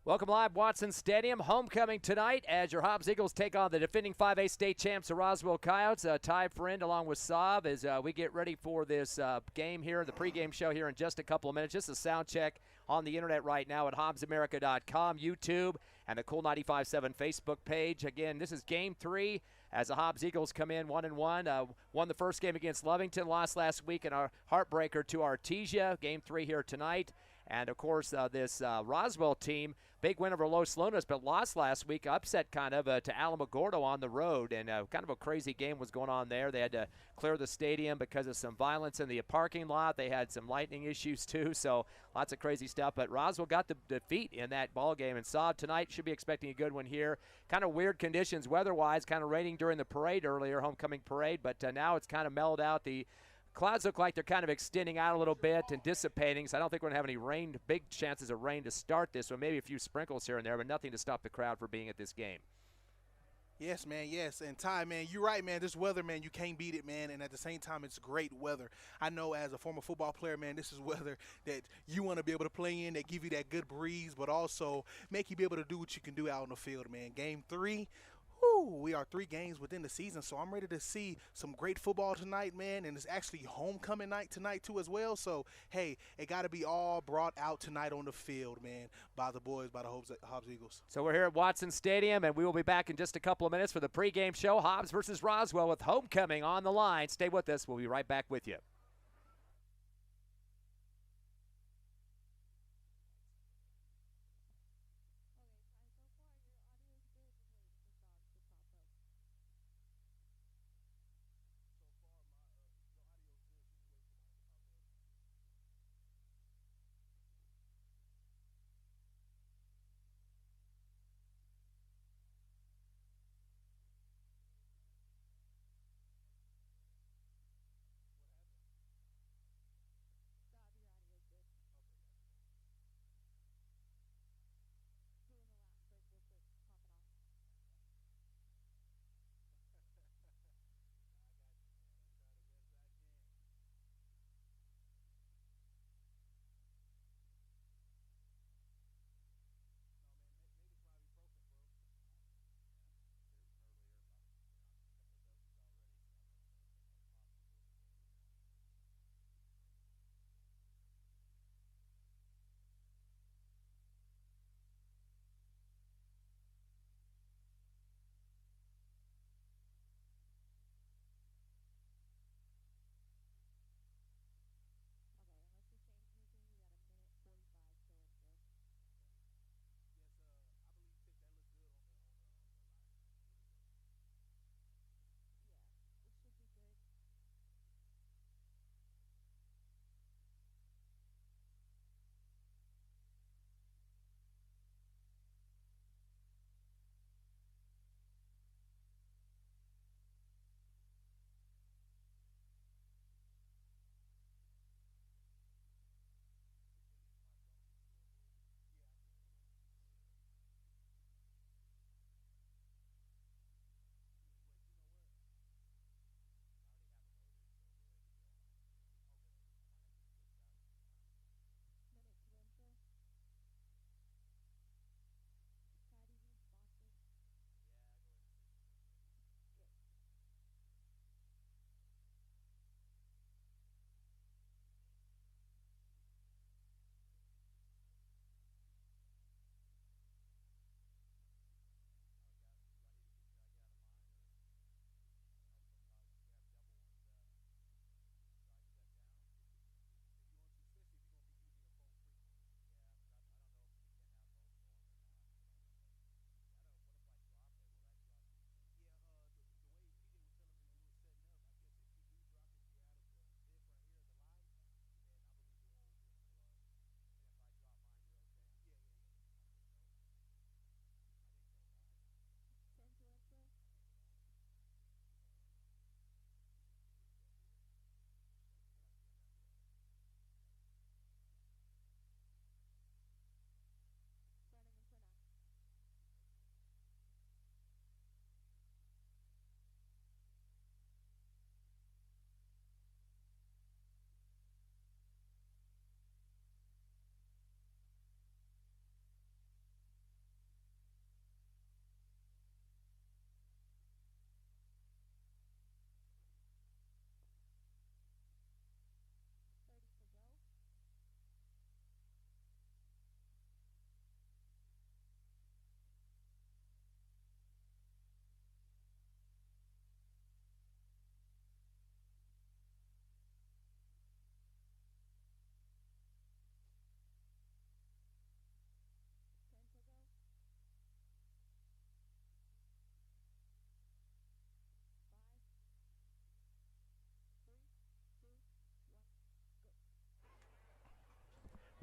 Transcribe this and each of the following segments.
Welcome live, Watson Stadium. Homecoming tonight as your Hobbs Eagles take on the defending 5A state champs, the Roswell Coyotes. Ty Friend along with Saab as we get ready for this game here, the pregame show here in just a couple of minutes. Just a sound check on the internet right now at HobbsAmerica.com, YouTube, and the Cool 95.7 Facebook page. Again, this is Game 3 as the Hobbs Eagles come in 1-1. Won the first game against Lovington, lost last week in our heartbreaker to Artesia. Game 3 here tonight. And, of course, this Roswell team, big win over Los Lunas, but lost last week, upset kind of to Alamogordo on the road. And kind of a crazy game was going on there. They had to clear the stadium because of some violence in the parking lot. They had some lightning issues, too, so lots of crazy stuff. But Roswell got the defeat in that ball game. And Saab tonight should be expecting a good one here. Kind of weird conditions weather-wise, kind of raining during the parade earlier, homecoming parade. But now it's kind of mellowed out. The clouds look like they're kind of extending out a little bit and dissipating, so I don't think we're going to have any rain, big chances of rain to start this one. Maybe a few sprinkles here and there, but nothing to stop the crowd from being at this game. Yes, man, yes. And Ty, man, you're right, man. This weather, man, you can't beat it, man. And at the same time, it's great weather. I know as a former football player, man, this is weather that you want to be able to play in, that give you that good breeze, but also make you be able to do what you can do out on the field, man. Game 3. We are 3 games within the season, so I'm ready to see some great football tonight, man, and it's actually homecoming night tonight, too, as well. So, hey, it got to be all brought out tonight on the field, man, by the boys, by the Hobbs Eagles. So we're here at Watson Stadium, and we will be back in just a couple of minutes for the pregame show, Hobbs versus Roswell, with homecoming on the line. Stay with us. We'll be right back with you.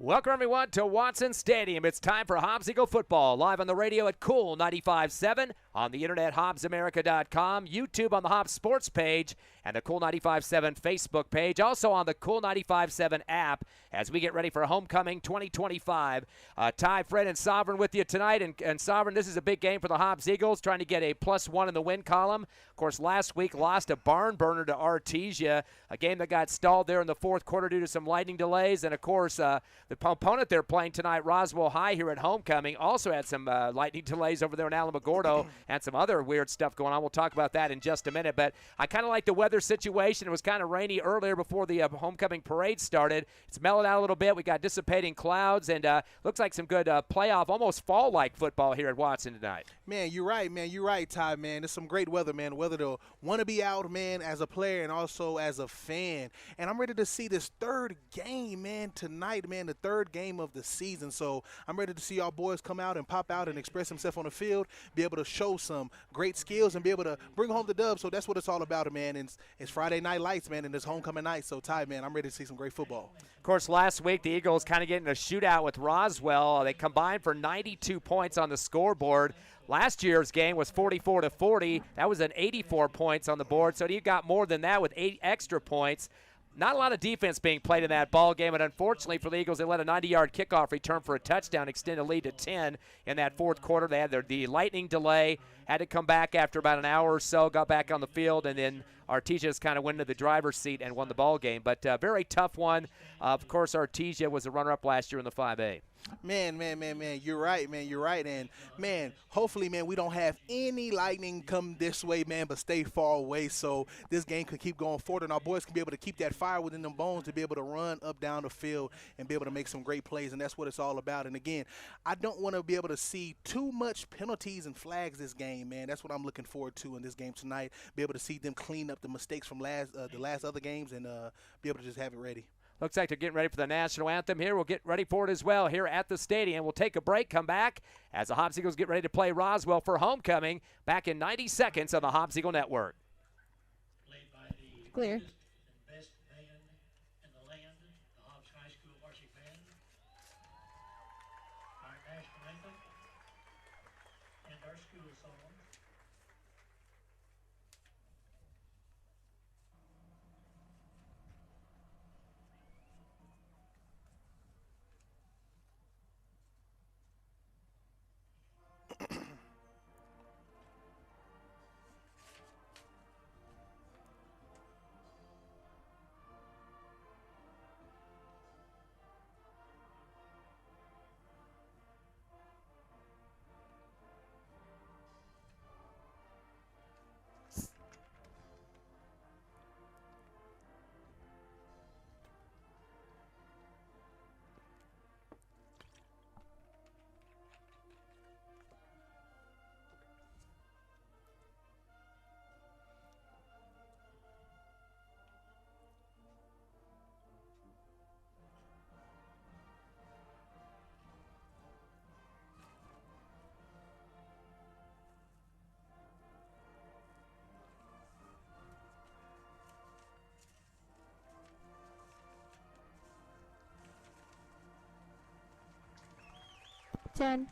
Welcome, everyone, to Watson Stadium. It's time for Hobbs Eagle football, live on the radio at Cool 95.7, on the internet, HobbsAmerica.com, YouTube on the Hobbs Sports page, and the Cool 95.7 Facebook page, also on the Cool 95.7 app, as we get ready for Homecoming 2025. Ty, Fred, and Sovereign with you tonight. And Sovereign, this is a big game for the Hobbs Eagles, trying to get a +1 in the win column. Of course, last week lost a barn burner to Artesia, a game that got stalled there in the fourth quarter due to some lightning delays. And, of course, the opponent they're playing tonight, Roswell High here at Homecoming, also had some lightning delays over there in Alamogordo and some other weird stuff going on. We'll talk about that in just a minute. But I kind of like the weather situation. It was kind of rainy earlier before the Homecoming parade started. It's mellowed out a little bit. We got dissipating clouds, and looks like some good playoff, almost fall-like football here at Watson tonight. Man, you're right, man. You're right, Ty, man. It's some great weather, man. Weather to want to be out, man, as a player and also as a fan. And I'm ready to see this third game, man, tonight, man, the third game of the season. So I'm ready to see our boys come out and pop out and express themselves on the field, be able to show some great skills and be able to bring home the dub. So that's what it's all about, man. It's Friday Night Lights, man, and it's homecoming night. So, Ty, man, I'm ready to see some great football. Of course, last week the Eagles kind of getting a shootout with Roswell. They combined for 92 points on the scoreboard. Last year's game was 44-40. That was an 84 points on the board. So you got more than that with 8 extra points. Not a lot of defense being played in that ball game, and unfortunately for the Eagles, they let a 90-yard kickoff return for a touchdown, extend a lead to 10 in that fourth quarter. They had the lightning delay, had to come back after about an hour or so, got back on the field, and then Artesia kind of went into the driver's seat and won the ball game. But very tough one. Of course, Artesia was a runner-up last year in the 5A. Man, you're right, man, you're right. And, man, hopefully, man, we don't have any lightning come this way, man, but stay far away so this game can keep going forward and our boys can be able to keep that fire within them bones to be able to run up, down the field and be able to make some great plays, and that's what it's all about. And, again, I don't want to be able to see too much penalties and flags this game, man. That's what I'm looking forward to in this game tonight, be able to see them clean up the mistakes from the last other games and be able to just have it ready. Looks like they're getting ready for the national anthem here. We'll get ready for it as well here at the stadium. We'll take a break, come back as the Hobbs Eagles get ready to play Roswell for homecoming back in 90 seconds on the Hobbs Eagle Network. Clear. Best band in the land, the Hobbs High School Marching Band. Our national anthem and our school song. Ten.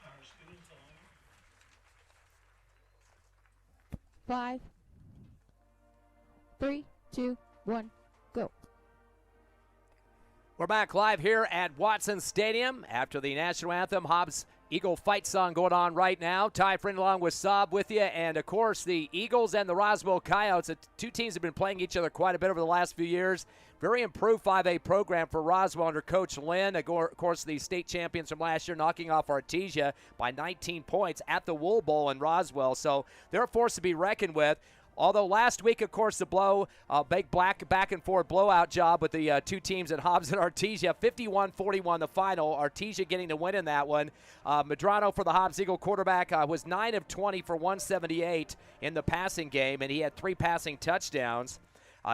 Our school song. 5, 3, 2, 1, go. We're back live here at Watson Stadium after the national anthem. Hobbs Eagle fight song going on right now. Ty Friend along with Saab with you. And, of course, the Eagles and the Roswell Coyotes, the two teams have been playing each other quite a bit over the last few years. Very improved 5A program for Roswell under Coach Lynn. Of course, the state champions from last year knocking off Artesia by 19 points at the Wool Bowl in Roswell. So they're a force to be reckoned with. Although last week, of course, the big back-and-forth blowout job with the two teams at Hobbs and Artesia, 51-41 the final. Artesia getting the win in that one. Medrano for the Hobbs Eagle quarterback was 9 of 20 for 178 in the passing game, and he had 3 passing touchdowns.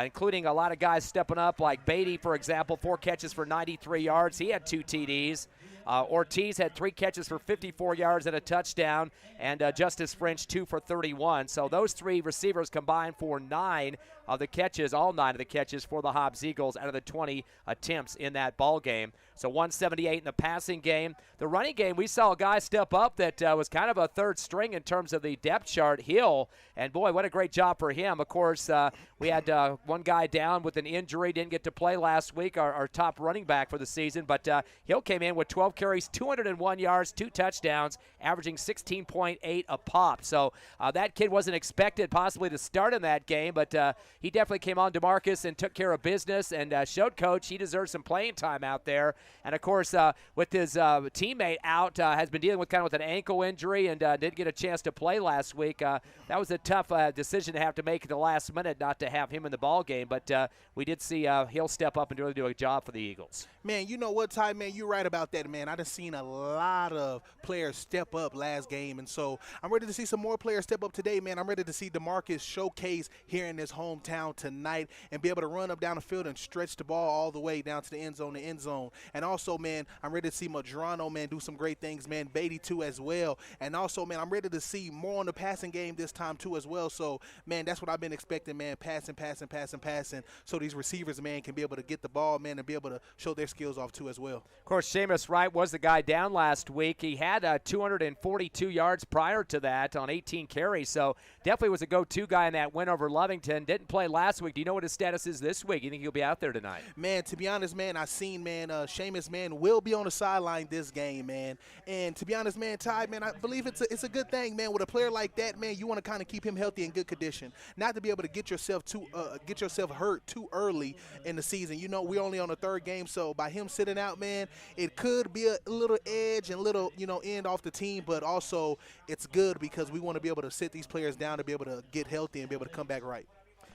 including a lot of guys stepping up, like Beatty, for example, 4 catches for 93 yards. He had 2 TDs. Ortiz had 3 catches for 54 yards and a touchdown, and Justice French 2 for 31. So those 3 receivers combined for 9 of the catches, all 9 of the catches for the Hobbs Eagles out of the 20 attempts in that ball game. So 178 in the passing game. The running game, we saw a guy step up that was kind of a third string in terms of the depth chart, Hill. And, boy, what a great job for him. Of course, we had one guy down with an injury, didn't get to play last week, our top running back for the season. But Hill came in with 12 carries, 201 yards, 2 touchdowns, averaging 16.8 a pop. So that kid wasn't expected possibly to start in that game, but he definitely came on DeMarcus and took care of business and showed Coach he deserves some playing time out there. And, of course, with his teammate out, has been dealing with kind of with an ankle injury and didn't get a chance to play last week. That was a tough decision to have to make at the last minute not to have him in the ball game. But we did see he'll step up and really do a job for the Eagles. Man, you know what, Ty, man, you're right about that, man. I done seen a lot of players step up last game, and so I'm ready to see some more players step up today, man. I'm ready to see DeMarcus showcase here in his hometown tonight and be able to run up down the field and stretch the ball all the way down to the end zone. And also, man, I'm ready to see Madrano, man, do some great things, man. Beatty, too, as well. And also, man, I'm ready to see more on the passing game this time, too, as well. So, man, that's what I've been expecting, man, passing, so these receivers, man, can be able to get the ball, man, and be able to show their skills off, too, as well. Of course, Seamus Wright was the guy down last week. He had 242 yards prior to that on 18 carries, so definitely was a go-to guy in that win over Lovington. Didn't play last week. Do you know what his status is this week? You think he'll be out there tonight? Man, to be honest, man, I seen, man, Seamus, man, will be on the sideline this game, man. And to be honest, man, Ty, man, I believe it's a good thing, man. With a player like that, man, you want to kind of keep him healthy and good condition, not to be able to get yourself hurt too early in the season. You know, we're only on the 3rd game, so by him sitting out, man, it could be a little edge and little, end off the team, but also it's good because we want to be able to sit these players down to be able to get healthy and be able to come back right.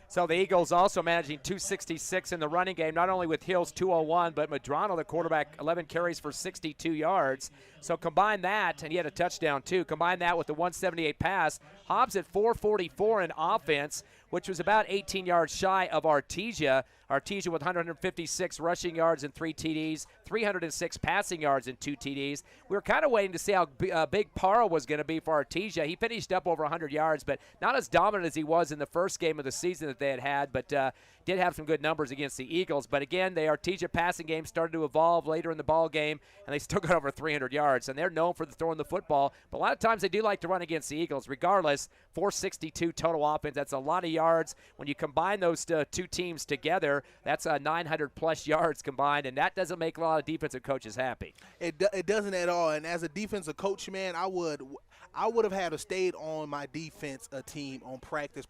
So the Eagles also managing 266 in the running game, not only with Hill's 201, but Madrano, the quarterback, 11 carries for 62 yards. So combine that, and he had a touchdown too. Combine that with the 178 pass. Hobbs at 444 in offense, which was about 18 yards shy of Artesia. Artesia with 156 rushing yards and 3 TDs, 306 passing yards and 2 TDs. We were kind of waiting to see how big Parra was going to be for Artesia. He finished up over 100 yards, but not as dominant as he was in the first game of the season that they had, but did have some good numbers against the Eagles. But again, the Artesia passing game started to evolve later in the ball game, and they still got over 300 yards, and they're known for throwing the football. But a lot of times they do like to run against the Eagles. Regardless, 462 total offense. That's a lot of yards. When you combine those 2 teams together, that's 900-plus yards combined, and that doesn't make a lot of defensive coaches happy. It doesn't at all. And as a defensive coach, man, I would have had to stayed on my defense team on practice,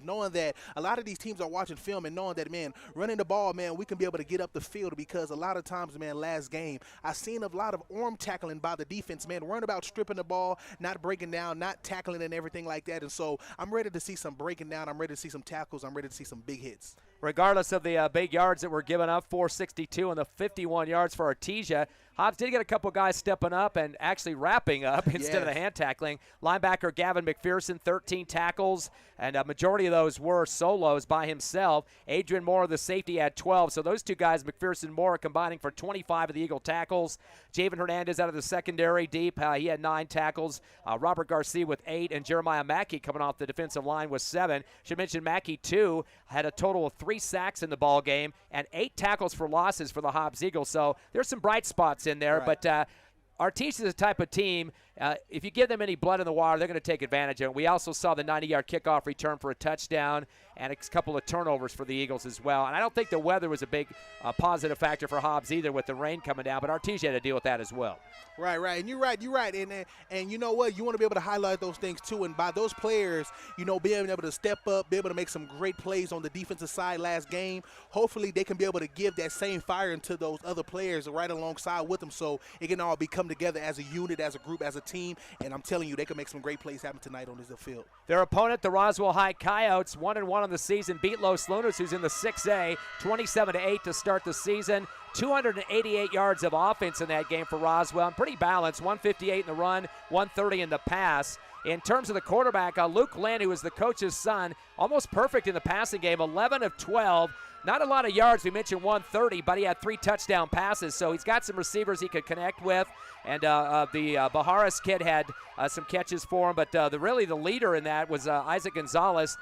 knowing that a lot of these teams are watching film and knowing that, man, running the ball, man, we can be able to get up the field because a lot of times, man, last game, I seen a lot of arm tackling by the defense, man, worrying about stripping the ball, not breaking down, not tackling and everything like that. And so I'm ready to see some breaking down. I'm ready to see some tackles. I'm ready to see some big hits. Regardless of the big yards that were given up, 462 and the 51 yards for Artesia, Hobbs did get a couple guys stepping up and actually wrapping up instead of the hand tackling. Linebacker Gavin McPherson, 13 tackles, and a majority of those were solos by himself. Adrian Moore, the safety, had 12. So those 2 guys, McPherson and Moore, combining for 25 of the Eagle tackles. Javen Hernandez out of the secondary deep. He had 9 tackles. Robert Garcia with 8, and Jeremiah Mackey coming off the defensive line with 7. Should mention Mackey, too, had a total of 3 sacks in the ball game and 8 tackles for losses for the Hobbs Eagles. So there's some bright spots in there, right. But Artesia is the type of team, if you give them any blood in the water, they're going to take advantage of it. We also saw the 90-yard kickoff return for a touchdown and a couple of turnovers for the Eagles as well. And I don't think the weather was a big positive factor for Hobbs either with the rain coming down, but Artesia had to deal with that as well. Right. And you're right. And you know what? You want to be able to highlight those things too. And by those players, being able to step up, be able to make some great plays on the defensive side last game, hopefully they can be able to give that same fire into those other players right alongside with them so it can all come together as a unit, as a group, as a team. And I'm telling you, they can make some great plays happen tonight on this field. Their opponent, the Roswell High Coyotes, 1-1 on the season, beat Los Lunas, who's in the 6A, 27-8 to start the season. 288 yards of offense in that game for Roswell, and pretty balanced, 158 in the run, 130 in the pass. In terms of the quarterback, Luke Lynn, who is the coach's son, almost perfect in the passing game, 11 of 12. Not a lot of yards. We mentioned 130, but he had 3 touchdown passes, so he's got some receivers he could connect with. And the Baharis kid had some catches for him, but really the leader in that was Isaac Gonzalez.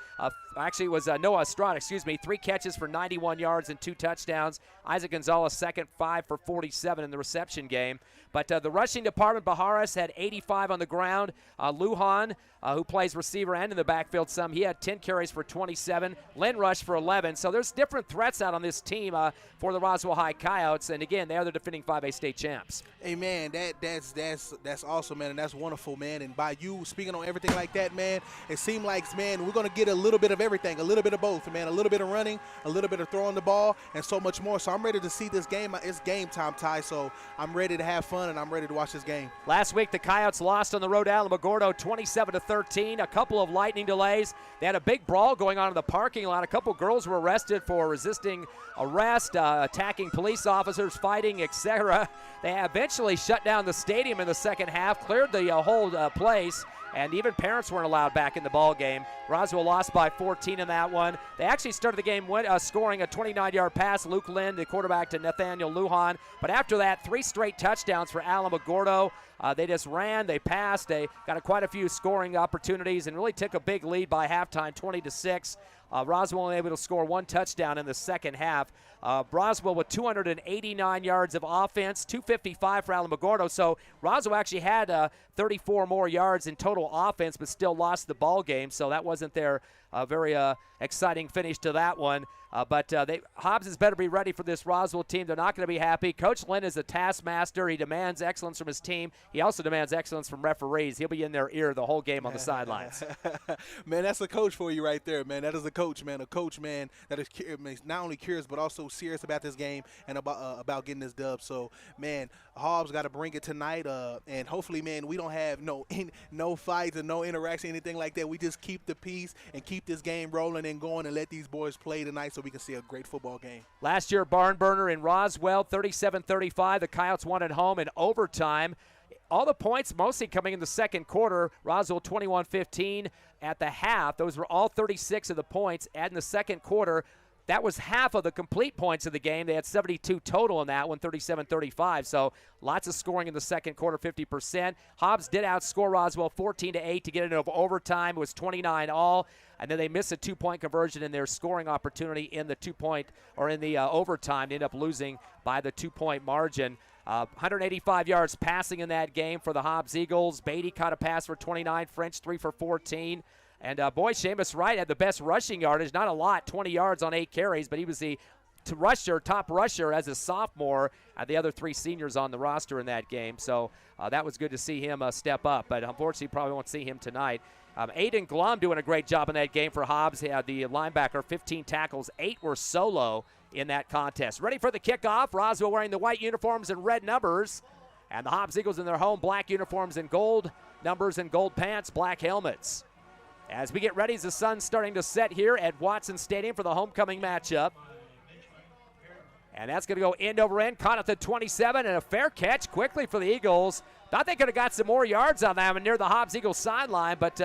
Actually, it was Noah Estrada, 3 catches for 91 yards and 2 touchdowns. Isaac Gonzalez second, 5 for 47 in the reception game. But the rushing department, Baharis had 85 on the ground. Lujan, who plays receiver and in the backfield some, he had 10 carries for 27. Lynn rushed for 11. So there's different threats out on this team for the Roswell High Coyotes. And again, they are the defending 5A state champs. Hey, man, that's awesome, man, and that's wonderful, man. And by you speaking on everything like that, man, it seemed like, man, we're going to get a little bit of everything, a little bit of both, man, a little bit of running, a little bit of throwing the ball, and so much more. So I'm ready to see this game. It's game time, Ty, so I'm ready to have fun, and I'm ready to watch this game. Last week, the Coyotes lost on the road to Alamogordo 27-13, a couple of lightning delays. They had a big brawl going on in the parking lot. A couple girls were arrested for resisting arrest, attacking police officers, fighting, etc. They eventually shut down the stadium in the second half, cleared the whole place, and even parents weren't allowed back in the ball game. Roswell lost by 14 in that one. They actually started the game scoring a 29-yard pass, Luke Lynn, the quarterback, to Nathaniel Lujan. But after that, 3 straight touchdowns for Alamogordo. They just ran, they passed, they got quite a few scoring opportunities and really took a big lead by halftime, 20-6. Roswell was able to score 1 touchdown in the second half. Roswell with 289 yards of offense, 255 for Alamogordo. So Roswell actually had 34 more yards in total offense, but still lost the ball game. So that wasn't their very exciting finish to that one. But Hobbs has better be ready for this Roswell team. They're not going to be happy. Coach Lynn is a taskmaster. He demands excellence from his team. He also demands excellence from referees. He'll be in their ear the whole game on the sidelines. Man, that's a coach for you right there, man. That is a coach, man. A coach, man, that is not only curious but also serious about this game and about getting this dub. So, man, Hobbs got to bring it tonight. And hopefully, man, we don't have no fights and no interaction, anything like that. We just keep the peace and keep this game rolling and going and let these boys play tonight so we can see a great football game. Last year, barn burner in Roswell, 37-35. The Coyotes won at home in overtime. All the points mostly coming in the second quarter. Roswell 21-15 at the half. Those were all 36 of the points. And in the second quarter, that was half of the complete points of the game. They had 72 total in that one, 37-35. So lots of scoring in the second quarter, 50%. Hobbs did outscore Roswell 14-8 to get into overtime. It was 29 all. And then they missed a 2-point conversion in their scoring opportunity in the overtime. They ended up losing by the 2-point margin. 185 yards passing in that game for the Hobbs Eagles. Beatty caught a pass for 29. French 3 for 14. And, Seamus Wright had the best rushing yardage. Not a lot, 20 yards on 8 carries, but he was the top rusher as a sophomore. The other 3 seniors on the roster in that game. So that was good to see him step up. But unfortunately, probably won't see him tonight. Aiden Glum doing a great job in that game for Hobbs. He had the linebacker, 15 tackles, 8 were solo in that contest. Ready for the kickoff. Roswell wearing the white uniforms and red numbers. And the Hobbs Eagles in their home black uniforms and gold numbers and gold pants, black helmets. As we get ready, as the sun's starting to set here at Watson Stadium for the homecoming matchup. And that's going to go end over end, caught at the 27, and a fair catch quickly for the Eagles. Thought they could have got some more yards on that one near the Hobbs Eagles sideline, but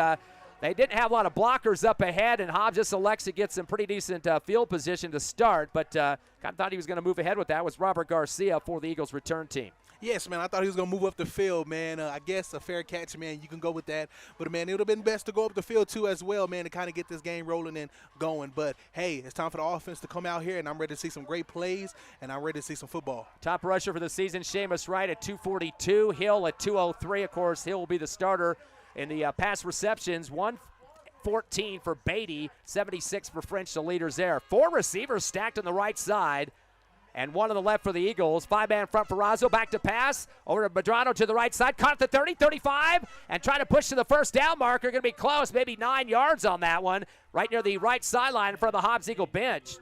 they didn't have a lot of blockers up ahead, and Hobbs just elects to get some pretty decent field position to start, but kind of thought he was going to move ahead with that. Was Robert Garcia for the Eagles return team. Yes, man, I thought he was going to move up the field, man. I guess a fair catch, man, you can go with that. But, man, it would have been best to go up the field, too, as well, man, to kind of get this game rolling and going. But, hey, it's time for the offense to come out here, and I'm ready to see some great plays, and I'm ready to see some football. Top rusher for the season, Seamus Wright at 242, Hill at 203. Of course, Hill will be the starter in the pass receptions. 114 for Beatty, 76 for French, the leaders there. 4 receivers stacked on the right side. And 1 on the left for the Eagles. 5-man front for Roswell. Back to pass. Over to Medrano to the right side. Caught at the 30, 35. And trying to push to the first down marker. Going to be close. Maybe 9 yards on that one. Right near the right sideline in front of the Hobbs Eagle bench.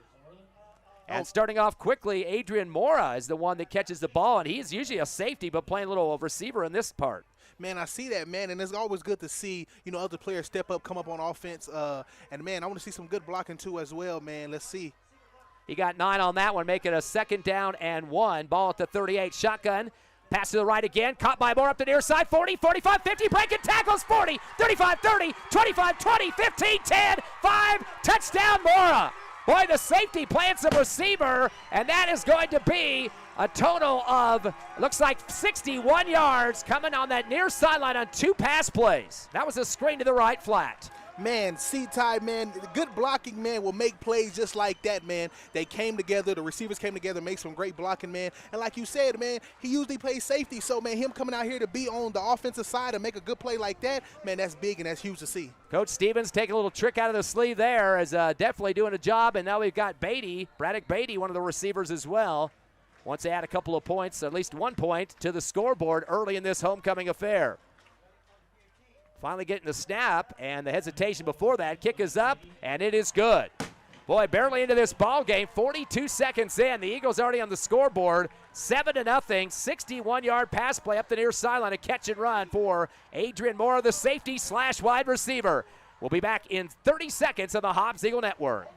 And starting off quickly, Adrian Mora is the one that catches the ball. And he's usually a safety, but playing a little receiver in this part. Man, I see that, man, and it's always good to see, other players step up, come up on offense. And, man, I want to see some good blocking, too, as well, man. Let's see. He got 9 on that one, making a 2nd down and 1. Ball at the 38. Shotgun. Pass to the right again, caught by Moore up the near side, 40, 45, 50, breaking tackles, 40, 35, 30, 25, 20, 15, 10, 5, touchdown Mora. Boy, the safety plants a receiver, and that is going to be a total of, looks like 61 yards coming on that near sideline on 2 pass plays. That was a screen to the right flat. Man, C-Ty, man, good blocking, man, will make plays just like that, man. They came together, the receivers came together, make some great blocking, man. And like you said, man, he usually plays safety. So, man, him coming out here to be on the offensive side and make a good play like that, man, that's big and that's huge to see. Coach Stevens taking a little trick out of the sleeve there, is definitely doing a job. And now we've got Beatty, Braddock Beatty, one of the receivers as well. Wants to add a couple of points, at least 1 point, to the scoreboard early in this homecoming affair. Finally getting the snap, and the hesitation before that. Kick is up, and it is good. Boy, barely into this ball game. 42 seconds in. The Eagles already on the scoreboard. 7-0, 61-yard pass play up the near sideline. A catch and run for Adrian Moore, the safety / wide receiver. We'll be back in 30 seconds on the Hobbs Eagle Network.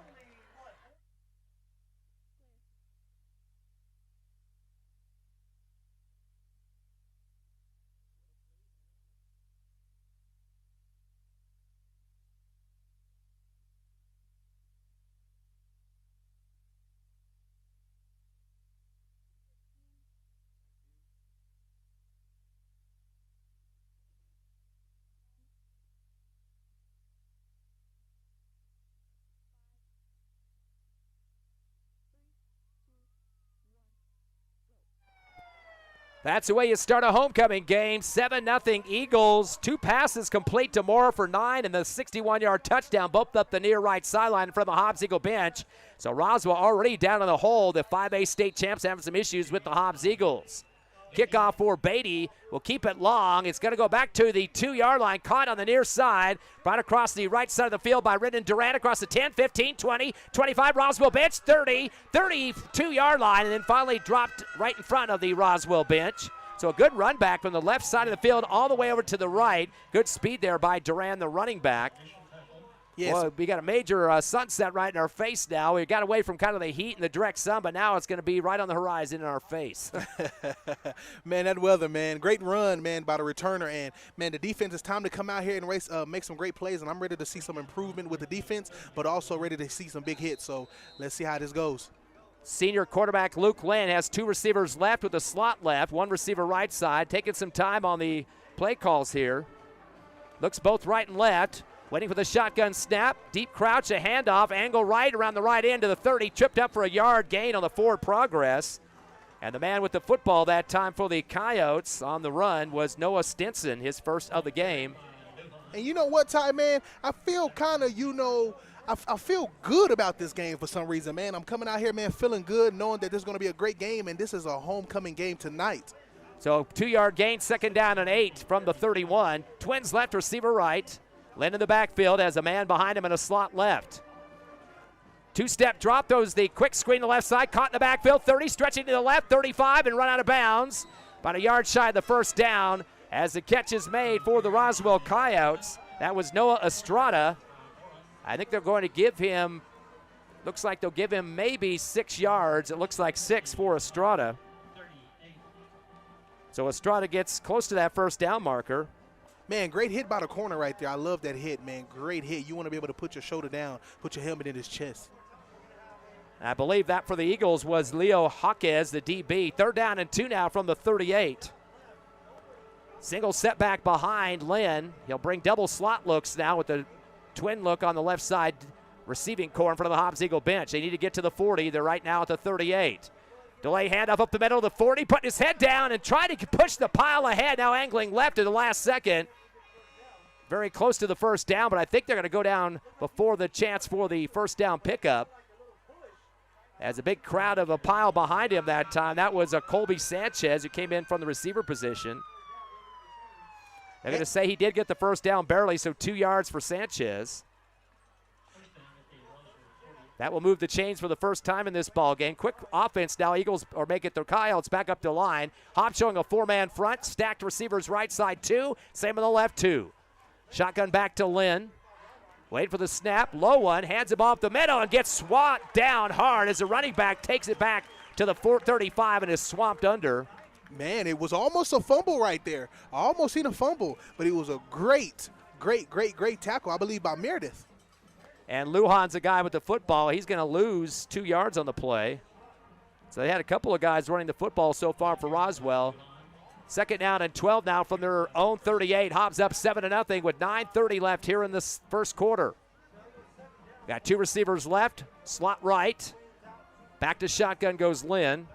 That's the way you start a homecoming game. 7-0 Eagles. 2 passes complete to Moore for 9 and the 61-yard touchdown, both up the near right sideline from the Hobbs Eagle bench. So Roswell already down in the hole. The 5A state champs having some issues with the Hobbs Eagles. Kickoff for Beatty will keep it long. It's going to go back to the 2-yard line, caught on the near side, right across the right side of the field by Rendon Durant, across the 10, 15, 20, 25, Roswell bench, 30, 32-yard line, and then finally dropped right in front of the Roswell bench. So a good run back from the left side of the field all the way over to the right. Good speed there by Durant, the running back. Yes. Well, we got a major sunset right in our face now. We got away from kind of the heat and the direct sun, but now it's going to be right on the horizon in our face. Man, that weather, man. Great run, man, by the returner. And, man, the defense, it's time to come out here and make some great plays. And I'm ready to see some improvement with the defense, but also ready to see some big hits. So let's see how this goes. Senior quarterback Luke Lynn has 2 receivers left with a slot left, 1 receiver right side. Taking some time on the play calls here. Looks both right and left. Waiting for the shotgun snap. Deep crouch, a handoff, angle right around the right end to the 30. Tripped up for a yard gain on the forward progress. And the man with the football that time for the Coyotes on the run was Noah Stinson, his first of the game. And you know what, Ty, man? I feel kind of, I feel good about this game for some reason, man. I'm coming out here, man, feeling good, knowing that this is going to be a great game, and this is a homecoming game tonight. So 2-yard gain, 2nd down and 8 from the 31. Twins left, receiver right. Lynn in the backfield has a man behind him in a slot left. 2-step drop, throws the quick screen to the left side, caught in the backfield, 30, stretching to the left, 35, and run out of bounds. About a yard shy of the first down as the catch is made for the Roswell Coyotes. That was Noah Estrada. I think they're going to give him, looks like they'll give him maybe 6 yards. It looks like 6 for Estrada. So Estrada gets close to that first down marker. Man, great hit by the corner right there. I love that hit, man. Great hit. You want to be able to put your shoulder down, put your helmet in his chest. I believe that for the Eagles was Leo Jaquez, the DB. 3rd down and 2 now from the 38. Single setback behind Lynn. He'll bring double slot looks now with the twin look on the left side receiving core in front of the Hobbs Eagle bench. They need to get to the 40. They're right now at the 38. Delay handoff up the middle of the 40, putting his head down and trying to push the pile ahead. Now angling left at the last second. Very close to the first down, but I think they're going to go down before the chance for the first down pickup. As a big crowd of a pile behind him that time. That was a Colby Sanchez who came in from the receiver position. They're going to say he did get the first down barely, so 2 yards for Sanchez. That will move the chains for the first time in this ball game. Quick offense now. Eagles are making their Coyotes back up to line. Hobbs showing a 4-man front. Stacked receivers right side 2. Same on the left 2. Shotgun back to Lynn. Wait for the snap. Low one. Hands him off the middle and gets swamped down hard as the running back takes it back to the 435 and is swamped under. Man, it was almost a fumble right there. I almost seen a fumble, but it was a great tackle, I believe, by Meredith. And Lujan's a guy with the football. He's going to lose 2 yards on the play. So they had a couple of guys running the football so far for Roswell. 2nd down and 12 now from their own 38. Hobbs up 7-0 with 9:30 left here in this first quarter. Got 2 receivers left. Slot right. Back to shotgun goes Lynn.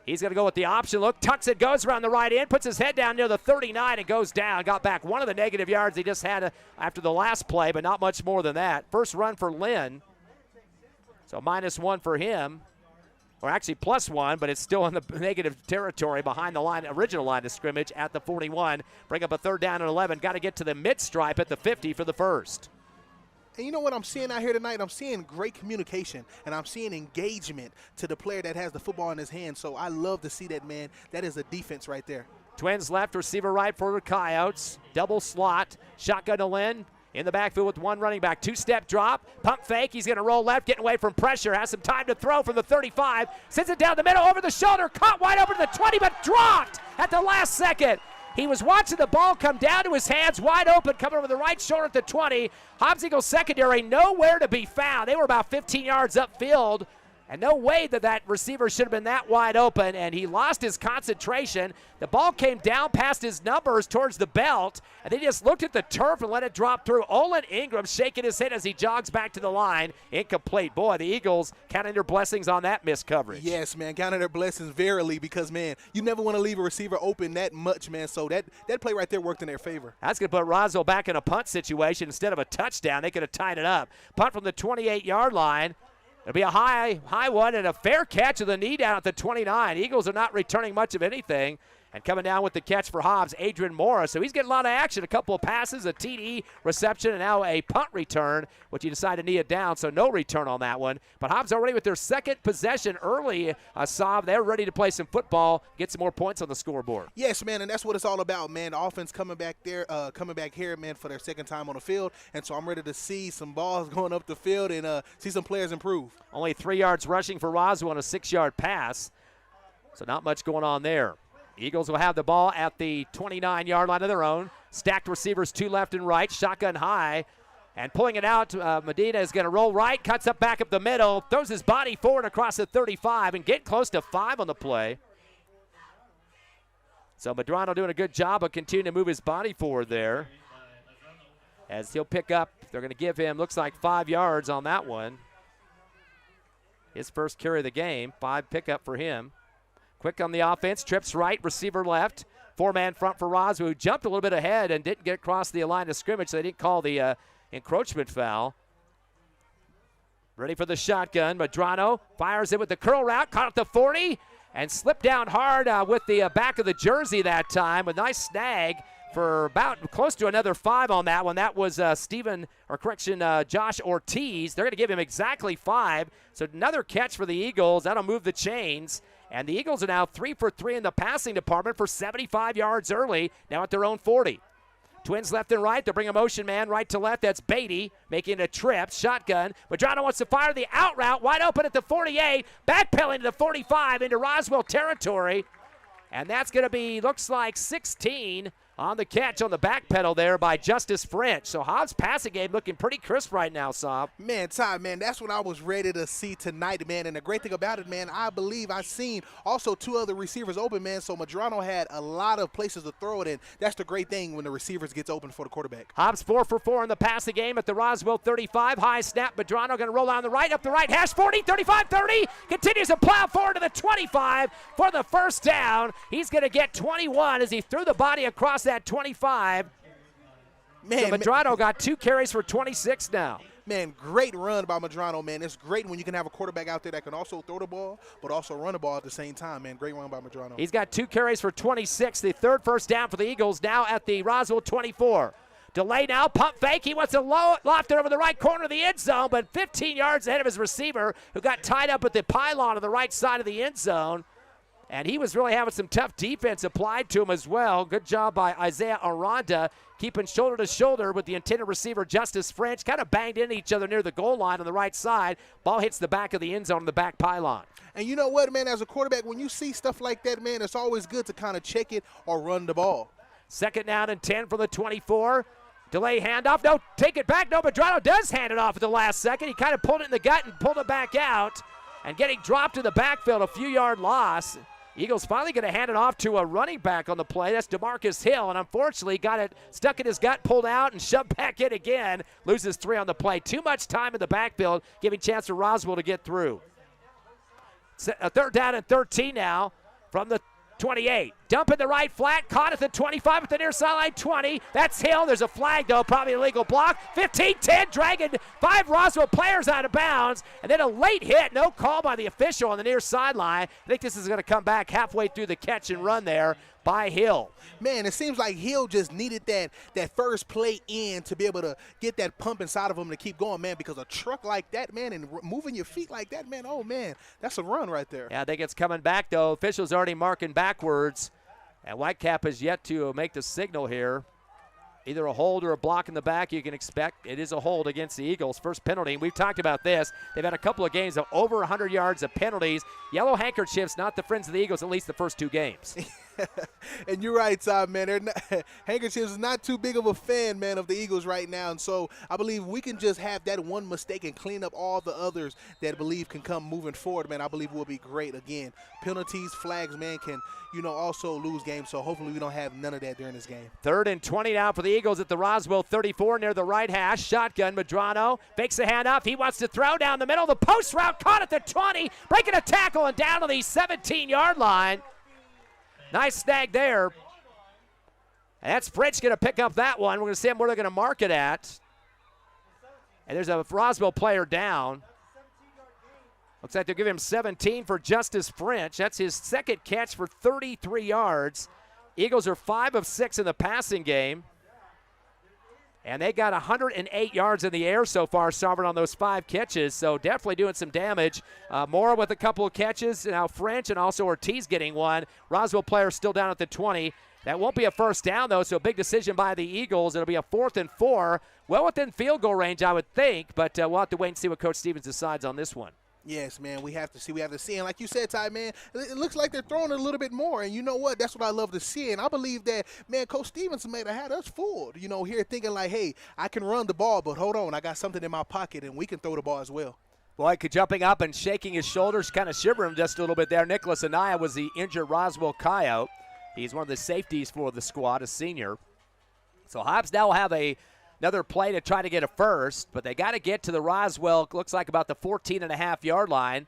He's going to go with the option look. Tucks it, goes around the right end, puts his head down near the 39 and goes down. Got back one of the negative yards he just had after the last play, but not much more than that. First run for Lynn. So -1 for him. Or actually +1, but it's still in the negative territory behind the original line of scrimmage at the 41. Bring up a 3rd down and 11. Got to get to the mid-stripe at the 50 for the first. And you know what I'm seeing out here tonight? I'm seeing great communication, and I'm seeing engagement to the player that has the football in his hand. So I love to see that, man. That is a defense right there. Twins left, receiver right for the Coyotes. Double slot. Shotgun to Lynn. In the backfield with 1 running back. 2-step drop. Pump fake. He's going to roll left, getting away from pressure. Has some time to throw from the 35. Sends it down the middle, over the shoulder. Caught wide open to the 20, but dropped at the last second. He was watching the ball come down to his hands, wide open, coming over the right shoulder at the 20. Hobbs Eagles secondary nowhere to be found. They were about 15 yards upfield, and no way that receiver should have been that wide open, and he lost his concentration. The ball came down past his numbers towards the belt, and they just looked at the turf and let it drop through. Olin Ingram shaking his head as he jogs back to the line. Incomplete. Boy, the Eagles counting their blessings on that missed coverage. Yes, man, counting their blessings verily because, man, you never want to leave a receiver open that much, man. So that play right there worked in their favor. That's going to put Roswell back in a punt situation instead of a touchdown. They could have tied it up. Punt from the 28-yard line. It'll be a high one and a fair catch of the knee down at the 29. Eagles are not returning much of anything. And coming down with the catch for Hobbs, Adrian Morris. So he's getting a lot of action. A couple of passes, a TD reception, and now a punt return, which he decided to knee it down, so no return on that one. But Hobbs already with their 2nd possession early, Sav. They're ready to play some football, get some more points on the scoreboard. Yes, man, and that's what it's all about, man. The offense coming back here, man, for their 2nd time on the field. And so I'm ready to see some balls going up the field and see some players improve. Only 3 yards rushing for Roswell on a 6-yard pass. So not much going on there. Eagles will have the ball at the 29-yard line of their own. Stacked receivers 2 left and right, shotgun high. And pulling it out, Medina is going to roll right, cuts up back up the middle, throws his body forward across the 35 and get close to 5 on the play. So Medrano doing a good job of continuing to move his body forward there. As he'll pick up, they're going to give him, looks like 5 yards on that one. His first carry of the game, 5 pickup for him. Quick on the offense, trips right, receiver left. 4-man front for Roswell, who jumped a little bit ahead and didn't get across the line of scrimmage, so they didn't call the encroachment foul. Ready for the shotgun. Medrano fires it with the curl route, caught at the 40, and slipped down hard with the back of the jersey that time. A nice snag for about close to another 5 on that one. That was Josh Ortiz. They're going to give him exactly 5. So another catch for the Eagles. That'll move the chains. And the Eagles are now 3 for 3 in the passing department for 75 yards early, now at their own 40. Twins left and right. They'll bring a motion man right to left. That's Beatty making a trip. Shotgun. Medrano wants to fire the out route. Wide open at the 48. Backpedaling to the 45 into Roswell territory. And that's going to be, looks like 16 on the catch on the back pedal there by Justice French. So Hobbs' passing game looking pretty crisp right now, Saab. Man, Ty, man, that's what I was ready to see tonight, man. And the great thing about it, man, I believe I've seen also 2 other receivers open, man. So Medrano had a lot of places to throw it in. That's the great thing when the receivers gets open for the quarterback. Hobbs 4 for 4 in the passing game at the Roswell 35. High snap. Medrano going to roll on the right, up the right hash, 40, 35, 30. Continues to plow forward to the 25 for the first down. He's going to get 21 as he threw the body across that 25. Man, so Medrano got 2 carries for 26 now. Man, great run by Medrano, man. It's great when you can have a quarterback out there that can also throw the ball, but also run the ball at the same time, man. Great run by Medrano. He's got 2 carries for 26. The 3rd first down for the Eagles now at the Roswell 24. Delay now, pump fake. He wants to loft it over the right corner of the end zone, but 15 yards ahead of his receiver, who got tied up at the pylon on the right side of the end zone. And he was really having some tough defense applied to him as well. Good job by Isaiah Aranda, keeping shoulder to shoulder with the intended receiver, Justice French. Kind of banged into each other near the goal line on the right side. Ball hits the back of the end zone on the back pylon. And you know what, man, as a quarterback, when you see stuff like that, man, it's always good to kind of check it or run the ball. 2nd down and 10 for the 24. Delay handoff. No, take it back. No, Medrano does hand it off at the last second. He kind of pulled it in the gut and pulled it back out. And getting dropped in the backfield, a few-yard loss. Eagles finally going to hand it off to a running back on the play. That's DeMarcus Hill, and unfortunately got it stuck in his gut, pulled out, and shoved back in again. Loses 3 on the play. Too much time in the backfield, giving chance for Roswell to get through. A 3rd down and 13 now from the 28. Dump in the right flat, caught at the 25 at the near sideline, 20. That's Hill. There's a flag, though, probably a legal block. 15-10, dragging 5 Roswell players out of bounds. And then a late hit, no call by the official on the near sideline. I think this is going to come back halfway through the catch and run there by Hill. Man, it seems like Hill just needed that first play in to be able to get that pump inside of him to keep going, man, because a truck like that, man, and moving your feet like that, man, oh, man, that's a run right there. Yeah, I think it's coming back, though. Officials already marking backwards. And Whitecap has yet to make the signal here. Either a hold or a block in the back you can expect. It is a hold against the Eagles. First penalty, and we've talked about this. They've had a couple of games of over 100 yards of penalties. Yellow handkerchiefs, not the friends of the Eagles, at least the first 2 games. And you're right, Todd, man. Handkerchiefs is not too big of a fan, man, of the Eagles right now. And so I believe we can just have that one mistake and clean up all the others that I believe can come moving forward, man. I believe we'll be great. Again, penalties, flags, man, can, also lose games. So hopefully we don't have none of that during this game. 3rd and 20 now for the Eagles at the Roswell 34 near the right hash. Shotgun, Medrano fakes the handoff. He wants to throw down the middle. The post route caught at the 20, breaking a tackle and down to the 17-yard line. Nice snag there. And that's French going to pick up that one. We're going to see where they're going to mark it at. And there's a Roswell player down. Looks like they'll give him 17 for Justice French. That's his 2nd catch for 33 yards. Eagles are 5 of 6 in the passing game. And they got 108 yards in the air so far, Sovereign, on those 5 catches. So definitely doing some damage. Mora with a couple of catches. Now French and also Ortiz getting one. Roswell player still down at the 20. That won't be a first down, though, so a big decision by the Eagles. It'll be a 4th and 4. Well within field goal range, I would think. But we'll have to wait and see what Coach Stevens decides on this one. Yes, man, we have to see. And like you said, Ty, man, it looks like they're throwing a little bit more. And you know what? That's what I love to see. And I believe that, man, Coach Stevens may have had us fooled, here thinking like, hey, I can run the ball, but hold on, I got something in my pocket, and we can throw the ball as well. Boy, jumping up and shaking his shoulders, kind of shivering just a little bit there. Nicholas Anaya was the injured Roswell Coyote. He's one of the safeties for the squad, a senior. So Hobbs now will have another play to try to get a first, but they got to get to the Roswell, looks like about the 14.5-yard line.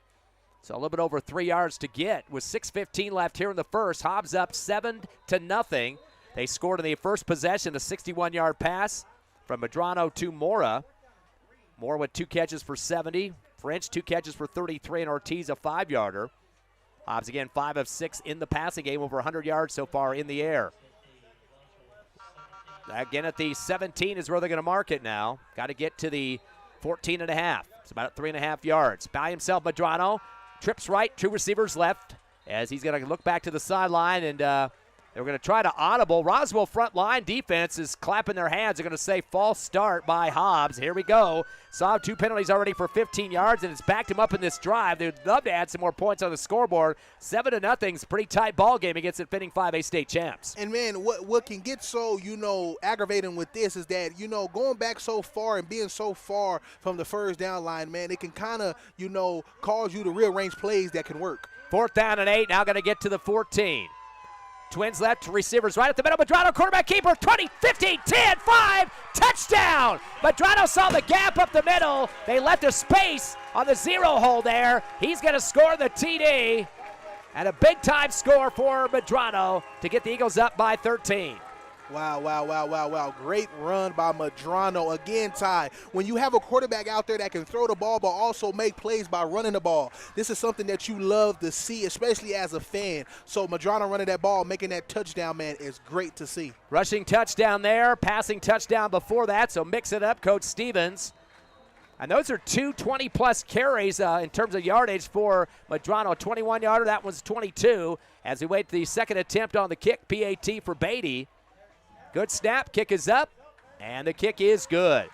So a little bit over 3 yards to get with 6:15 left here in the first. Hobbs up 7-0. They scored in the first possession, a 61-yard pass from Medrano to Mora. Mora with 2 catches for 70. French 2 catches for 33, and Ortiz a 5-yarder. Hobbs again 5 of 6 in the passing game, over 100 yards so far in the air. Again at the 17 is where they're going to mark it now. Got to get to the 14.5. It's about 3.5 yards. By himself, Medrano trips right, 2 receivers left as he's going to look back to the sideline, and they're going to try to audible. Roswell front line defense is clapping their hands. They're going to say false start by Hobbs. Here we go. Saw 2 penalties already for 15 yards, and it's backed him up in this drive. They'd love to add some more points on the scoreboard. 7-0 is a pretty tight ball game against the defending 5A state champs. And, man, what can get so, aggravating with this is that, going back so far and being so far from the first down line, man, it can kind of, cause you to rearrange plays that can work. 4th down and 8, now going to get to the 14. Twins left, receivers right at the middle. Medrano, quarterback keeper, 20, 15, 10, 5, touchdown! Medrano saw the gap up the middle. They left a space on the 0 hole there. He's going to score the TD. And a big-time score for Medrano to get the Eagles up by 13. Wow. Great run by Medrano. Again, Ty, when you have a quarterback out there that can throw the ball but also make plays by running the ball, this is something that you love to see, especially as a fan. So Medrano running that ball, making that touchdown, man, is great to see. Rushing touchdown there, passing touchdown before that, so mix it up, Coach Stevens. And those are two 20-plus carries in terms of yardage for Medrano. A 21-yarder, that one's 22. As we wait the second attempt on the kick, PAT for Beatty. Good snap, kick is up, and the kick is good.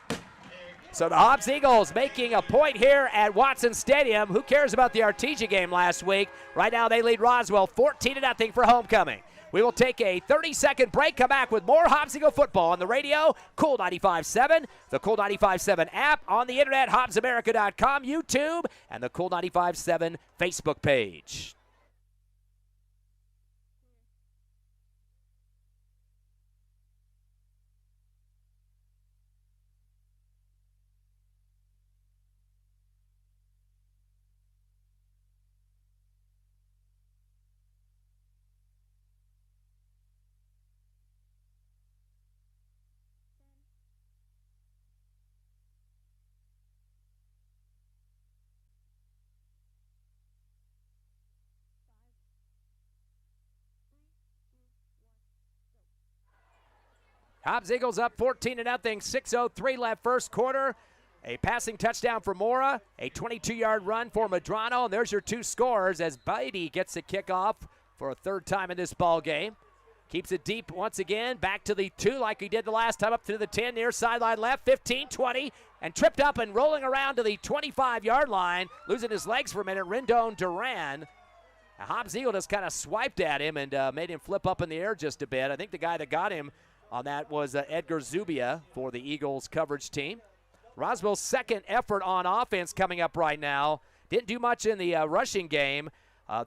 So the Hobbs Eagles making a point here at Watson Stadium. Who cares about the Artesia game last week? Right now they lead Roswell 14-0 for homecoming. We will take a 30-second break, come back with more Hobbs Eagle football on the radio, Cool 95.7, the Cool 95.7 app, on the internet, HobbsAmerica.com, YouTube, and the Cool 95.7 Facebook page. Hobbs Eagles up 14-0, 6:03 left first quarter. A passing touchdown for Mora, a 22-yard run for Medrano, and there's your two scores as Beatty gets the kickoff for a third time in this ball game. Keeps it deep once again, back to the 2 like he did the last time, up to the 10, near sideline left, 15, 20, and tripped up and rolling around to the 25-yard line, losing his legs for a minute, Rendon Duran. Hobbs Eagle just kind of swiped at him and made him flip up in the air just a bit. I think the guy that got him on that was Edgar Zubia for the Eagles coverage team. Roswell's second effort on offense coming up right now. Didn't do much in the rushing game.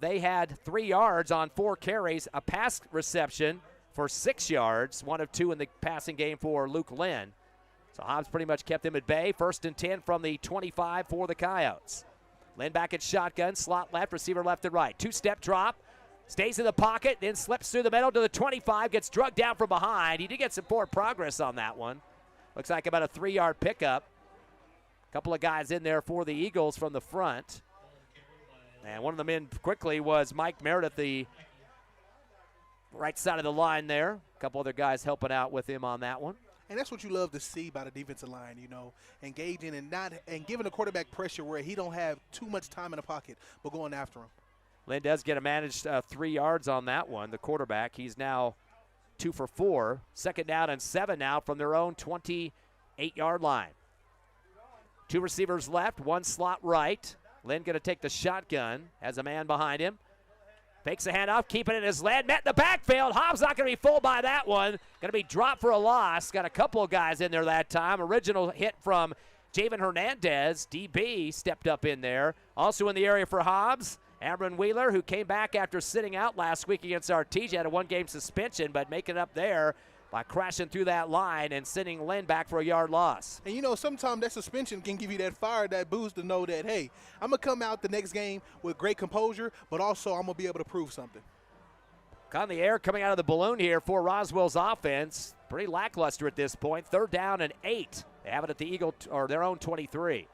They had 3 yards on 4 carries, a pass reception for 6 yards, 1 of 2 in the passing game for Luke Lynn. So Hobbs pretty much kept them at bay. 1st and 10 from the 25 for the Coyotes. Lynn back at shotgun, slot left, receiver left and right. 2-step drop. Stays in the pocket, then slips through the middle to the 25, gets drugged down from behind. He did get some forward progress on that one. Looks like about a 3-yard pickup. A couple of guys in there for the Eagles from the front. And one of them in quickly was Mike Meredith, the right side of the line there. A couple other guys helping out with him on that one. And that's what you love to see by the defensive line, engaging and giving the quarterback pressure where he don't have too much time in the pocket, but going after him. Lynn does get a managed 3 yards on that one, the quarterback. He's now 2 for 4. 2nd down and 7 now from their own 28-yard line. 2 receivers left, 1 slot right. Lynn going to take the shotgun, has a man behind him. Fakes the handoff, keeping it in his lead. Met in the backfield. Hobbs not going to be fooled by that one. Going to be dropped for a loss. Got a couple of guys in there that time. Original hit from Javen Hernandez. DB stepped up in there. Also in the area for Hobbs, Amron Wheeler, who came back after sitting out last week against Artesia, had a 1-game suspension, but making it up there by crashing through that line and sending Lynn back for a yard loss. And sometimes that suspension can give you that fire, that boost to know that, hey, I'm going to come out the next game with great composure, but also I'm going to be able to prove something. On the air coming out of the balloon here for Roswell's offense. Pretty lackluster at this point. 3rd down and 8. They have it at the Eagle, or their own 23.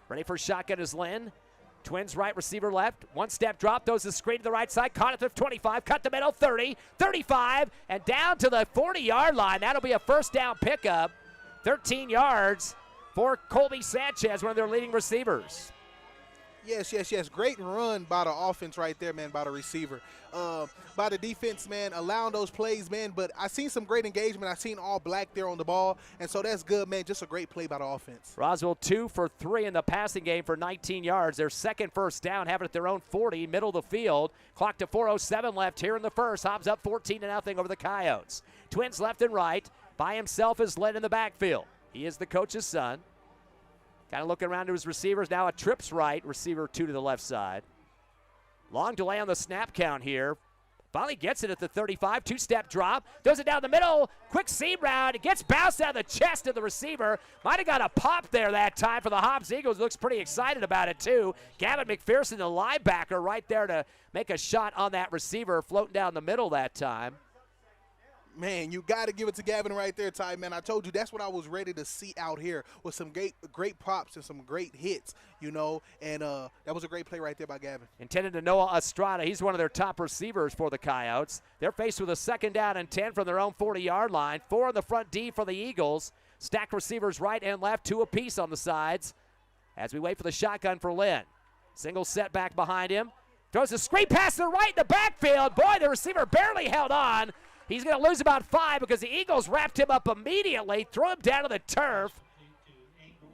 Ready for shotgun is Lynn. Twins right, receiver left. 1-step drop, throws the screen to the right side. Caught at the 25, cut the middle, 30, 35, and down to the 40-yard line. That'll be a 1st down pickup. 13 yards for Colby Sanchez, one of their leading receivers. Yes. Great run by the offense right there, man, by the receiver. By the defense, man, allowing those plays, man. But I seen some great engagement. I seen all black there on the ball. And so that's good, man. Just a great play by the offense. Roswell 2 for 3 in the passing game for 19 yards. Their second 1st down, having it at their own 40, middle of the field. Clock to 4:07 left here in the first. Hobbs up 14-0 over the Coyotes. Twins left and right. By himself is Lynn in the backfield. He is the coach's son. Kind of looking around to his receivers. Now a trips right, receiver 2 to the left side. Long delay on the snap count here. Finally gets it at the 35, 2-step drop. Does it down the middle, quick seam round. It gets bounced out of the chest of the receiver. Might have got a pop there that time for the Hobbs Eagles. Looks pretty excited about it too. Gavin McPherson, the linebacker, right there to make a shot on that receiver, floating down the middle that time. Man, you got to give it to Gavin right there, Ty, man. I told you that's what I was ready to see out here with some great props and some great hits, and that was a great play right there by Gavin. Intended to Noah Estrada. He's one of their top receivers for the Coyotes. They're faced with a 2nd down and 10 from their own 40-yard line. 4 in the front D for the Eagles. Stacked receivers right and left, 2 apiece on the sides. as we wait for the shotgun for Lynn. Single set back behind him. Throws a screen pass to the right in the backfield. Boy, the receiver barely held on. He's going to lose about 5 because the Eagles wrapped him up immediately, threw him down to the turf.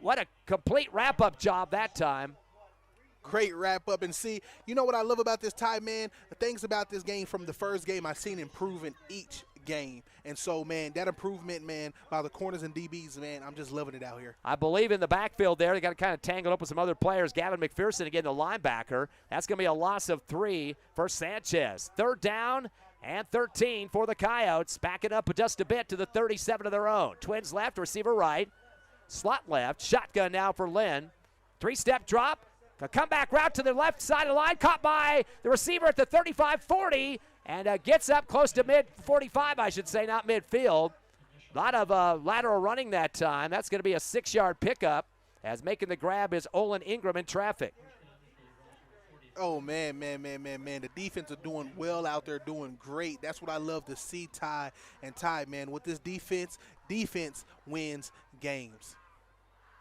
What a complete wrap-up job that time. Great wrap-up. And see, you know what I love about this tie, man? The things about this game from the first game, I've seen improving each game. And so, man, that improvement, man, by the corners and DBs, man, I'm just loving it out here. I believe in the backfield there. They got kind of tangled up with some other players. Gavin McPherson, again, the linebacker. That's going to be a loss of 3 for Sanchez. 3rd down and 13 for the Coyotes. Backing up just a bit to the 37 of their own. Twins left, receiver right. Slot left. Shotgun now for Lynn. 3-step drop. A comeback route to the left side of the line. Caught by the receiver at the 35-40. And gets up close to mid-45, I should say, not midfield. A lot of lateral running that time. That's going to be a 6-yard pickup, as making the grab is Olin Ingram in traffic. Oh, man. The defense are doing well out there, doing great. That's what I love to see, Ty and Ty, man. With this defense wins games.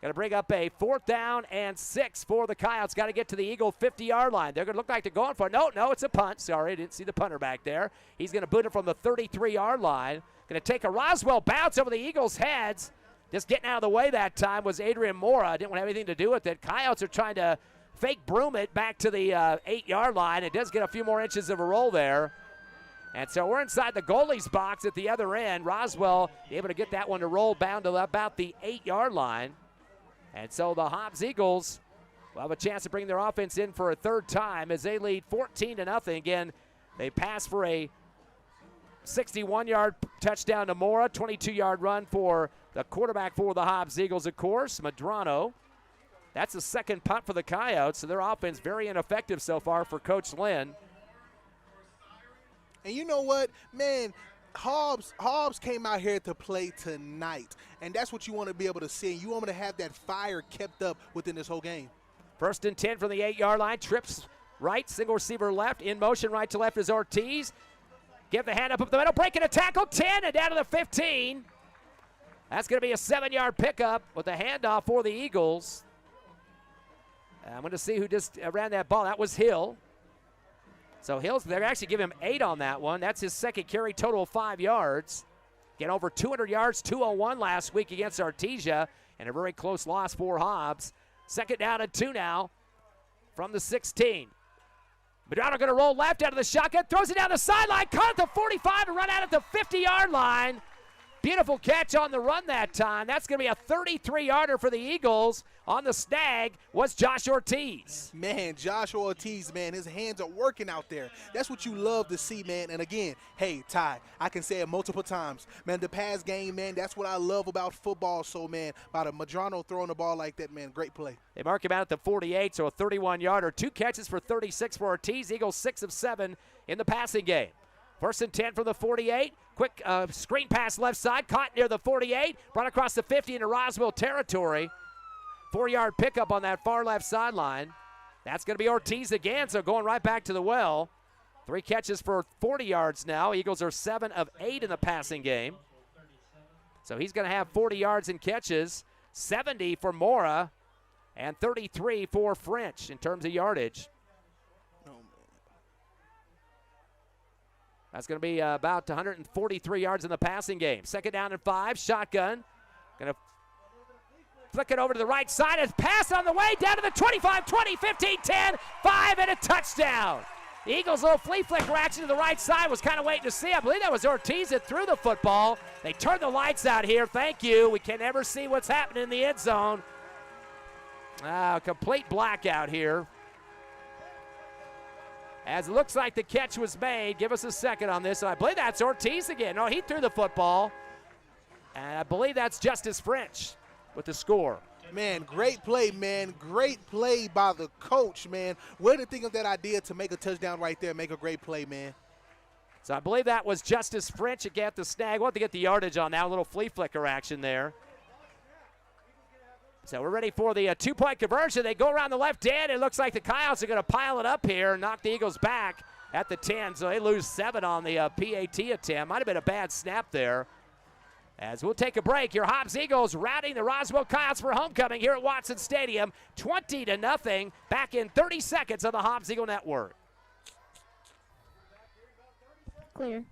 Got to bring up a 4th down and 6 for the Coyotes. Got to get to the Eagle 50-yard line. They're going to look like they're going for it. No, it's a punt. Sorry, I didn't see the punter back there. He's going to boot it from the 33-yard line. Going to take a Roswell bounce over the Eagles' heads. Just getting out of the way that time was Adrian Mora. Didn't want to have anything to do with it. Coyotes are trying to fake broom it back to the 8-yard line. It does get a few more inches of a roll there. And so we're inside the goalie's box at the other end. Roswell able to get that one to roll bound to about the 8-yard line. And so the Hobbs Eagles will have a chance to bring their offense in for a 3rd time as they lead 14-0. Again, they pass for a 61-yard touchdown to Mora, 22-yard run for the quarterback for the Hobbs Eagles, of course, Medrano. That's the 2nd punt for the Coyotes, so their offense very ineffective so far for Coach Lynn. And you know what, man, Hobbs came out here to play tonight, and that's what you want to be able to see. You want to have that fire kept up within this whole game. 1st and 10 from the 8-yard line. Trips right, single receiver left. In motion right to left is Ortiz. Give the hand up the middle, breaking a tackle, 10 and down to the 15. That's going to be a 7-yard pickup with a handoff for the Eagles. I'm going to see who just ran that ball. That was Hill. So Hill's, they're actually giving him 8 on that one. That's his 2nd carry, total of 5 yards. Getting over 200 yards, 201 last week against Artesia, and a very close loss for Hobbs. 2nd down and 2 now from the 16. Medrano going to roll left out of the shotgun, throws it down the sideline, caught at the 45 and run out at the 50-yard line. Beautiful catch on the run that time. That's going to be a 33-yarder for the Eagles. On the snag was Josh Ortiz. Man, Josh Ortiz, man, his hands are working out there. That's what you love to see, man. And again, hey, Ty, I can say it multiple times. Man, the pass game, man, that's what I love about football. So, man, about a Medrano throwing the ball like that, man, great play. They mark him out at the 48, so a 31-yarder. 2 catches for 36 for Ortiz. Eagles 6 of 7 in the passing game. 1st and 10 from the 48. Quick screen pass left side. Caught near the 48. Brought across the 50 into Roswell territory. 4-yard pickup on that far left sideline. That's going to be Ortiz again, so going right back to the well. 3 catches for 40 yards now. Eagles are 7 of 8 in the passing game. So he's going to have 40 yards in catches. 70 for Mora and 33 for French in terms of yardage. That's going to be about 143 yards in the passing game. 2nd down and 5, shotgun. Going to flick it over to the right side. It's passed on the way down to the 25, 20, 15, 10, 5, and a touchdown. The Eagles' little flea flicker action to the right side was kind of waiting to see. I believe that was Ortiz that threw the football. They turned the lights out here. Thank you. We can never see what's happening in the end zone. Complete blackout here. As it looks like the catch was made. Give us a second on this. I believe that's Ortiz again. No, he threw the football. And I believe that's Justice French with the score. Man, great play, man. Great play by the coach, man. Where did they think of that idea to make a touchdown right there, make a great play, man? So I believe that was Justice French that got the snag. We'll have to get the yardage on that. A little flea flicker action there. So we're ready for the 2-point conversion. They go around the left end. It looks like the Coyotes are going to pile it up here and knock the Eagles back at the 10. So they lose 7 on the PAT attempt. Might have been a bad snap there. As we'll take a break, your Hobbs Eagles routing the Roswell Coyotes for homecoming here at Watson Stadium, 20-0, back in 30 seconds on the Hobbs Eagle Network. Clear.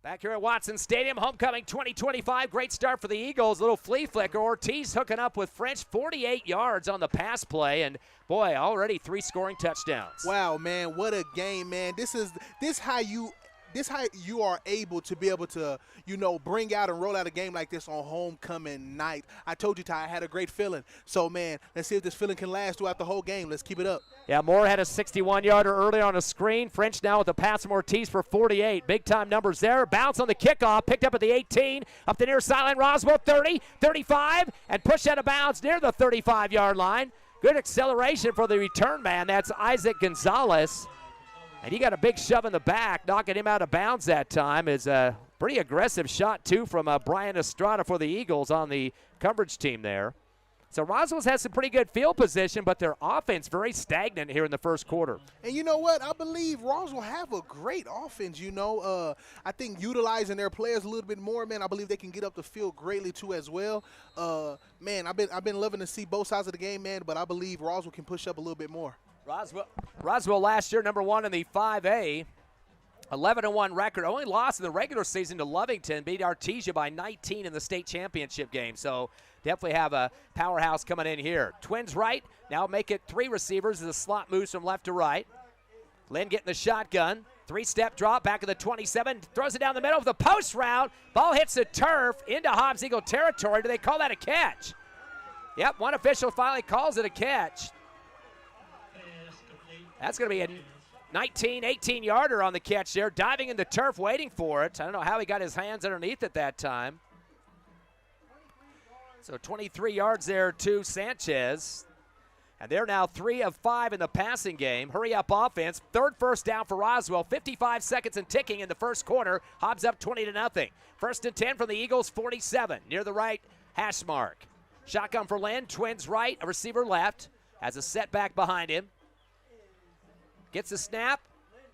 Back here at Watson Stadium, homecoming 2025. Great start for the Eagles. Little flea flicker. Ortiz hooking up with French, 48 yards on the pass play, and boy, already 3 scoring touchdowns. Wow, man, what a game, man. This how you are able to, bring out and roll out a game like this on homecoming night. I told you, Ty, I had a great feeling. So, man, let's see if this feeling can last throughout the whole game. Let's keep it up. Yeah, Moore had a 61-yarder early on a screen. French now with a pass from Ortiz for 48. Big-time numbers there. Bounce on the kickoff, picked up at the 18, up the near sideline. Roswell 30, 35, and pushed out of bounds near the 35-yard line. Good acceleration for the return man. That's Isaac Gonzalez. And he got a big shove in the back, knocking him out of bounds that time. Is a pretty aggressive shot, too, from Brian Estrada for the Eagles on the coverage team there. So Roswell's has some pretty good field position, but their offense very stagnant here in the first quarter. And you know what? I believe Roswell have a great offense, I think utilizing their players a little bit more, man, I believe they can get up the field greatly, too, as well. Man, I've been loving to see both sides of the game, man, but I believe Roswell can push up a little bit more. Roswell last year, number 1 in the 5A, 11-1 record. Only lost in the regular season to Lovington, beat Artesia by 19 in the state championship game. So definitely have a powerhouse coming in here. Twins right, now make it 3 receivers as the slot moves from left to right. Lynn getting the shotgun. 3-step drop back of the 27, throws it down the middle of the post route. Ball hits the turf into Hobbs Eagle territory. Do they call that a catch? Yep, one official finally calls it a catch. That's going to be a 19, 18-yarder on the catch there, diving in the turf, waiting for it. I don't know how he got his hands underneath at that time. So 23 yards there to Sanchez. And they're now 3 of 5 in the passing game. Hurry up offense. 3rd first down for Roswell. 55 seconds and ticking in the first quarter. Hobbs up 20-0. 1st and 10 from the Eagles, 47, near the right hash mark. Shotgun for Lynn. Twins right, a receiver left. Has a setback behind him. Gets the snap,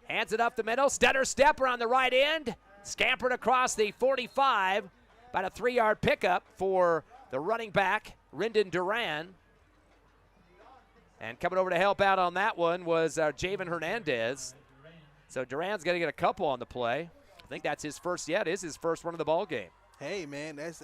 hands it up the middle, stutter step around the right end, scampered across the 45, about a 3-yard pickup for the running back, Rendon Duran. And coming over to help out on that one was Javen Hernandez. So Duran's going to get a couple on the play. I think that's his first yet. It is his first one of the ball game. Hey, man, that's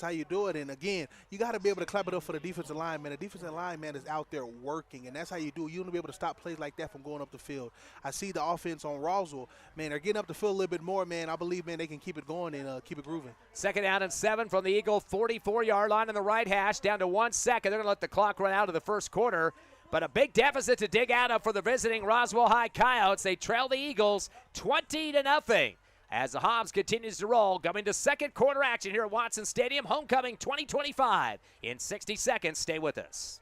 how you do it. And, again, you got to be able to clap it up for the defensive line, man. The defensive line, man, is out there working, and that's how you do it. You want to be able to stop plays like that from going up the field. I see the offense on Roswell. Man, they're getting up the field a little bit more, man. I believe, man, they can keep it going and keep it grooving. 2nd down and 7 from the Eagle 44-yard line on the right hash, down to 1 second. They're going to let the clock run out of the first quarter. But a big deficit to dig out of for the visiting Roswell High Coyotes. They trail the Eagles 20-0. As the Hobbs continues to roll, coming to second quarter action here at Watson Stadium, homecoming 2025. In 60 seconds, stay with us.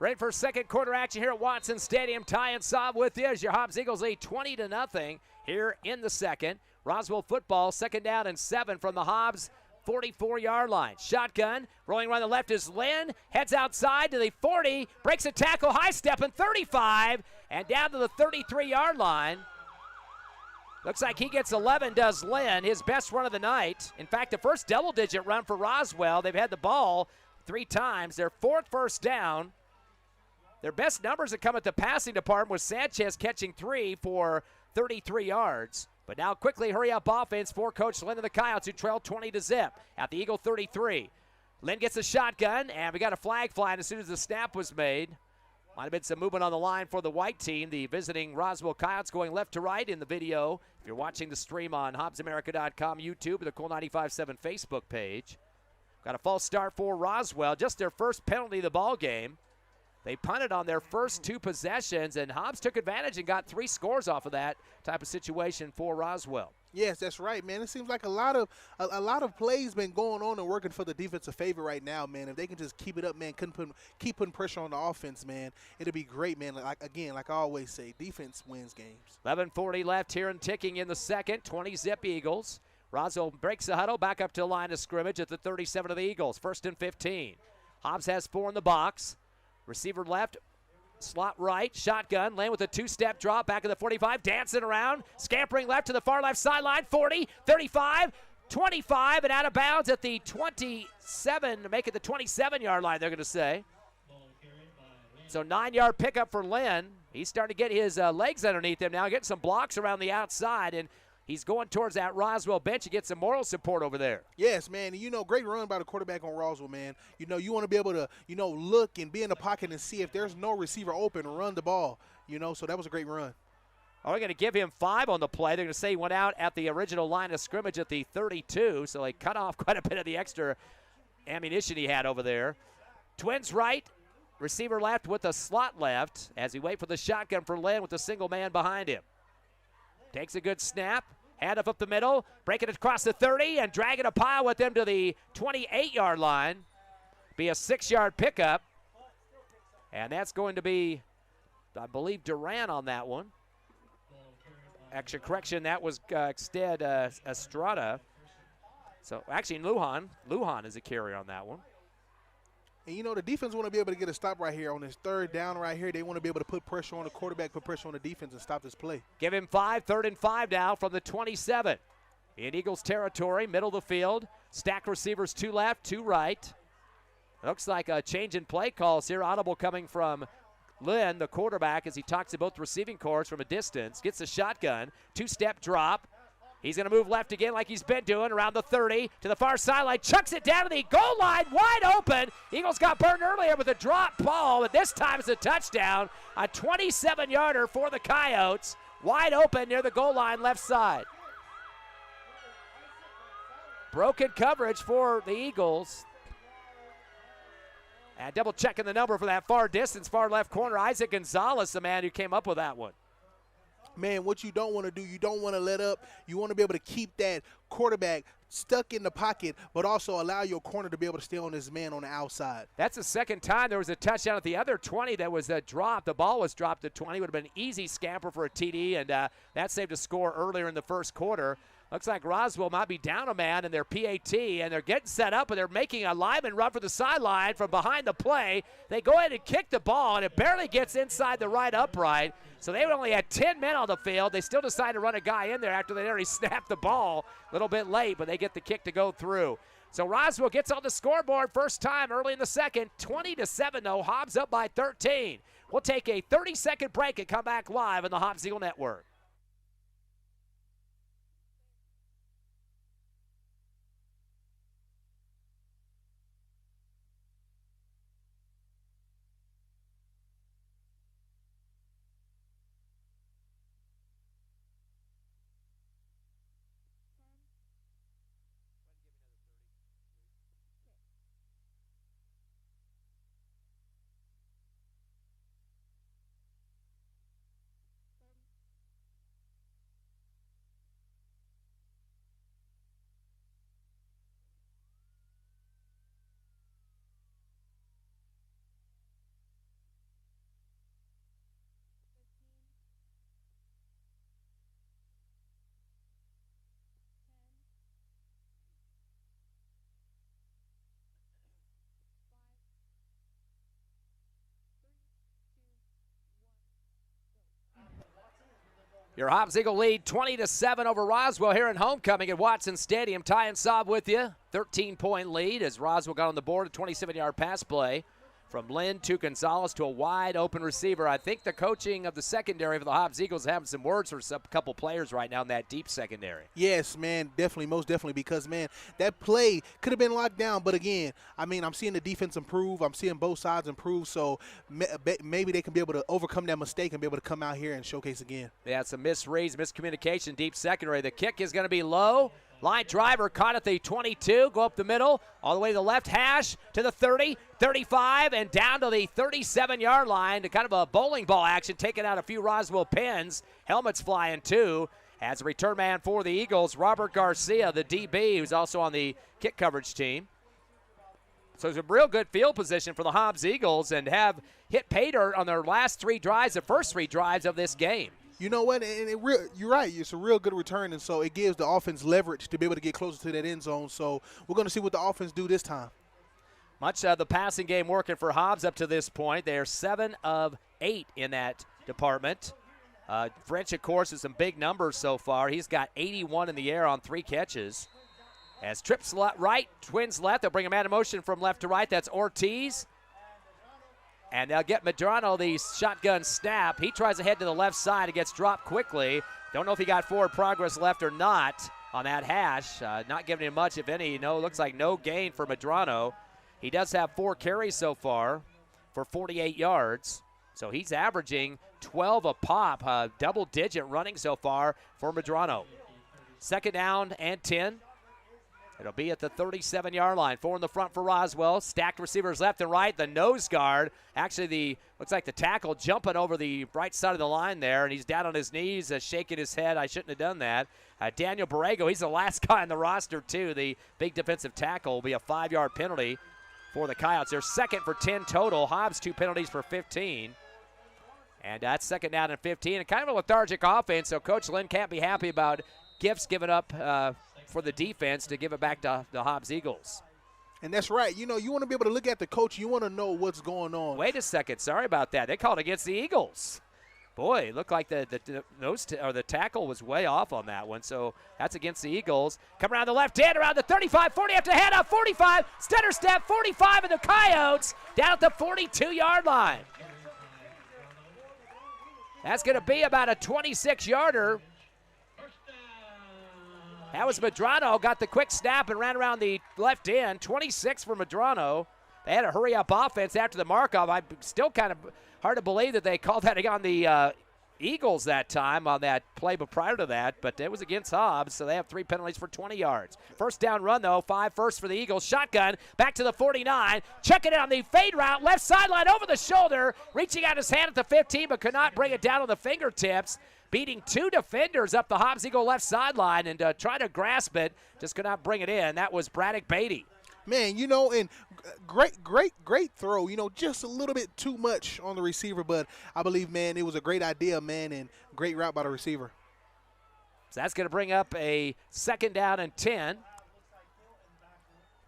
Ready for second quarter action here at Watson Stadium. Ty and Saab with you as your Hobbs Eagles lead 20-0 here in the second. Roswell football, second down and 7 from the Hobbs 44-yard line. Shotgun, rolling around the left is Lynn, heads outside to the 40, breaks a tackle, high step and 35, and down to the 33-yard line. Looks like he gets 11, does Lynn, his best run of the night. In fact, the first double-digit run for Roswell. They've had the ball 3 times. Their 4th first down. Their best numbers that come at the passing department was Sanchez catching 3 for 33 yards. But now quickly hurry-up offense for Coach Lynn and the Coyotes, who trail 20-0 at the Eagle 33. Lynn gets a shotgun, and we got a flag flying as soon as the snap was made. Might have been some movement on the line for the white team. The visiting Roswell Coyotes going left to right in the video. If you're watching the stream on HobbsAmerica.com, YouTube, or the Cool 95.7 Facebook page. Got a false start for Roswell, just their first penalty of the ball game. They punted on their first 2 possessions, and Hobbs took advantage and got 3 scores off of that type of situation for Roswell. Yes, that's right, man. It seems like a lot of plays been going on and working for the defensive favor right now, man. If they can just keep it up, man, keep putting pressure on the offense, man, it'll be great, man. Like I always say, defense wins games. 11:40 left here and ticking in the second. 20-zip Eagles. Roswell breaks the huddle, back up to the line of scrimmage at the 37 of the Eagles. 1st and 15. Hobbs has 4 in the box. Receiver left, slot right, shotgun, Lane with a 2-step drop, back of the 45, dancing around, scampering left to the far left sideline, 40, 35, 25, and out of bounds at the 27, to make it the 27-yard line, they're going to say. So 9-yard pickup for Lynn. He's starting to get his legs underneath him now, getting some blocks around the outside, and he's going towards that Roswell bench to get some moral support over there. Yes, man. Great run by the quarterback on Roswell, man. You want to be able to, look and be in the pocket and see if there's no receiver open, run the ball. So that was a great run. Oh, we're going to give him 5 on the play. They're going to say he went out at the original line of scrimmage at the 32, so they cut off quite a bit of the extra ammunition he had over there. Twins right, receiver left with a slot left as we wait for the shotgun for Lynn with a single man behind him. Takes a good snap, handoff up the middle, breaking it across the 30 and dragging a pile with him to the 28-yard line. Be a 6-yard pickup. And that's going to be, I believe, Duran on that one. Actually, correction, that was instead Estrada. So actually Lujan is a carrier on that one. And, the defense want to be able to get a stop right here on this 3rd down right here. They want to be able to put pressure on the quarterback, put pressure on the defense, and stop this play. Give him 5, 3rd and 5 now from the 27. In Eagles territory, middle of the field. Stack receivers 2 left, 2 right. Looks like a change in play calls here. Audible coming from Lynn, the quarterback, as he talks to both receiving corps from a distance. Gets a shotgun, 2-step drop. He's going to move left again like he's been doing around the 30 to the far sideline. Chucks it down to the goal line, wide open. Eagles got burned earlier with a drop ball, but this time it's a touchdown. A 27-yarder for the Coyotes, wide open near the goal line left side. Broken coverage for the Eagles. And double checking the number for that far distance, far left corner. Isaac Gonzalez, the man who came up with that one. Man, what you don't want to do, you don't want to let up. You want to be able to keep that quarterback stuck in the pocket, but also allow your corner to be able to stay on his man on the outside. That's the second time there was a touchdown at the other 20 that was dropped. The ball was dropped at 20. Would have been an easy scamper for a TD, and that saved a score earlier in the first quarter. Looks like Roswell might be down a man in their PAT, and they're getting set up, and they're making a lineman run for the sideline from behind the play. They go ahead and kick the ball, and it barely gets inside the right upright. So they only had 10 men on the field. They still decide to run a guy in there after they already snapped the ball a little bit late, but they get the kick to go through. So Roswell gets on the scoreboard first time early in the second. 20-7, though. Hobbs up by 13. We'll take a 30-second break and come back live on the Hobbs Eagle Network. Your Hobbs Eagle lead 20-7 over Roswell here in homecoming at Watson Stadium. Ty and Saab with you. 13-point lead as Roswell got on the board. A 27-yard pass play from Lynn to Gonzalez to a wide-open receiver. I think the coaching of the secondary for the Hobbs Eagles is having some words for a couple players right now in that deep secondary. Yes, man, definitely, most definitely, because, man, that play could have been locked down. But, again, I mean, I'm seeing the defense improve. I'm seeing both sides improve. So maybe they can be able to overcome that mistake and be able to come out here and showcase again. Yeah, some misreads, miscommunication, deep secondary. The kick is going to be low. Line driver caught at the 22, go up the middle, all the way to the left hash, to the 30, 35, and down to the 37-yard line to kind of a bowling ball action, taking out a few Roswell pins. Helmets flying too. As a return man for the Eagles, Robert Garcia, the DB, who's also on the kick coverage team. So it's a real good field position for the Hobbs Eagles and have hit pay dirt on their last three drives, the first three drives of this game. You know what? And you're right. It's a real good return, and so it gives the offense leverage to be able to get closer to that end zone. So we're going to see what the offense do this time. Much of the passing game working for Hobbs up to this point. They are 7 of 8 in that department. French, of course, is some big numbers so far. He's got 81 in the air on 3 catches. As trips right, twins left. They'll bring a man in motion from left to right. That's Ortiz. And they'll get Medrano the shotgun snap. He tries to head to the left side. It gets dropped quickly. Don't know if he got forward progress left or not on that hash. Not giving him much, if any. No, looks like no gain for Medrano. He does have 4 carries so far for 48 yards. So he's averaging 12 a pop, double-digit running so far for Medrano. Second down and 10. It'll be at the 37-yard line. 4 in the front for Roswell. Stacked receivers left and right. The nose guard, actually looks like the tackle jumping over the right side of the line there, and he's down on his knees, shaking his head. I shouldn't have done that. Daniel Borrego, he's the last guy on the roster, too. The big defensive tackle will be a 5-yard penalty for the Coyotes. They're second for 10 total. Hobbs 2 penalties for 15. And that's second down and 15. And kind of a lethargic offense, so Coach Lynn can't be happy about gifts given up for the defense to give it back to the Hobbs Eagles. And that's right. You know, you want to be able to look at the coach. You want to know what's going on. Wait a second. Sorry about that. They called against the Eagles. Boy, it looked like the tackle was way off on that one. So that's against the Eagles. Come around the left end, around the 35, 40, have to head up, 45, stutter step, 45, and the Coyotes down at the 42-yard line. That's going to be about a 26-yarder. That was Medrano, got the quick snap and ran around the left end. 26 for Medrano. They had a hurry-up offense after the mark-off. I'm still kind of hard to believe that they called that on the Eagles that time on that play, but prior to that. But it was against Hobbs, so they have 3 penalties for 20 yards. First down run, though, 5 first for the Eagles. Shotgun, back to the 49. Checking it on the fade route, left sideline over the shoulder. Reaching out his hand at the 15, but could not bring it down on the fingertips. Beating 2 defenders up the Hobbs Eagle left sideline and trying to grasp it. Just could not bring it in. That was Braddock Beatty. Man, you know, and great throw. You know, just a little bit too much on the receiver, but I believe, man, it was a great idea, man, and great route by the receiver. So that's going to bring up a second down and 10.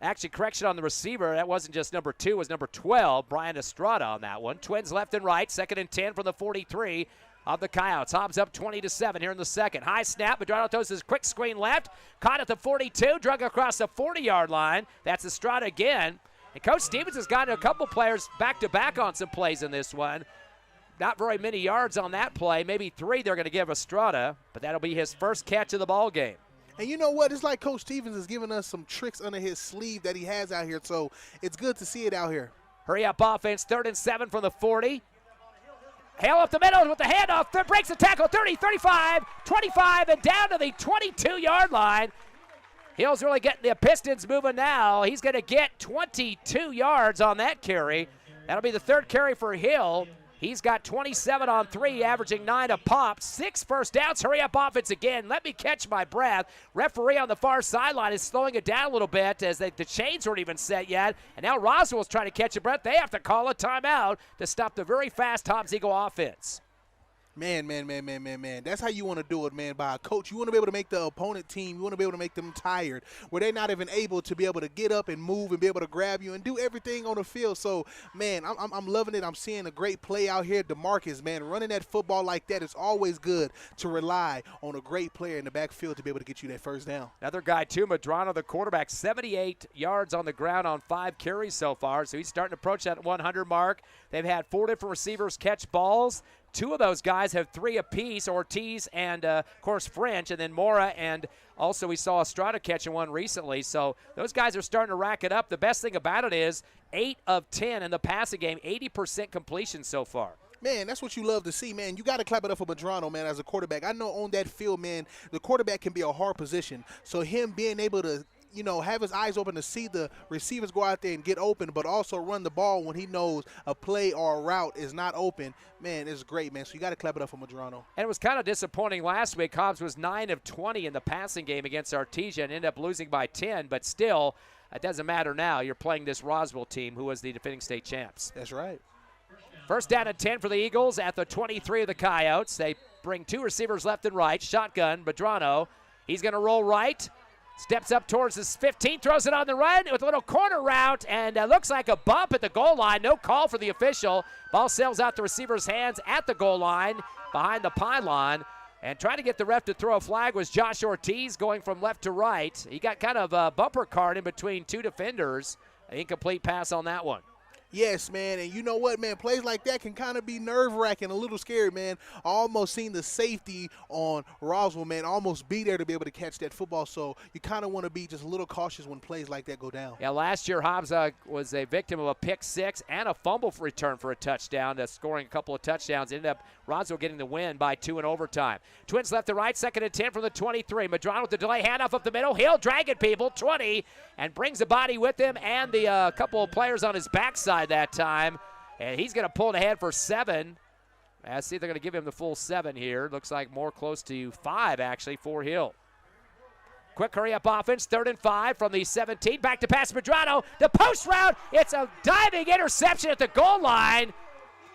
Actually, correction on the receiver. That wasn't just number 2, it was number 12, Brian Estrada on that one. Twins left and right, second and 10 from the 43 of the Coyotes. Hobbs up 20-7 here in the second. High snap. Medrano throws his quick screen left. Caught at the 42. Drug across the 40-yard line. That's Estrada again. And Coach Stevens has gotten a couple players back-to-back on some plays in this one. Not very many yards on that play. Maybe 3 they're going to give Estrada, but that'll be his first catch of the ball game. And you know what? It's like Coach Stevens is giving us some tricks under his sleeve that he has out here, so it's good to see it out here. Hurry-up offense, 3rd and 7 from the 40. Hale up the middle with the handoff, breaks the tackle, 30, 35, 25, and down to the 22-yard line. Hill's really getting the Pistons moving now. He's going to get 22 yards on that carry. That'll be the 3rd carry for Hill. He's got 27 on 3, averaging 9 a pop. 6 first downs. Hurry up offense again. Let me catch my breath. Referee on the far sideline is slowing it down a little bit as the chains weren't even set yet. And now Roswell's trying to catch a breath. They have to call a timeout to stop the very fast Hobbs Eagle offense. Man. That's how you want to do it, man. By a coach, you want to be able to make the opponent team, you want to be able to make them tired, where they're not even able to be able to get up and move and be able to grab you and do everything on the field. So, man, I'm loving it. I'm seeing a great play out here. DeMarcus, man, running that football like that is always good to rely on a great player in the backfield to be able to get you that first down. Another guy, too, Madrano, the quarterback, 78 yards on the ground on 5 carries so far, so he's starting to approach that 100 mark. They've had 4 different receivers catch balls. 2 of those guys have 3 apiece, Ortiz and, of course, French, and then Mora, and also we saw Estrada catching one recently. So those guys are starting to rack it up. The best thing about it is 8 of 10 in the passing game, 80% completion so far. Man, that's what you love to see, man. You got to clap it up for Madrano, man, as a quarterback. I know on that field, man, the quarterback can be a hard position. So him being able to, have his eyes open to see the receivers go out there and get open, but also run the ball when he knows a play or a route is not open, man, it's great, man. So you got to clap it up for Madrano. And it was kind of disappointing last week. Hobbs was 9 of 20 in the passing game against Artesia and ended up losing by 10, but still, it doesn't matter now. You're playing this Roswell team who was the defending state champs. That's right. First down and 10 for the Eagles at the 23 of the Coyotes. They bring 2 receivers left and right. Shotgun, Madrano. He's going to roll right. Steps up towards his 15, throws it on the run with a little corner route, and looks like a bump at the goal line. No call for the official. Ball sails out the receiver's hands at the goal line behind the pylon. And trying to get the ref to throw a flag was Josh Ortiz going from left to right. He got kind of a bumper card in between 2 defenders. An incomplete pass on that one. Yes, man, and you know what, man, plays like that can kind of be nerve-wracking, a little scary, man. I almost seen the safety on Roswell, man, almost be there to be able to catch that football, so you kind of want to be just a little cautious when plays like that go down. Yeah, last year Hobbs was a victim of a pick 6 and a fumble return for a touchdown, scoring a couple of touchdowns. Ended up Roswell getting the win by 2 in overtime. Twins left to right, 2nd and 10 from the 23. Madrano with the delay handoff up the middle. He'll drag it, people, 20, and brings the body with him and the couple of players on his backside that time, and he's going to pull it ahead for 7. Let's see if they're going to give him the full 7 here. Looks like more close to 5 actually for Hill. Quick hurry up offense, 3rd and 5 from the 17. Back to pass Madrano. The post route, it's a diving interception at the goal line.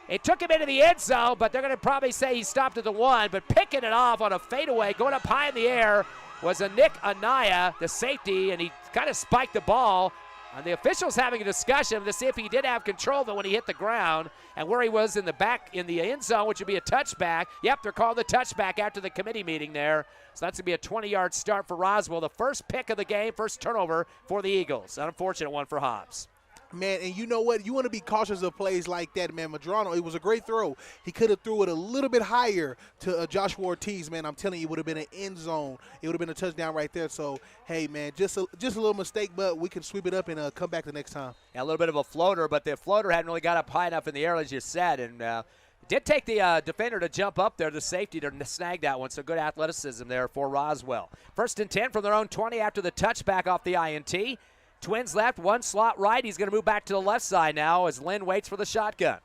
It took him into the end zone, but they're going to probably say he stopped at the 1, but picking it off on a fadeaway, going up high in the air, was a Nick Anaya, the safety, and he kind of spiked the ball. And the officials having a discussion to see if he did have control of it when he hit the ground and where he was in the back in the end zone, which would be a touchback. Yep, they're calling the touchback after the committee meeting there. So that's going to be a 20-yard start for Roswell. The first pick of the game, first turnover for the Eagles. An unfortunate one for Hobbs. Man, and you know what? You want to be cautious of plays like that, man. Madrano, it was a great throw. He could have threw it a little bit higher to Joshua Ortiz, man. I'm telling you, it would have been an end zone. It would have been a touchdown right there. So, hey, man, just a little mistake, but we can sweep it up and come back the next time. Yeah, a little bit of a floater, but the floater hadn't really got up high enough in the air, as you said, and did take the defender to jump up there, the safety to snag that one, so good athleticism there for Roswell. 1st and 10 from their own 20 after the touchback off the INT. Twins left, 1 slot right. He's going to move back to the left side now as Lynn waits for the shotgun.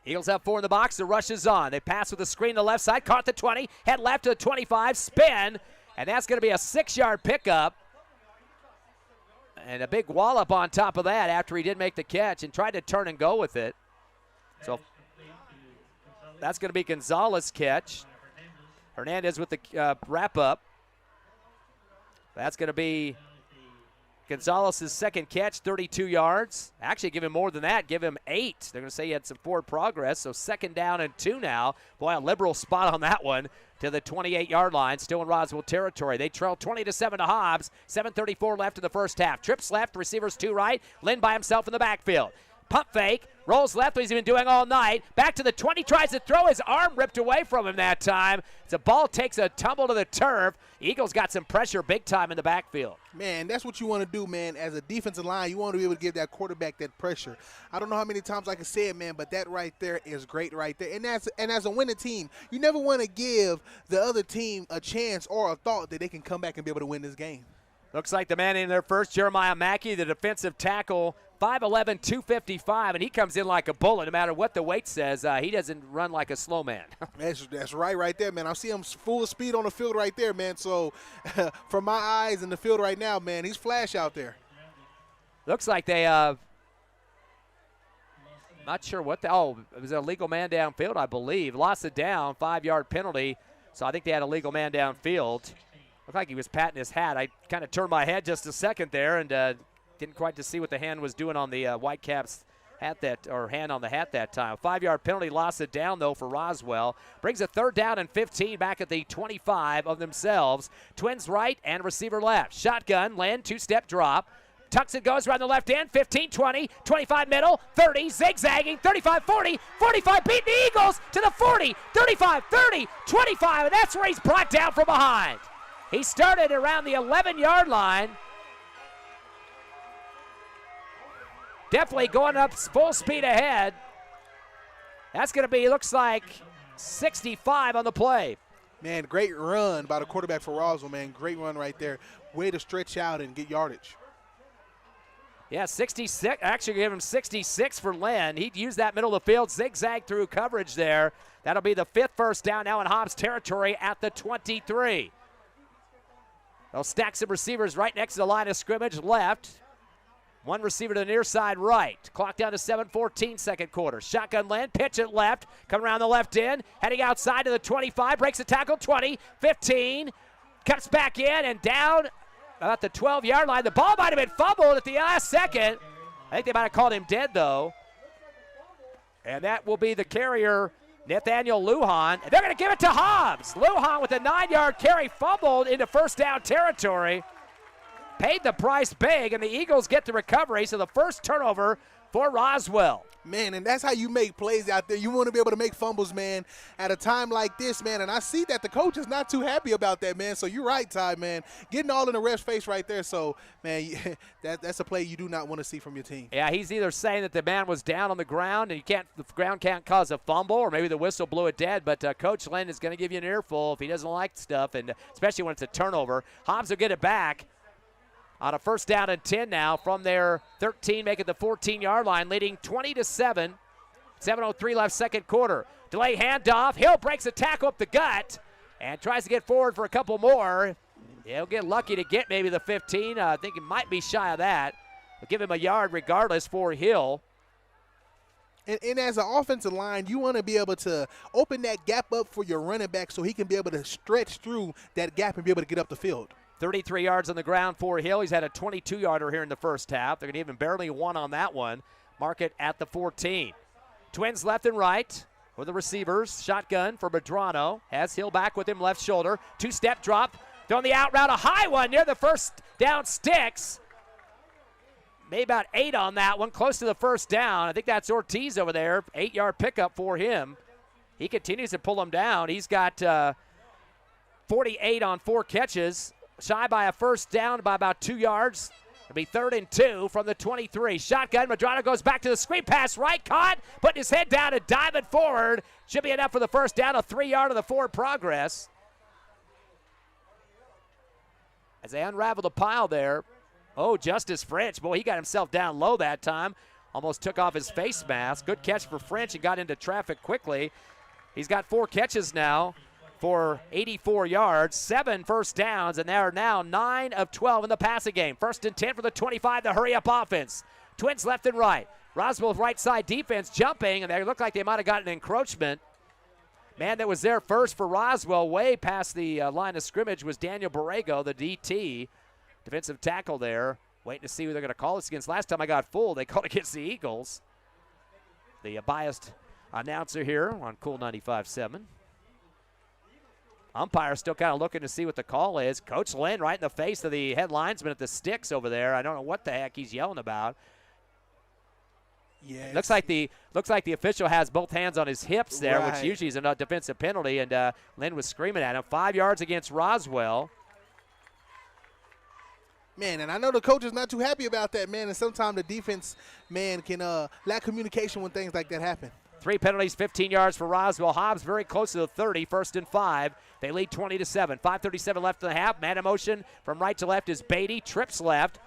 Eagles have 4 in the box. The rush is on. They pass with a screen to the left side. Caught the 20. Head left to the 25. Spin. And that's going to be a 6-yard pickup. And a big wallop on top of that after he did make the catch and tried to turn and go with it. So that's going to be Gonzalez's catch. Hernandez with the wrap-up. That's going to be Gonzalez's second catch, 32 yards. Actually, give him more than that. Give him 8. They're going to say he had some forward progress. So 2nd down and 2 now. Boy, a liberal spot on that one to the 28-yard line. Still in Roswell territory. They trail 20-7 to Hobbs. 7:34 left in the first half. Trips left, receivers 2 right. Lynn by himself in the backfield. Pump fake, rolls left, what he's been doing all night. Back to the 20, tries to throw, his arm ripped away from him that time. The ball takes a tumble to the turf. Eagles got some pressure big time in the backfield. Man, that's what you want to do, man. As a defensive line, you want to be able to give that quarterback that pressure. I don't know how many times I can say it, man, but that right there is great right there. And as a winning team, you never want to give the other team a chance or a thought that they can come back and be able to win this game. Looks like the man in there first, Jeremiah Mackey, the defensive tackle, 5'11", 255, and he comes in like a bullet no matter what the weight says. He doesn't run like a slow man. That's right there, man. I see him full speed on the field right there, man. So from my eyes in the field right now, man, he's flash out there. Looks like they Not sure what it was a legal man downfield, I believe. Lost it down, 5-yard penalty. So I think they had a legal man downfield. Looked like he was patting his hat. I kind of turned my head just a second there and didn't quite to see what the hand was doing on the Whitecaps hat hand on the hat that time. 5-yard penalty, lost it down though for Roswell. Brings a 3rd down and 15 back at the 25 of themselves. Twins right and receiver left. Shotgun, land, 2-step drop. Tucks it, goes around the left end, 15, 20, 25 middle, 30, zigzagging, 35, 40, 45, beating the Eagles to the 40, 35, 30, 25, and that's where he's brought down from behind. He started around the 11-yard line. Definitely going up full speed ahead. That's going to be, looks like, 65 on the play. Man, great run by the quarterback for Roswell, man. Great run right there. Way to stretch out and get yardage. Yeah, 66. Actually, give him 66 for Lynn. He'd use that middle of the field, zigzag through coverage there. That'll be the 5th first down now in Hobbs territory at the 23. They'll stack some receivers right next to the line of scrimmage left. One receiver to the near side right. Clock down to 7:14 second quarter. Shotgun land, pitch it left. Come around the left end. Heading outside to the 25. Breaks the tackle, 20, 15. Cuts back in and down about the 12-yard line. The ball might have been fumbled at the last second. I think they might have called him dead, though. And that will be the carrier, Nathaniel Lujan. And they're going to give it to Hobbs. Lujan with a 9-yard carry, fumbled into first down territory. Paid the price big, and the Eagles get the recovery, so the first turnover for Roswell. Man, and that's how you make plays out there. You want to be able to make fumbles, man, at a time like this, man. And I see that the coach is not too happy about that, man. So you're right, Ty, man. Getting all in the ref's face right there. So, man, that's a play you do not want to see from your team. Yeah, he's either saying that the man was down on the ground and the ground can't cause a fumble, or maybe the whistle blew it dead. But Coach Lynn is going to give you an earful if he doesn't like stuff, and especially when it's a turnover. Hobbs will get it back on a first down and 10 now from their 13, making the 14-yard line, leading 20-7. 7:03 left second quarter. Delay handoff. Hill breaks a tackle up the gut and tries to get forward for a couple more. He'll get lucky to get maybe the 15. I think he might be shy of that. We'll give him a yard regardless for Hill. And as an offensive line, you want to be able to open that gap up for your running back so he can be able to stretch through that gap and be able to get up the field. 33 yards on the ground for Hill. He's had a 22-yarder here in the first half. They're going to give him barely one on that one. Mark it at the 14. Twins left and right for the receivers. Shotgun for Medrano. Has Hill back with him, left shoulder. 2-step drop. Throwing the out route, a high one near the first down sticks. Maybe about 8 on that one, close to the first down. I think that's Ortiz over there. 8-yard pickup for him. He continues to pull him down. He's got 48 on 4 catches. Shy by a first down by about 2 yards. It'll be 3rd and 2 from the 23. Shotgun, Medrano goes back to the screen pass, right, caught, putting his head down and diving forward. Should be enough for the first down, a 3-yard of the forward progress. As they unravel the pile there. Oh, Justice French, boy, he got himself down low that time. Almost took off his face mask. Good catch for French and got into traffic quickly. He's got 4 catches now for 84 yards, 7 first downs, and they are now 9 of 12 in the passing game. 1st and 10 for the 25, the hurry-up offense. Twins left and right. Roswell's right side defense jumping, and they look like they might have gotten an encroachment. Man that was there first for Roswell, way past the line of scrimmage, was Daniel Borrego, the DT, defensive tackle there. Waiting to see who they're going to call this against. Last time I got full, they called against the Eagles. The biased announcer here on Cool 95.7. Umpire still kind of looking to see what the call is. Coach Lynn right in the face of the head linesman at the sticks over there. I don't know what the heck he's yelling about. Yeah, looks like the official has both hands on his hips there, right, which usually is a defensive penalty, and Lynn was screaming at him. 5 yards against Roswell. Man, and I know the coach is not too happy about that, man, and sometimes the defense, man, can lack communication when things like that happen. 3 penalties, 15 yards for Roswell. Hobbs very close to the 30, 1st and 5. They lead 20-7. 5:37 left in the half. Man in motion from right to left is Beatty. Trips left.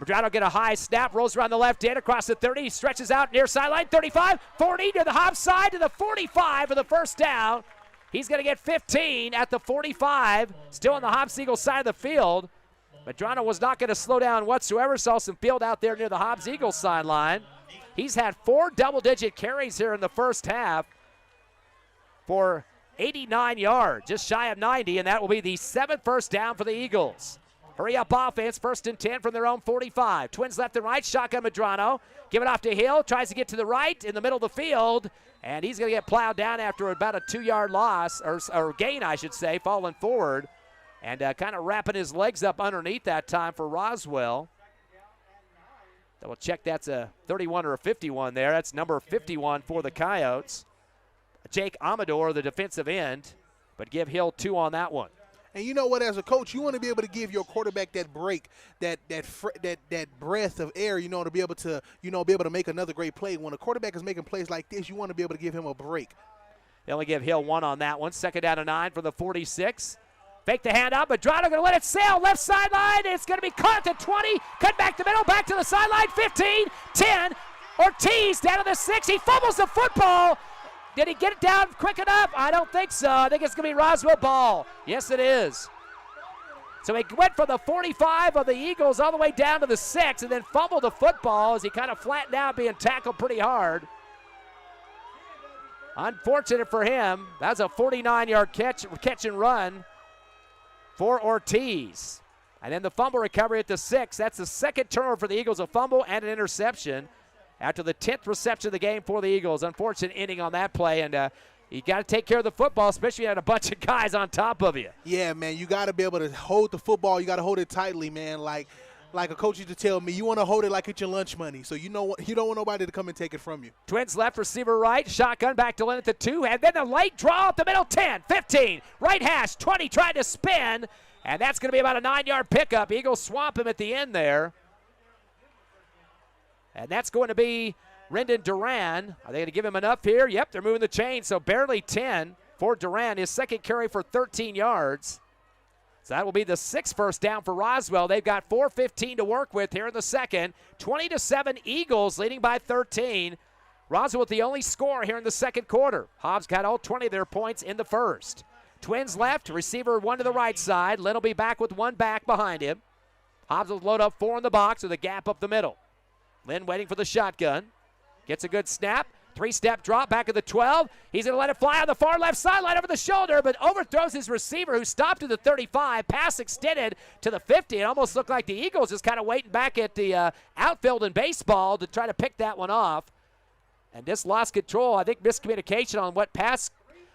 Medrano get a high snap, rolls around the left end across the 30, stretches out near sideline, 35, 40 to the Hobbs side to the 45 for the first down. He's going to get 15 at the 45, still on the Hobbs Eagles side of the field. Medrano was not going to slow down whatsoever. Saw some field out there near the Hobbs Eagles sideline. He's had 4 double-digit carries here in the first half for 89 yards, just shy of 90, and that will be the 7th first down for the Eagles. Hurry up offense, 1st and 10 from their own 45. Twins left and right, shotgun Medrano. Give it off to Hill, tries to get to the right in the middle of the field, and he's going to get plowed down after about a 2-yard loss, or gain, I should say, falling forward, and kind of wrapping his legs up underneath that time for Roswell. Double check, that's a 31 or a 51 there. That's number 51 for the Coyotes. Jake Amador, the defensive end, but give Hill 2 on that one. And you know what, as a coach, you want to be able to give your quarterback that break, that breath of air, to be able to make another great play. When a quarterback is making plays like this, you want to be able to give him a break. They only give Hill 1 on that one. 2nd down and 9 from the 46. Fake the handoff, but Medrano going to let it sail. Left sideline, it's going to be caught at the 20. Cut back the middle, back to the sideline. 15, 10. Ortiz down to the 6. He fumbles the football. Did he get it down quick enough? I don't think so. I think it's going to be Roswell ball. Yes, it is. So he went from the 45 of the Eagles all the way down to the 6 and then fumbled the football as he kind of flattened out, being tackled pretty hard. Unfortunate for him. That's a 49-yard catch and run for Ortiz. And then the fumble recovery at the 6. That's the 2nd turnover for the Eagles, a fumble and an interception after the 10th reception of the game for the Eagles. Unfortunate ending on that play, and you got to take care of the football, especially when you had a bunch of guys on top of you. Yeah, man, you got to be able to hold the football. You got to hold it tightly, man. Like a coach used to tell me, you want to hold it like it's your lunch money. So you don't want nobody to come and take it from you. Twins left, receiver right, shotgun back to Lynn at the 2, and then the late draw up the middle, 10, 15, right hash, 20, tried to spin, and that's going to be about a 9-yard pickup. Eagles swamp him at the end there. And that's going to be Rendon Duran. Are they going to give him enough here? Yep, they're moving the chain, so barely 10 for Duran. His 2nd carry for 13 yards. So that will be the 6th first down for Roswell. They've got 4:15 to work with here in the 2nd. 20-7 Eagles leading by 13. Roswell with the only score here in the 2nd quarter. Hobbs got all 20 of their points in the 1st. Twins left, receiver 1 to the right side. Lynn will be back with 1 back behind him. Hobbs will load up 4 in the box with a gap up the middle. Lynn waiting for the shotgun. Gets a good snap. 3-step drop back at the 12. He's going to let it fly on the far left sideline over the shoulder, but overthrows his receiver who stopped at the 35. Pass extended to the 50. It almost looked like the Eagles just kind of waiting back at the outfield in baseball to try to pick that one off. And just lost control. I think miscommunication on what pass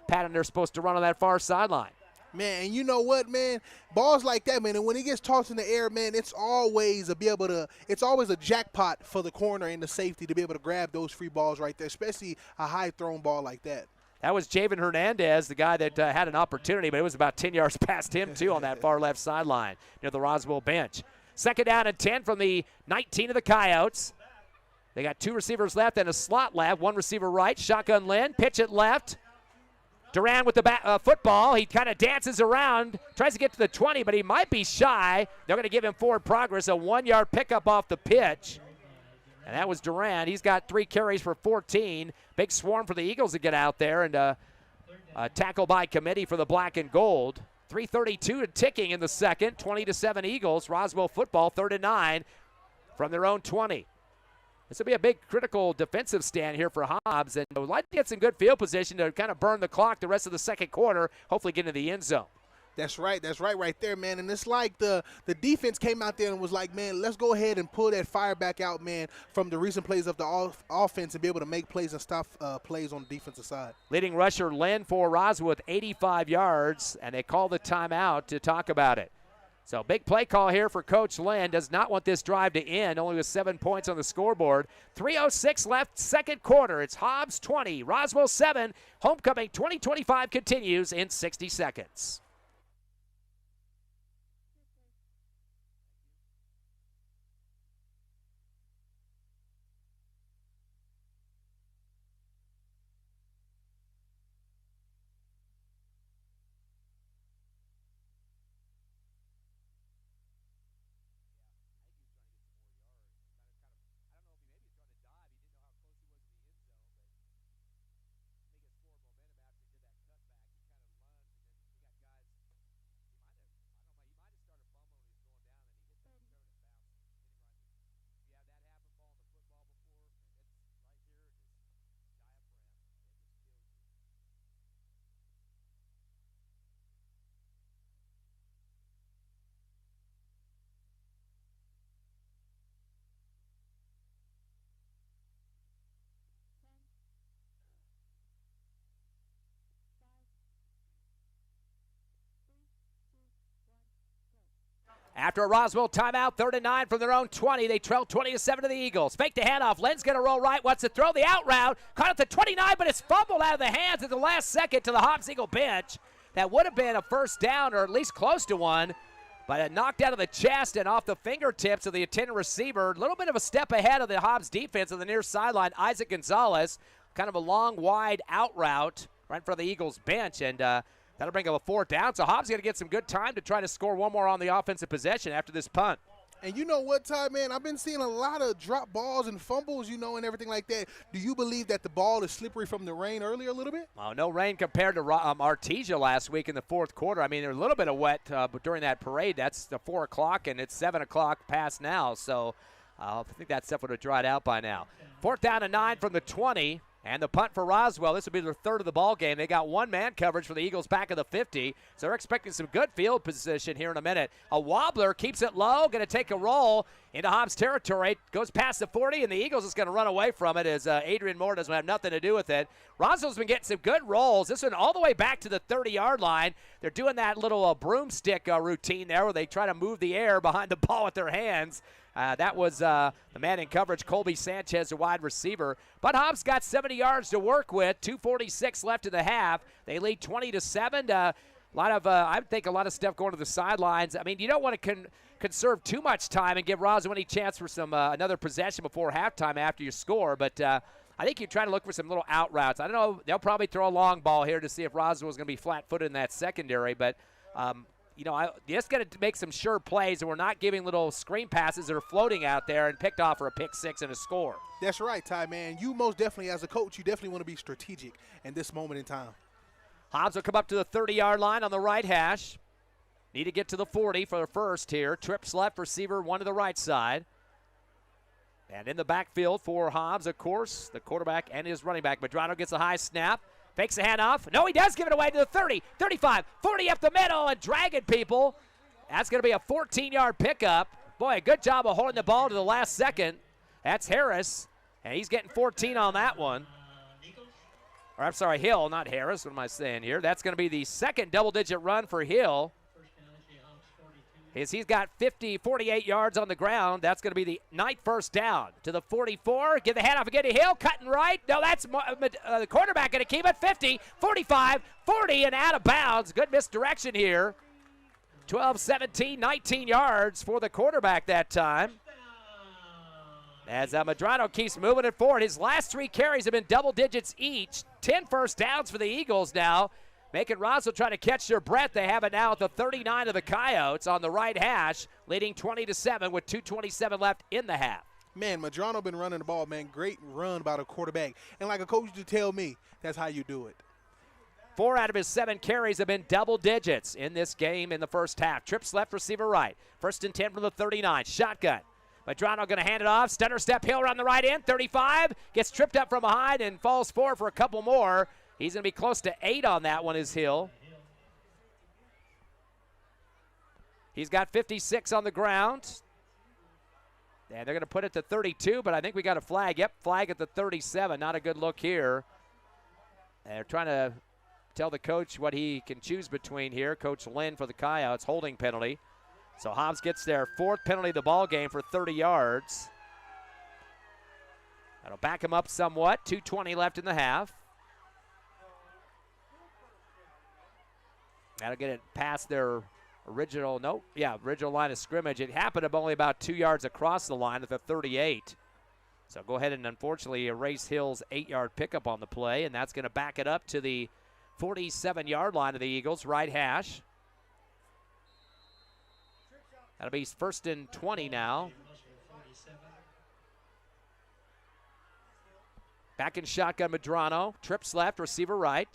pattern they're supposed to run on that far sideline. Man, and you know what, man? Balls like that, man, and when it gets tossed in the air, man, it's always a jackpot for the corner and the safety to be able to grab those free balls right there, especially a high-thrown ball like that. That was Javen Hernandez, the guy that had an opportunity, but it was about 10 yards past him, too, on that far left sideline near the Roswell bench. 2nd down and 10 from the 19 of the Coyotes. They got 2 receivers left and a slot left. 1 receiver right, shotgun Lynn, pitch it left. Duran with the football. He kind of dances around, tries to get to the 20, but he might be shy. They're going to give him forward progress, a 1-yard pickup off the pitch. And that was Duran. He's got 3 carries for 14. Big swarm for the Eagles to get out there, and a tackle by committee for the black and gold. 3:32 and ticking in the 2nd. 20-7 Eagles. Roswell football, 3rd and 9 from their own 20. This will be a big critical defensive stand here for Hobbs, and would like to get some good field position to kind of burn the clock the rest of the 2nd quarter, hopefully get into the end zone. That's right right there, man. And it's like the defense came out there and was like, man, let's go ahead and pull that fire back out, man, from the recent plays of the offense and be able to make plays and stop plays on the defensive side. Leading rusher Lynn for Roswell with 85 yards, and they call the timeout to talk about it. So big play call here for Coach Lynn. Does not want this drive to end, only with 7 points on the scoreboard. 3:06 left, 2nd quarter. It's Hobbs 20, Roswell 7. Homecoming 2025 continues in 60 seconds. After a Roswell timeout, 3rd and 9 from their own 20. They trail 20-7 to the Eagles. Fake the handoff. Len's going to roll right. Wants to throw the out route. Caught at the 29, but it's fumbled out of the hands at the last second to the Hobbs Eagle bench. That would have been a first down, or at least close to one. But it knocked out of the chest and off the fingertips of the intended receiver. A little bit of a step ahead of the Hobbs defense on the near sideline. Isaac Gonzalez, kind of a long, wide out route right in front of the Eagles bench. And that'll bring up a 4th down. So Hobbs going to get some good time to try to score one more on the offensive possession after this punt. And you know what, Ty, man? I've been seeing a lot of drop balls and fumbles, and everything like that. Do you believe that the ball is slippery from the rain earlier a little bit? Oh, no rain compared to Artesia last week in the 4th quarter. I mean, there's a little bit of wet but during that parade. That's the 4 o'clock, and it's 7 o'clock past now. So I think that stuff would have dried out by now. 4th down and 9 from the 20. And the punt for Roswell. This will be their 3rd of the ball game. They got 1-man coverage for the Eagles back of the 50. So they're expecting some good field position here in a minute. A wobbler keeps it low, going to take a roll into Hobbs territory. Goes past the 40, and the Eagles is going to run away from it as Adrian Moore doesn't have nothing to do with it. Roswell's been getting some good rolls. This one all the way back to the 30-yard line. They're doing that little broomstick routine there where they try to move the air behind the ball with their hands. That was the man in coverage, Colby Sanchez, the wide receiver. But Hobbs got 70 yards to work with, 2:46 left in the half. They lead 20-7. I think a lot of stuff going to the sidelines. I mean, you don't want to conserve too much time and give Roswell any chance for some another possession before halftime after you score. But I think you try to look for some little out routes. I don't know. They'll probably throw a long ball here to see if Roswell's going to be flat-footed in that secondary. But I just got to make some sure plays, and we're not giving little screen passes that are floating out there and picked off for a pick 6 and a score. That's right, Ty, man. You most definitely, as a coach, you definitely want to be strategic in this moment in time. Hobbs will come up to the 30-yard line on the right hash. Need to get to the 40 for the first here. Trips left, receiver 1 to the right side. And in the backfield for Hobbs, of course, the quarterback and his running back. Medrano gets a high snap. Fakes the handoff. No, he does give it away to the 30, 35, 40 up the middle and dragging people. That's going to be a 14-yard pickup. Boy, a good job of holding the ball to the last second. That's Harris, and he's getting 14 on that one. Or I'm sorry, Hill, not Harris. What am I saying here? That's going to be the second double-digit run for Hill. He's got 48 yards on the ground. That's going to be the 9th first down. To the 44, give the handoff again to Hill, cutting right. No, that's the quarterback going to keep it. 50, 45, 40, and out of bounds. Good misdirection here. 12, 17, 19 yards for the quarterback that time. As Medrano keeps moving it forward. His last 3 carries have been double digits each. 10 first downs for the Eagles now. Making Roswell try to catch their breath. They have it now at the 39 of the Coyotes on the right hash, leading 20-7 with 2:27 left in the half. Man, Medrano been running the ball, man. Great run by the quarterback. And like a coach used to tell me, that's how you do it. 4 out of his 7 carries have been double digits in this game in the first half. Trips left, receiver right. 1st and 10 from the 39. Shotgun. Medrano going to hand it off. Stunner step Hill around the right end. 35. Gets tripped up from behind and falls forward for a couple more. He's going to be close to 8 on that one is Hill. He's got 56 on the ground. And they're going to put it to 32, but I think we got a flag. Yep, flag at the 37. Not a good look here. And they're trying to tell the coach what he can choose between here. Coach Lynn for the Coyotes, holding penalty. So Hobbs gets their 4th penalty of the ball game for 30 yards. That'll back him up somewhat. 2:20 left in the half. That'll get it past their original line of scrimmage. It happened only about 2 yards across the line at the 38. So go ahead and unfortunately erase Hill's 8-yard pickup on the play, and that's going to back it up to the 47-yard line of the Eagles, right hash. That'll be 1st and 20 now. Back in shotgun, Medrano. Trips left, receiver right.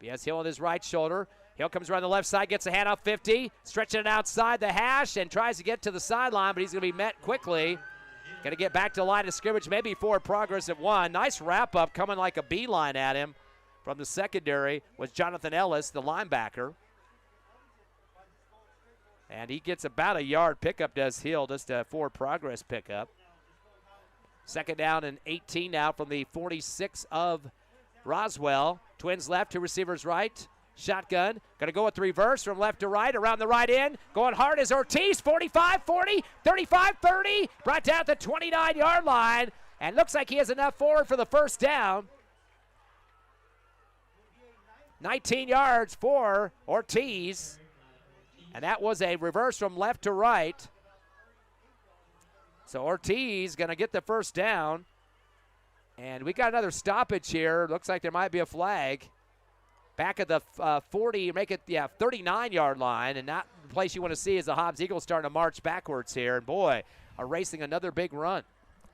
He has Hill on his right shoulder. Hill comes around the left side, gets a handoff 50, stretching it outside the hash and tries to get to the sideline, but he's going to be met quickly. Going to get back to the line of scrimmage, maybe forward progress at 1. Nice wrap-up coming like a beeline at him from the secondary was Jonathan Ellis, the linebacker. And he gets about a yard pickup, does Hill, just a forward progress pickup. 2nd down and 18 now from the 46 of Roswell. Twins left, 2 receivers right. Shotgun, going to go with the reverse from left to right, around the right end. Going hard is Ortiz, 45, 40, 35, 30. Brought down at the 29-yard line, and looks like he has enough forward for the first down. 19 yards for Ortiz. And that was a reverse from left to right. So Ortiz going to get the first down. And we got another stoppage here. Looks like there might be a flag. Back at the 40, make it, 39-yard line. And not the place you want to see is the Hobbs Eagles starting to march backwards here. And, boy, erasing another big run.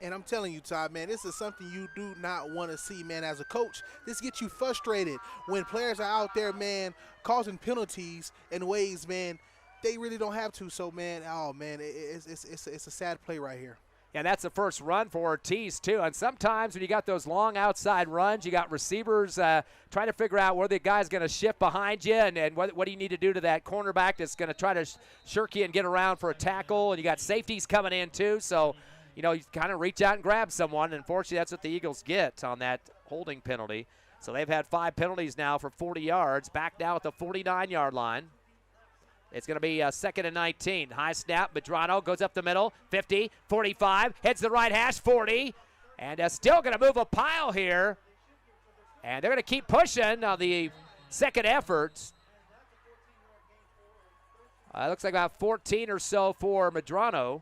And I'm telling you, Todd, man, this is something you do not want to see, man, as a coach. This gets you frustrated when players are out there, man, causing penalties in ways, man, they really don't have to. So, man, oh, man, it's a sad play right here. And that's the first run for Ortiz, too. And sometimes when you got those long outside runs, you got receivers trying to figure out where the guy's going to shift behind you and what do you need to do to that cornerback that's going to try to shirk you and get around for a tackle. And you got safeties coming in, too. So, you kind of reach out and grab someone. And unfortunately, that's what the Eagles get on that holding penalty. So they've had 5 penalties now for 40 yards. Back now at the 49-yard line. It's going to be 2nd and 19. High snap. Medrano goes up the middle. 50, 45. Heads the right hash. 40. And still going to move a pile here. And they're going to keep pushing on the second effort. Looks like about 14 or so for Medrano,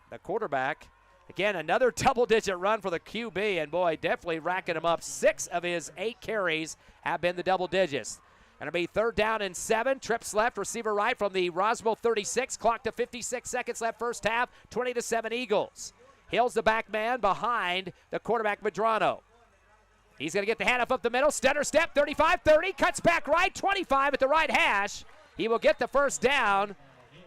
the quarterback. Again, another double-digit run for the QB. And, boy, definitely racking him up. 6 of his 8 carries have been the double digits. Going to be 3rd down and 7. Trips left, receiver right from the Roswell 36. Clock to 56 seconds left first half. 20-7 Eagles. Hill's the back man behind the quarterback Medrano. He's going to get the handoff up the middle. Stutter step, 35-30. Cuts back right, 25 at the right hash. He will get the first down.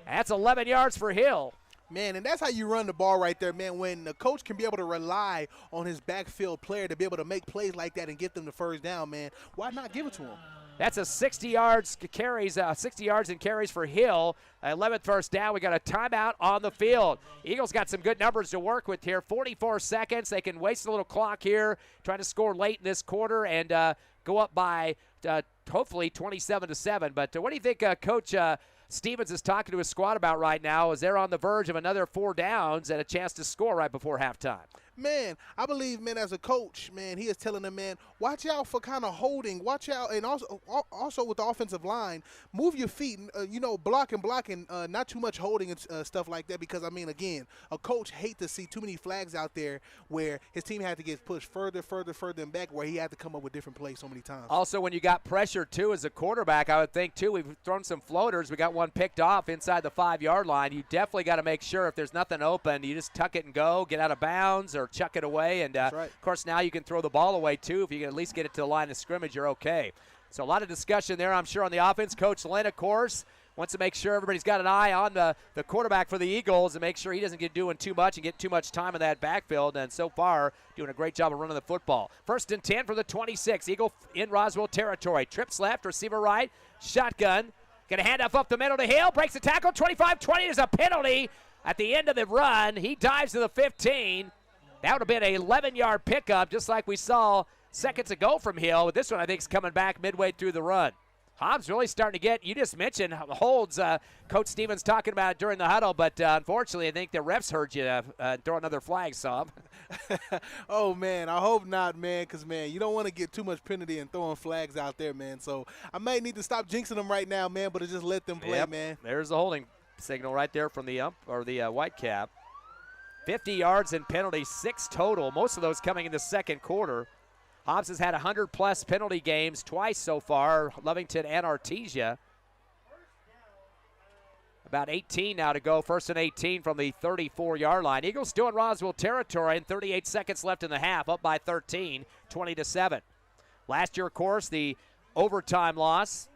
That's 11 yards for Hill. Man, and that's how you run the ball right there, man, when the coach can be able to rely on his backfield player to be able to make plays like that and get them the first down, man. Why not give it to him? That's a 60 yards and carries for Hill. 11th first down. We got a timeout on the field. Eagles got some good numbers to work with here. 44 seconds. They can waste a little clock here, trying to score late in this quarter and go up by hopefully 27-7. But what do you think Coach Stevens is talking to his squad about right now as they're on the verge of another 4 downs and a chance to score right before halftime? Man, I believe, man, as a coach, man, he is telling them, man, watch out for kind of holding, watch out, and also with the offensive line, move your feet, blocking, not too much holding and stuff like that because, I mean, again, a coach hates to see too many flags out there where his team had to get pushed further and back where he had to come up with different plays so many times. Also, when you got pressure, too, as a quarterback, I would think, too, we've thrown some floaters. We got one picked off inside the 5-yard line. You definitely got to make sure if there's nothing open, you just tuck it and go, get out of bounds, or chuck it away. And, right. Of course, now you can throw the ball away, too. If you can at least get it to the line of scrimmage, you're okay. So a lot of discussion there, I'm sure, on the offense. Coach Lynn, of course, wants to make sure everybody's got an eye on the quarterback for the Eagles and make sure he doesn't get doing too much and get too much time in that backfield. And so far, doing a great job of running the football. 1st and 10 for the 26. Eagle in Roswell territory. Trips left, receiver right, shotgun. Going to hand up the middle to Hill. Breaks the tackle, 25-20. There's a penalty at the end of the run. He dives to the 15. That would have been an 11-yard pickup, just like we saw seconds ago from Hill. But this one, I think, is coming back midway through the run. Hobbs really starting to get, you just mentioned holds. Coach Stevens talking about it during the huddle, but unfortunately, I think the refs heard you throw another flag, Saab. Oh, man, I hope not, man, because, man, you don't want to get too much penalty and throwing flags out there, man. So I might need to stop jinxing them right now, man, but just let them play, man. There's the holding signal right there from the white cap. 50 yards and penalties, 6 total, most of those coming in the second quarter. Hobbs has had 100-plus penalty games twice so far, Lovington and Artesia. About 18 now to go, 1st and 18 from the 34-yard line. Eagles still in Roswell territory and 38 seconds left in the half, up by 13, 20-7. Last year, of course, the overtime loss.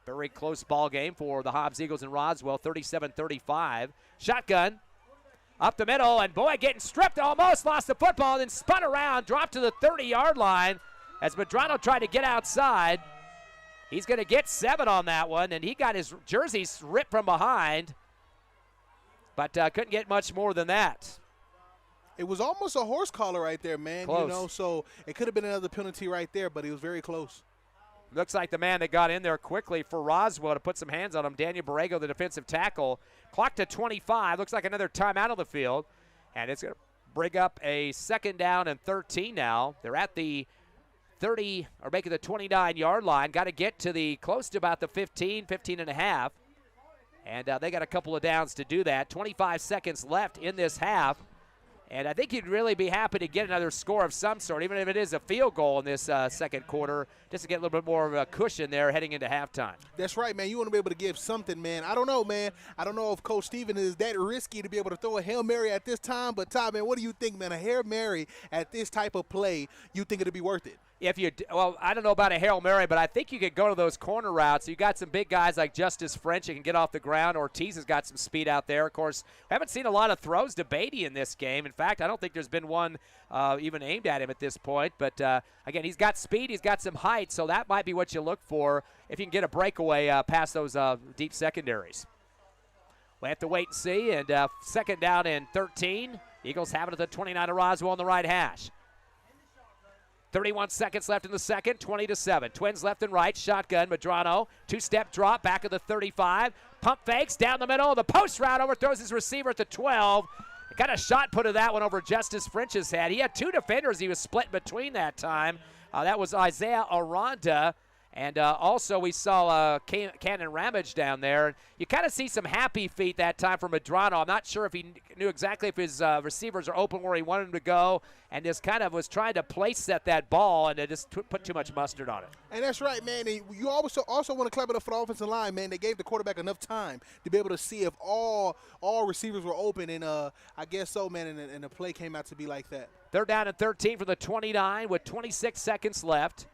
Very close ball game for the Hobbs Eagles in Roswell, 37-35. Shotgun. Up the middle, and boy, getting stripped, almost lost the football, then spun around, dropped to the 30-yard line as Medrano tried to get outside. He's going to get 7 on that one, and he got his jerseys ripped from behind, but couldn't get much more than that. It was almost a horse collar right there, man. Close. So it could have been another penalty right there, but it was very close. Looks like the man that got in there quickly for Roswell to put some hands on him, Daniel Borrego, the defensive tackle. Clock to 25. Looks like another timeout on the field. And it's going to bring up a 2nd down and 13 now. They're at the 30, or making the 29-yard line. Got to get to the close to about the 15 and a half. And they got a couple of downs to do that. 25 seconds left in this half. And I think you'd really be happy to get another score of some sort, even if it is a field goal in this second quarter, just to get a little bit more of a cushion there heading into halftime. That's right, man. You want to be able to give something, man. I don't know, man. I don't know if Coach Steven is that risky to be able to throw a Hail Mary at this time. But, Todd, man, what do you think, man? A Hail Mary at this type of play, you think it'll be worth it? Well, I don't know about a Hail Mary, but I think you could go to those corner routes. You got some big guys like Justice French who can get off the ground. Ortiz has got some speed out there. Of course, we haven't seen a lot of throws to Beatty in this game. In fact, I don't think there's been one even aimed at him at this point. But, again, he's got speed. He's got some height, so that might be what you look for if you can get a breakaway past those deep secondaries. We'll have to wait and see. And 2nd down and 13. Eagles have it at the 29 of Roswell on the right hash. 31 seconds left in the second, 20-7. Twins left and right, shotgun, Medrano, 2-step drop, back of the 35. Pump fakes, down the middle, the post route, overthrows his receiver at the 12. Got a shot put of that one over Justice French's head. He had 2 defenders he was split between that time. That was Isaiah Aranda. And also we saw Cannon Ramage down there. You kind of see some happy feet that time from Medrano. I'm not sure if he knew exactly if his receivers are open where he wanted them to go, and just kind of was trying to place set that ball, and it just put too much mustard on it. And that's right, man. And you also want to clap it up for the offensive line, man. They gave the quarterback enough time to be able to see if all receivers were open, and I guess so, man, and the play came out to be like that. 3rd down and 13 for the 29 with 26 seconds left.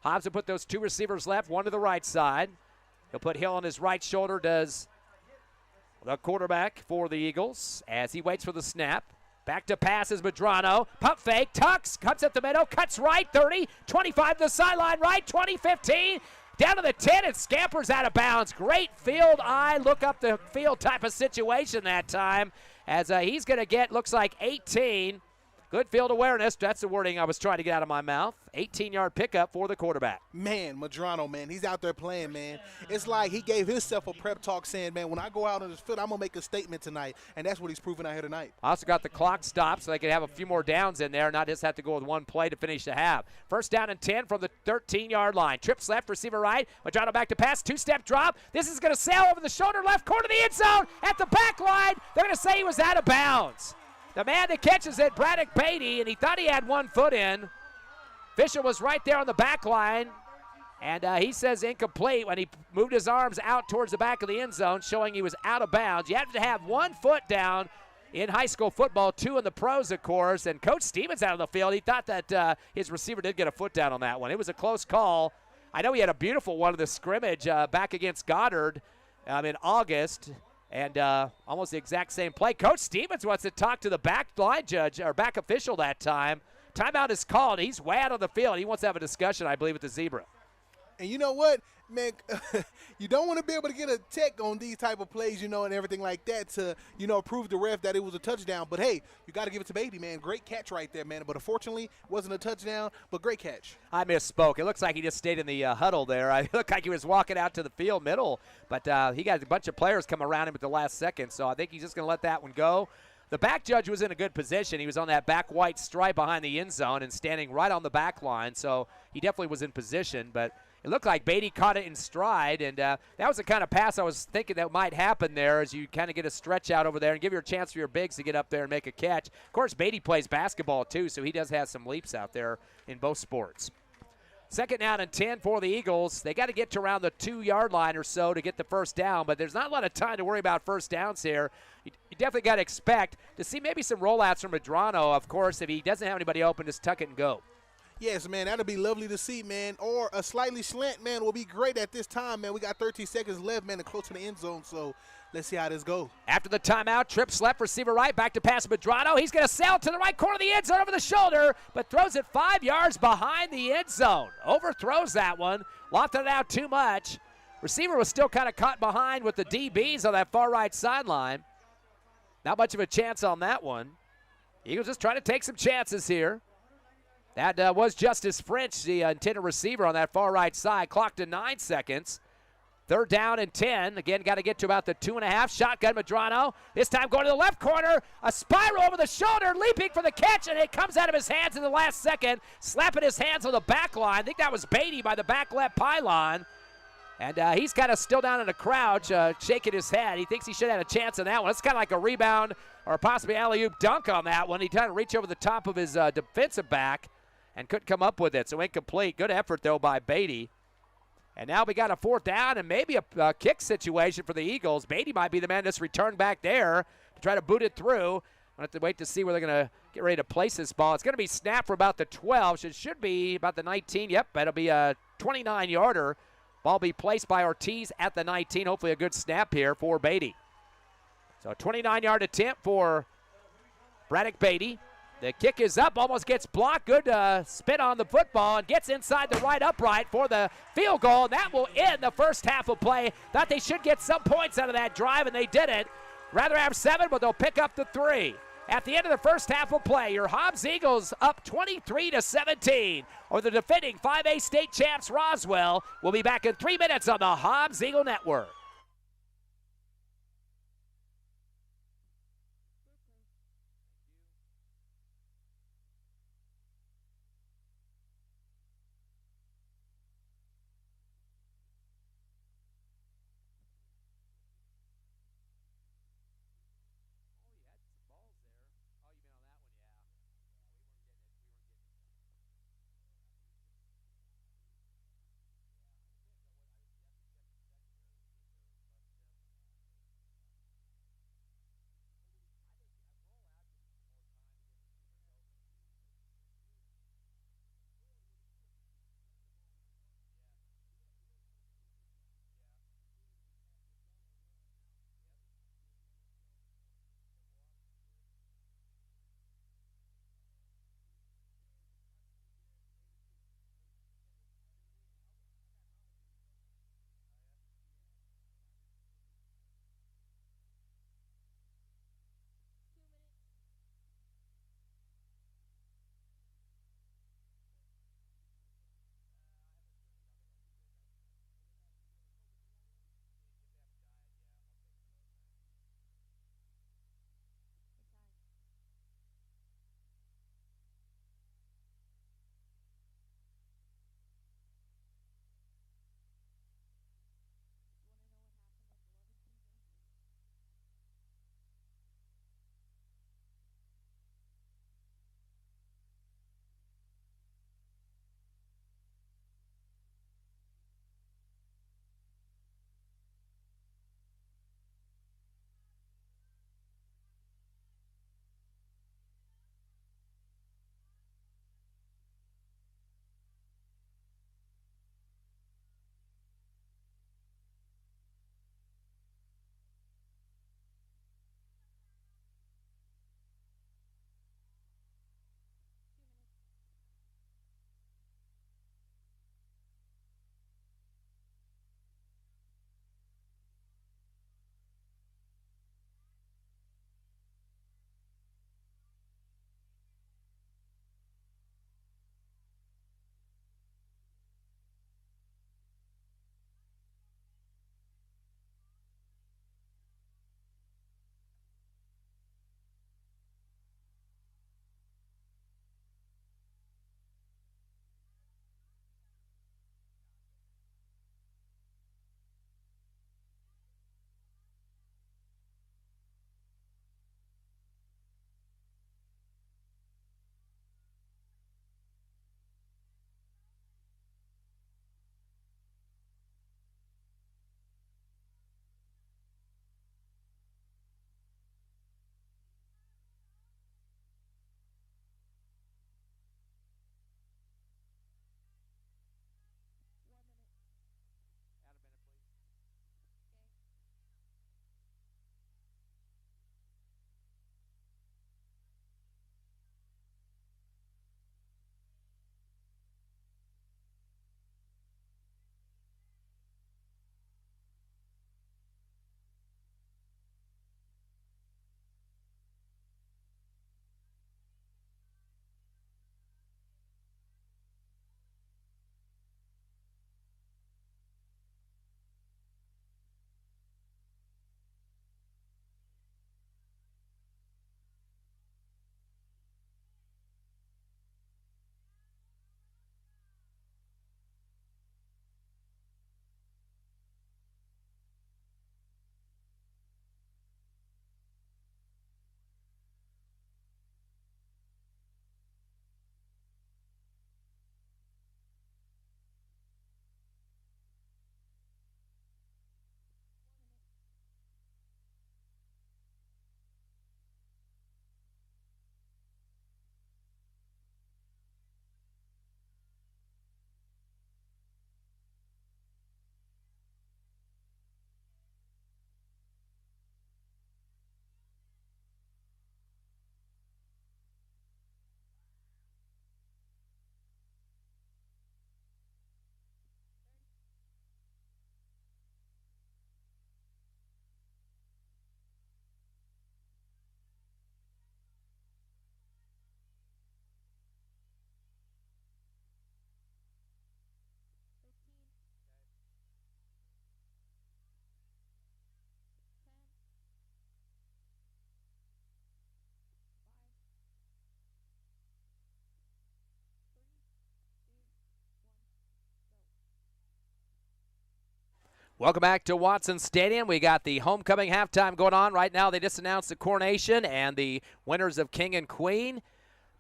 Hobbs will put those 2 receivers left, one to the right side. He'll put Hill on his right shoulder, does the quarterback for the Eagles, as he waits for the snap. Back to pass is Medrano. Pump fake, tucks, cuts up the middle, cuts right, 30, 25 to the sideline right, 20, 15. Down to the 10, and scampers out of bounds. Great field eye, look up the field type of situation that time, as he's going to get, looks like 18. Good field awareness. That's the wording I was trying to get out of my mouth. 18-yard pickup for the quarterback. Man, Medrano, man, he's out there playing, man. It's like he gave himself a prep talk saying, man, when I go out on this field, I'm going to make a statement tonight. And that's what he's proving out here tonight. Also got the clock stopped so they can have a few more downs in there and not just have to go with one play to finish the half. 1st down and 10 from the 13-yard line. Trips left, receiver right. Medrano back to pass, 2-step drop. This is going to sail over the shoulder, left corner of the end zone. At the back line, they're going to say he was out of bounds. The man that catches it, Braddock Beatty, and he thought he had 1 foot in. Fisher was right there on the back line, and he says incomplete when he moved his arms out towards the back of the end zone, showing he was out of bounds. You have to have 1 foot down in high school football, 2 in the pros, of course, and Coach Stevens out of the field. He thought that his receiver did get a foot down on that one. It was a close call. I know he had a beautiful one of the scrimmage back against Goddard in August. And almost the exact same play. Coach Stevens wants to talk to the back line judge or back official that time. Timeout is called. He's way out of the field. He wants to have a discussion, I believe, with the Zebra. And you know what, man, you don't want to be able to get a tech on these type of plays, and everything like that to, prove the ref that it was a touchdown. But, hey, you got to give it to Beatty, man. Great catch right there, man. But, unfortunately, it wasn't a touchdown, but great catch. I misspoke. It looks like he just stayed in the huddle there. It looked like he was walking out to the field middle. But he got a bunch of players come around him at the last second, so I think he's just going to let that one go. The back judge was in a good position. He was on that back white stripe behind the end zone and standing right on the back line, so he definitely was in position. But it looked like Beatty caught it in stride, and that was the kind of pass I was thinking that might happen there as you kind of get a stretch out over there and give you a chance for your bigs to get up there and make a catch. Of course, Beatty plays basketball too, so he does have some leaps out there in both sports. 2nd down and 10 for the Eagles. They got to get to around the 2-yard line or so to get the 1st down, but there's not a lot of time to worry about 1st downs here. You definitely got to expect to see maybe some rollouts from Medrano, of course. If he doesn't have anybody open, just tuck it and go. Yes, man, that'll be lovely to see, man. Or a slightly slant, man, will be great at this time, man. We got 13 seconds left, man, and close to the end zone, so let's see how this goes. After the timeout, trips left, receiver right, back to pass Medrano. He's going to sail to the right corner of the end zone over the shoulder, but throws it 5 yards behind the end zone. Overthrows that one, lofted it out too much. Receiver was still kind of caught behind with the DBs on that far right sideline. Not much of a chance on that one. Eagles just trying to take some chances here. That was Justice French, the intended receiver on that far right side. Clock to 9 seconds. 3rd down and 10. Again, got to get to about the 2.5. Shotgun Medrano. This time going to the left corner. A spiral over the shoulder, leaping for the catch, and it comes out of his hands in the last second, slapping his hands on the back line. I think that was Beatty by the back left pylon. And he's kind of still down in a crouch, shaking his head. He thinks he should have had a chance on that one. It's kind of like a rebound or possibly alley-oop dunk on that one. He tried to reach over the top of his defensive back and couldn't come up with it, so incomplete. Good effort, though, by Beatty. And now we got a 4th down and maybe a kick situation for the Eagles. Beatty might be the man that's returned back there to try to boot it through. We'll have to wait to see where they're going to get ready to place this ball. It's going to be snapped for about the 12. So it should be about the 19. Yep, that'll be a 29-yarder. Ball be placed by Ortiz at the 19. Hopefully a good snap here for Beatty. So a 29-yard attempt for Braddock Beatty. The kick is up, almost gets blocked. Good spin on the football and gets inside the right upright for the field goal. And that will end the first half of play. Thought they should get some points out of that drive, and they didn't. Rather have 7, but they'll pick up the 3. At the end of the first half of play, your Hobbs Eagles up 23-17 over the defending 5A state champs Roswell. We'll be back in 3 minutes on the Hobbs Eagle Network. Welcome back to Watson Stadium. We got the homecoming halftime going on right now. They just announced the coronation and the winners of King and Queen.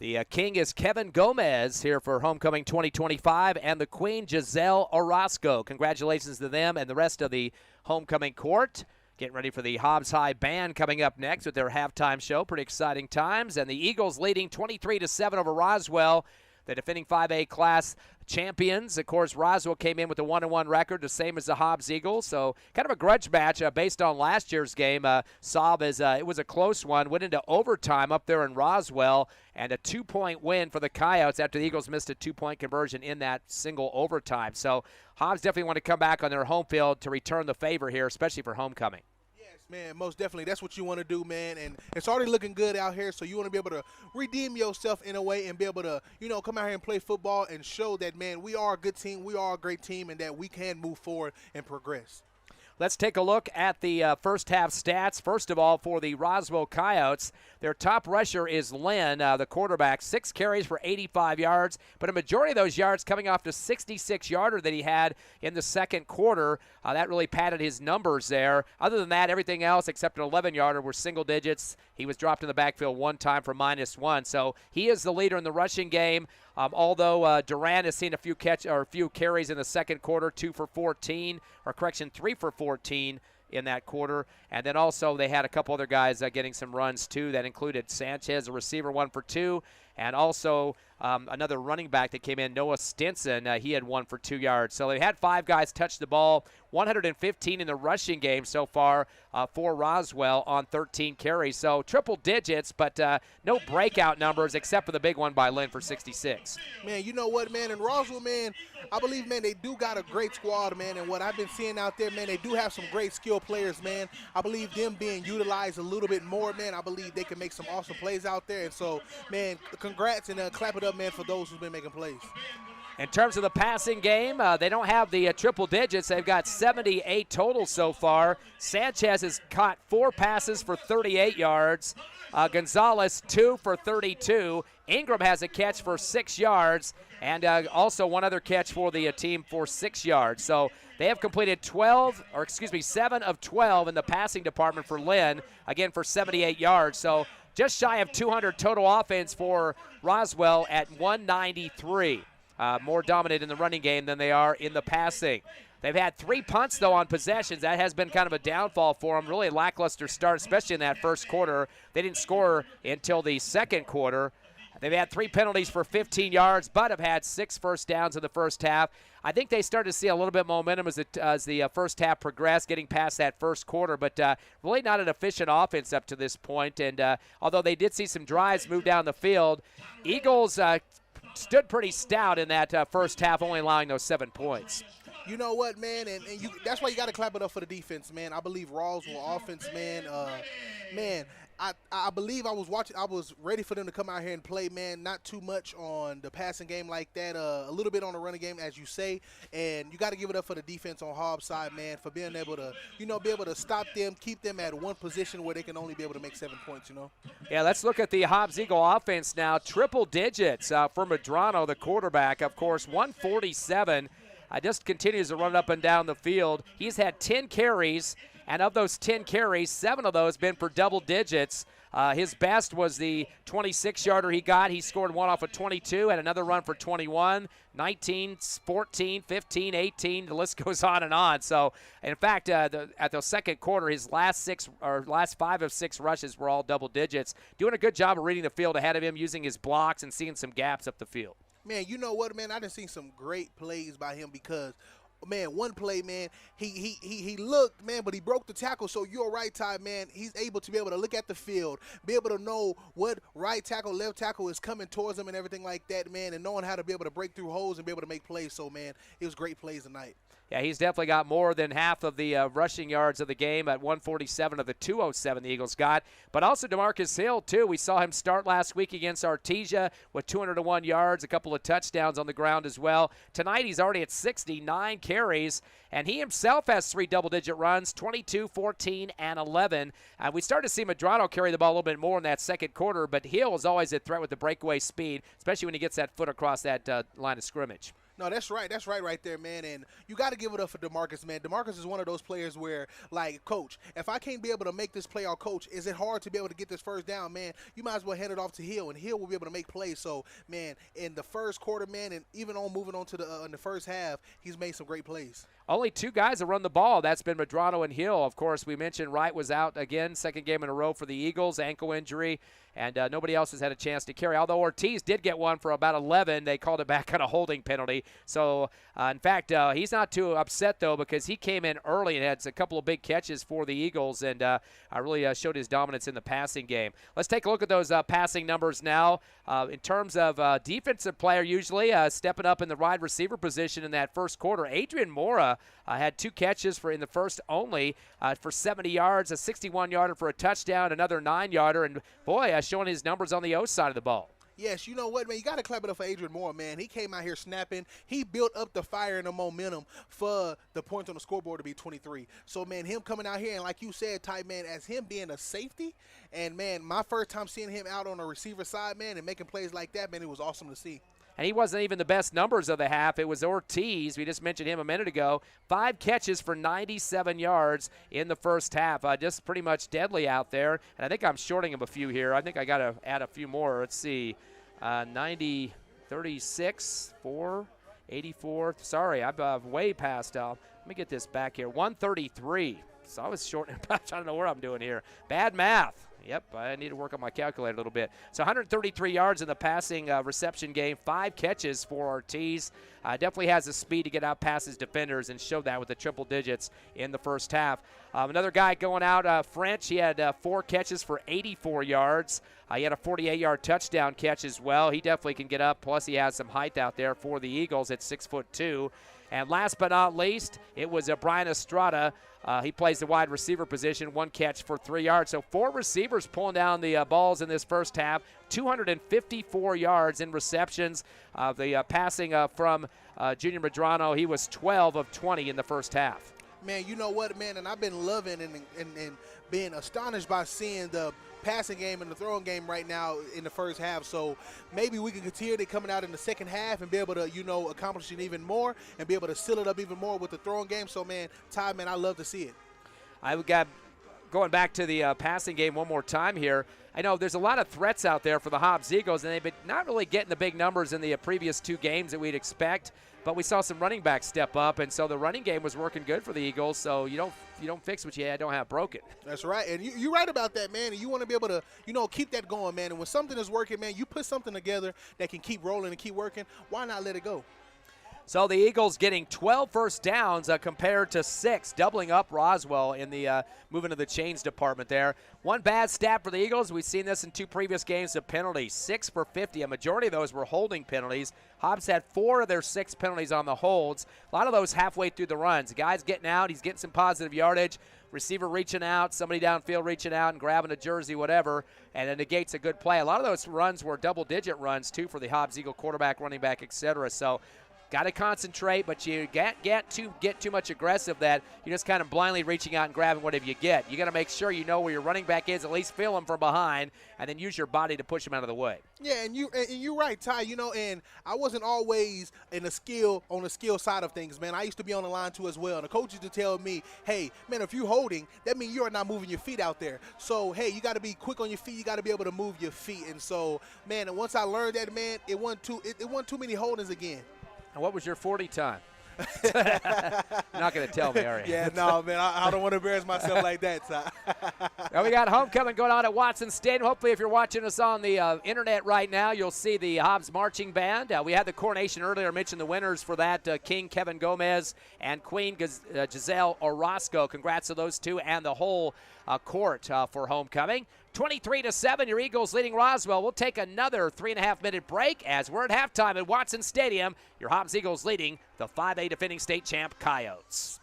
The King is Kevin Gomez here for homecoming 2025, and the Queen, Giselle Orozco. Congratulations to them and the rest of the homecoming court. Getting ready for the Hobbs High Band coming up next with their halftime show. Pretty exciting times. And the Eagles leading 23-7 over Roswell, the defending 5A class champions. Of course, Roswell came in with a 1-1 record, the same as the Hobbs Eagles. So kind of a grudge match based on last year's game. Saab, it was a close one, went into overtime up there in Roswell, and a 2-point win for the Coyotes after the Eagles missed a 2-point conversion in that single overtime. So Hobbs definitely want to come back on their home field to return the favor here, especially for homecoming. Man, most definitely. That's what you want to do, man. And it's already looking good out here, so you want to be able to redeem yourself in a way and be able to, come out here and play football and show that, man, we are a good team, we are a great team, and that we can move forward and progress. Let's take a look at the first half stats. First of all, for the Roswell Coyotes, their top rusher is Lynn, the quarterback, 6 carries for 85 yards, but a majority of those yards coming off the 66-yarder that he had in the second quarter. That really padded his numbers there. Other than that, everything else except an 11-yarder were single digits. He was dropped in the backfield one time for -1, so he is the leader in the rushing game. Although Durant has seen a few carries in the second quarter, 2 for 14, 3 for 14 in that quarter. And then also they had a couple other guys getting some runs too. That included Sanchez, a receiver, 1 for 2, and also another running back that came in, Noah Stinson. He had 1 for 2 yards. So they had 5 guys touch the ball, 115 in the rushing game so far for Roswell on 13 carries. So triple digits, but no breakout numbers except for the big one by Lynn for 66. Man, you know what, man? In Roswell, man, I believe, man, they do got a great squad, man. And what I've been seeing out there, man, they do have some great skill players, man. I believe them being utilized a little bit more, man. I believe they can make some awesome plays out there. And so, man, congrats and clap it up, man, for those who've been making plays. In terms of the passing game, they don't have the triple digits. They've got 78 total so far. Sanchez has caught 4 passes for 38 yards. Gonzalez, 2 for 32. Ingram has a catch for 6 yards, and also one other catch for the team for 6 yards. So they have completed 7 of 12 in the passing department for Lynn, again for 78 yards. So just shy of 200 total offense for Roswell at 193. More dominant in the running game than they are in the passing. They've had 3 punts, though, on possessions. That has been kind of a downfall for them. Really a lackluster start, especially in that first quarter. They didn't score until the second quarter. They've had 3 penalties for 15 yards, but have had 6 first downs in the first half. I think they started to see a little bit momentum as the first half progressed, getting past that first quarter, but really not an efficient offense up to this point. And although they did see some drives move down the field, Eagles stood pretty stout in that first half, only allowing those 7 points. You know what, man, and that's why you got to clap it up for the defense, man. I believe Roswell offense, man, I believe I was ready for them to come out here and play, man, not too much on the passing game like that, a little bit on the running game, as you say, and you got to give it up for the defense on Hobbs' side, man, for being able to, be able to stop them, keep them at one position where they can only be able to make 7 points, Yeah, let's look at the Hobbs Eagle offense now. Triple digits for Medrano, the quarterback, of course, 147. Just continues to run up and down the field. He's had 10 carries, and of those 10 carries, 7 of those been for double digits. His best was the 26-yarder he got. He scored one off of 22, and another run for 21, 19, 14, 15, 18. The list goes on and on. So, in fact, at the second quarter, his last 5 of 6 rushes were all double digits. Doing a good job of reading the field ahead of him, using his blocks and seeing some gaps up the field. Man, you know what, man? I done seen some great plays by him because, man, one play, man, he looked, man, but he broke the tackle. So you're right, Ty, man. He's able to be able to look at the field, be able to know what right tackle, left tackle is coming towards him and everything like that, man, and knowing how to be able to break through holes and be able to make plays. So, man, it was great plays tonight. Yeah, he's definitely got more than half of the rushing yards of the game at 147 of the 207 the Eagles got. But also DeMarcus Hill, too. We saw him start last week against Artesia with 201 yards, a couple of touchdowns on the ground as well. Tonight he's already at 69 carries, and he himself has 3 double-digit runs, 22, 14, and 11. We started to see Medrano carry the ball a little bit more in that second quarter, but Hill is always a threat with the breakaway speed, especially when he gets that foot across that line of scrimmage. No, that's right. That's right there, man. And you got to give it up for DeMarcus, man. DeMarcus is one of those players where, like, coach, if I can't be able to make this play, coach, is it hard to be able to get this first down, man? You might as well hand it off to Hill, and Hill will be able to make plays. So, man, in the first quarter, man, and even on moving on to in the first half, he's made some great plays. Only two guys that run the ball. That's been Medrano and Hill. Of course, we mentioned Wright was out again, second game in a row for the Eagles, ankle injury, and nobody else has had a chance to carry. Although Ortiz did get one for about 11, they called it back on a holding penalty. So, in fact, he's not too upset, though, because he came in early and had a couple of big catches for the Eagles and really showed his dominance in the passing game. Let's take a look at those passing numbers now. In terms of defensive player, usually stepping up in the wide receiver position in that first quarter, Adrian Mora had 2 catches in the first only for 70 yards, a 61-yarder for a touchdown, another 9-yarder, and boy, showing his numbers on the O side of the ball. Yes, you know what, man? You got to clap it up for Adrian Moore, man. He came out here snapping. He built up the fire and the momentum for the points on the scoreboard to be 23. So, man, him coming out here, and like you said, Ty, man, as him being a safety, and, man, my first time seeing him out on the receiver side, man, and making plays like that, man, it was awesome to see. And he wasn't even the best numbers of the half. It was Ortiz. We just mentioned him a minute ago. 5 catches for 97 yards in the first half. Just pretty much deadly out there. And I think I'm shorting him a few here. I think I got to add a few more. Let's see. 90, 36, 4, 84. Sorry, I've way past. Let me get this back here. 133. So I was short. I don't know what I'm doing here. Bad math. Yep, I need to work on my calculator a little bit. So 133 yards in the passing reception game, 5 catches for Ortiz. Definitely has the speed to get out past his defenders and showed that with the triple digits in the first half. Another guy going out, French, he had 4 catches for 84 yards. He had a 48-yard touchdown catch as well. He definitely can get up, plus he has some height out there for the Eagles at 6'2". And last but not least, it was Brian Estrada. He plays the wide receiver position, 1 catch for 3 yards. So 4 receivers pulling down the balls in this first half, 254 yards in receptions. The passing from Junior Medrano, he was 12 of 20 in the first half. Man, you know what, man, and I've been loving and being astonished by seeing the passing game and the throwing game right now in the first half. So maybe we can continue to coming out in the second half and be able to, accomplish it even more and be able to seal it up even more with the throwing game. So, man, Ty, man, I love to see it. I've got going back to the passing game one more time here. I know there's a lot of threats out there for the Hobbs Eagles, and they've been not really getting the big numbers in the previous 2 games that we'd expect. But we saw some running backs step up, and so the running game was working good for the Eagles. So you don't fix what you don't have broken. That's right, and you're right about that, man. And you want to be able to, keep that going, man. And when something is working, man, you put something together that can keep rolling and keep working. Why not let it go? So the Eagles getting 12 first downs compared to 6, doubling up Roswell in the moving to the chains department there. One bad stat for the Eagles. We've seen this in 2 previous games of penalties, 6 for 50. A majority of those were holding penalties. Hobbs had 4 of their 6 penalties on the holds. A lot of those halfway through the runs. The guy's getting out. He's getting some positive yardage. Receiver reaching out, somebody downfield reaching out and grabbing a jersey, whatever, and it negates a good play. A lot of those runs were double-digit runs, too, for the Hobbs Eagle quarterback, running back, etc. So got to concentrate, but you can't get too much aggressive that you're just kind of blindly reaching out and grabbing whatever you get. You got to make sure you know where your running back is, at least feel him from behind, and then use your body to push him out of the way. Yeah, and you're right, Ty. And I wasn't always on the skill side of things, man. I used to be on the line too as well. And the coach used to tell me, hey, man, if you're holding, that means you're not moving your feet out there. So, hey, you got to be quick on your feet. You got to be able to move your feet. And so, man, and once I learned that, man, it wasn't too many holdings again. And what was your 40 time? You're not going to tell me, are you? Yeah, no, man, I don't want to embarrass myself like that, Ty. Well, we got homecoming going on at Watson Stadium. Hopefully, if you're watching us on the internet right now, you'll see the Hobbs marching band. We had the coronation earlier. I mentioned the winners for that, King Kevin Gomez and Queen Giselle Orozco. Congrats to those 2 and the whole court for homecoming. 23-7, your Eagles leading Roswell. We'll take another 3.5-minute break as we're at halftime at Watson Stadium. Your Hobbs Eagles leading the 5A defending state champ Coyotes.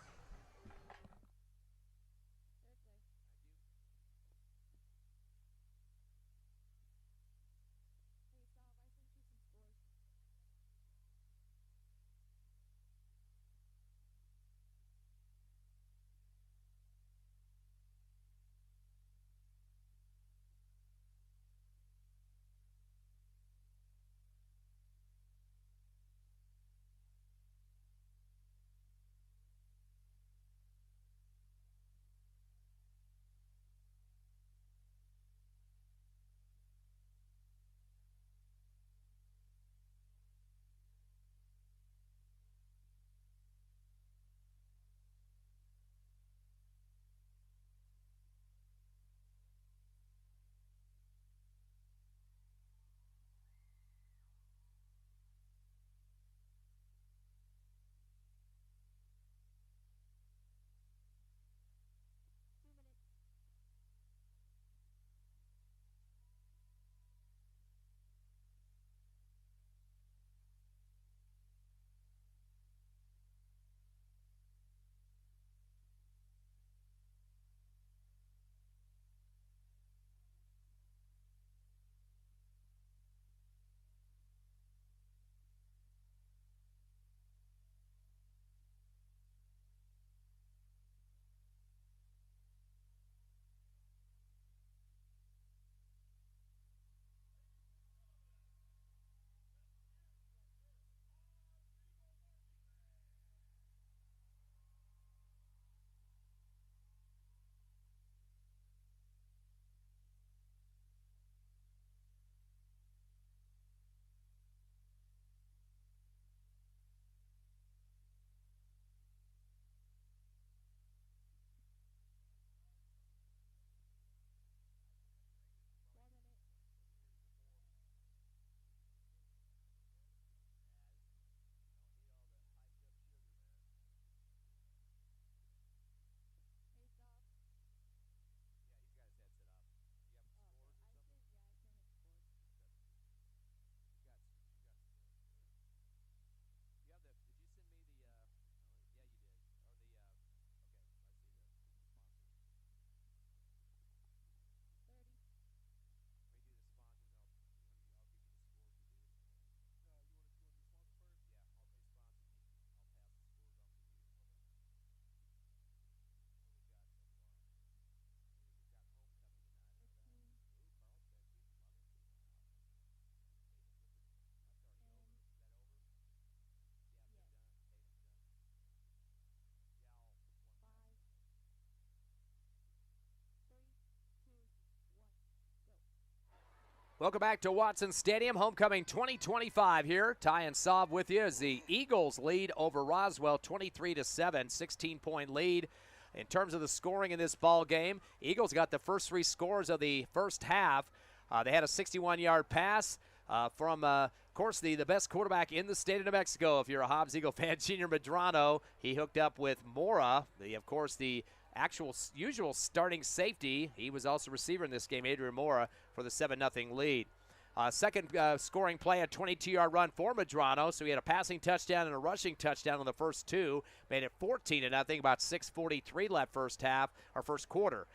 Welcome back to Watson Stadium, homecoming 2025 here. Ty and Sav with you as the Eagles lead over Roswell 23-7, 16-point lead. In terms of the scoring in this ball game, Eagles got the first three scores of the first half. They had a 61-yard pass from, of course, the best quarterback in the state of New Mexico. If you're a Hobbs Eagle fan, Junior Medrano, he hooked up with Mora, of course, the usual starting safety. He was also receiver in this game, Adrian Mora, for the 7-0 lead. Second scoring play, a 22-yard run for Medrano. So he had a passing touchdown and a rushing touchdown on the first two. Made it 14-0, about 6:43 left first quarter.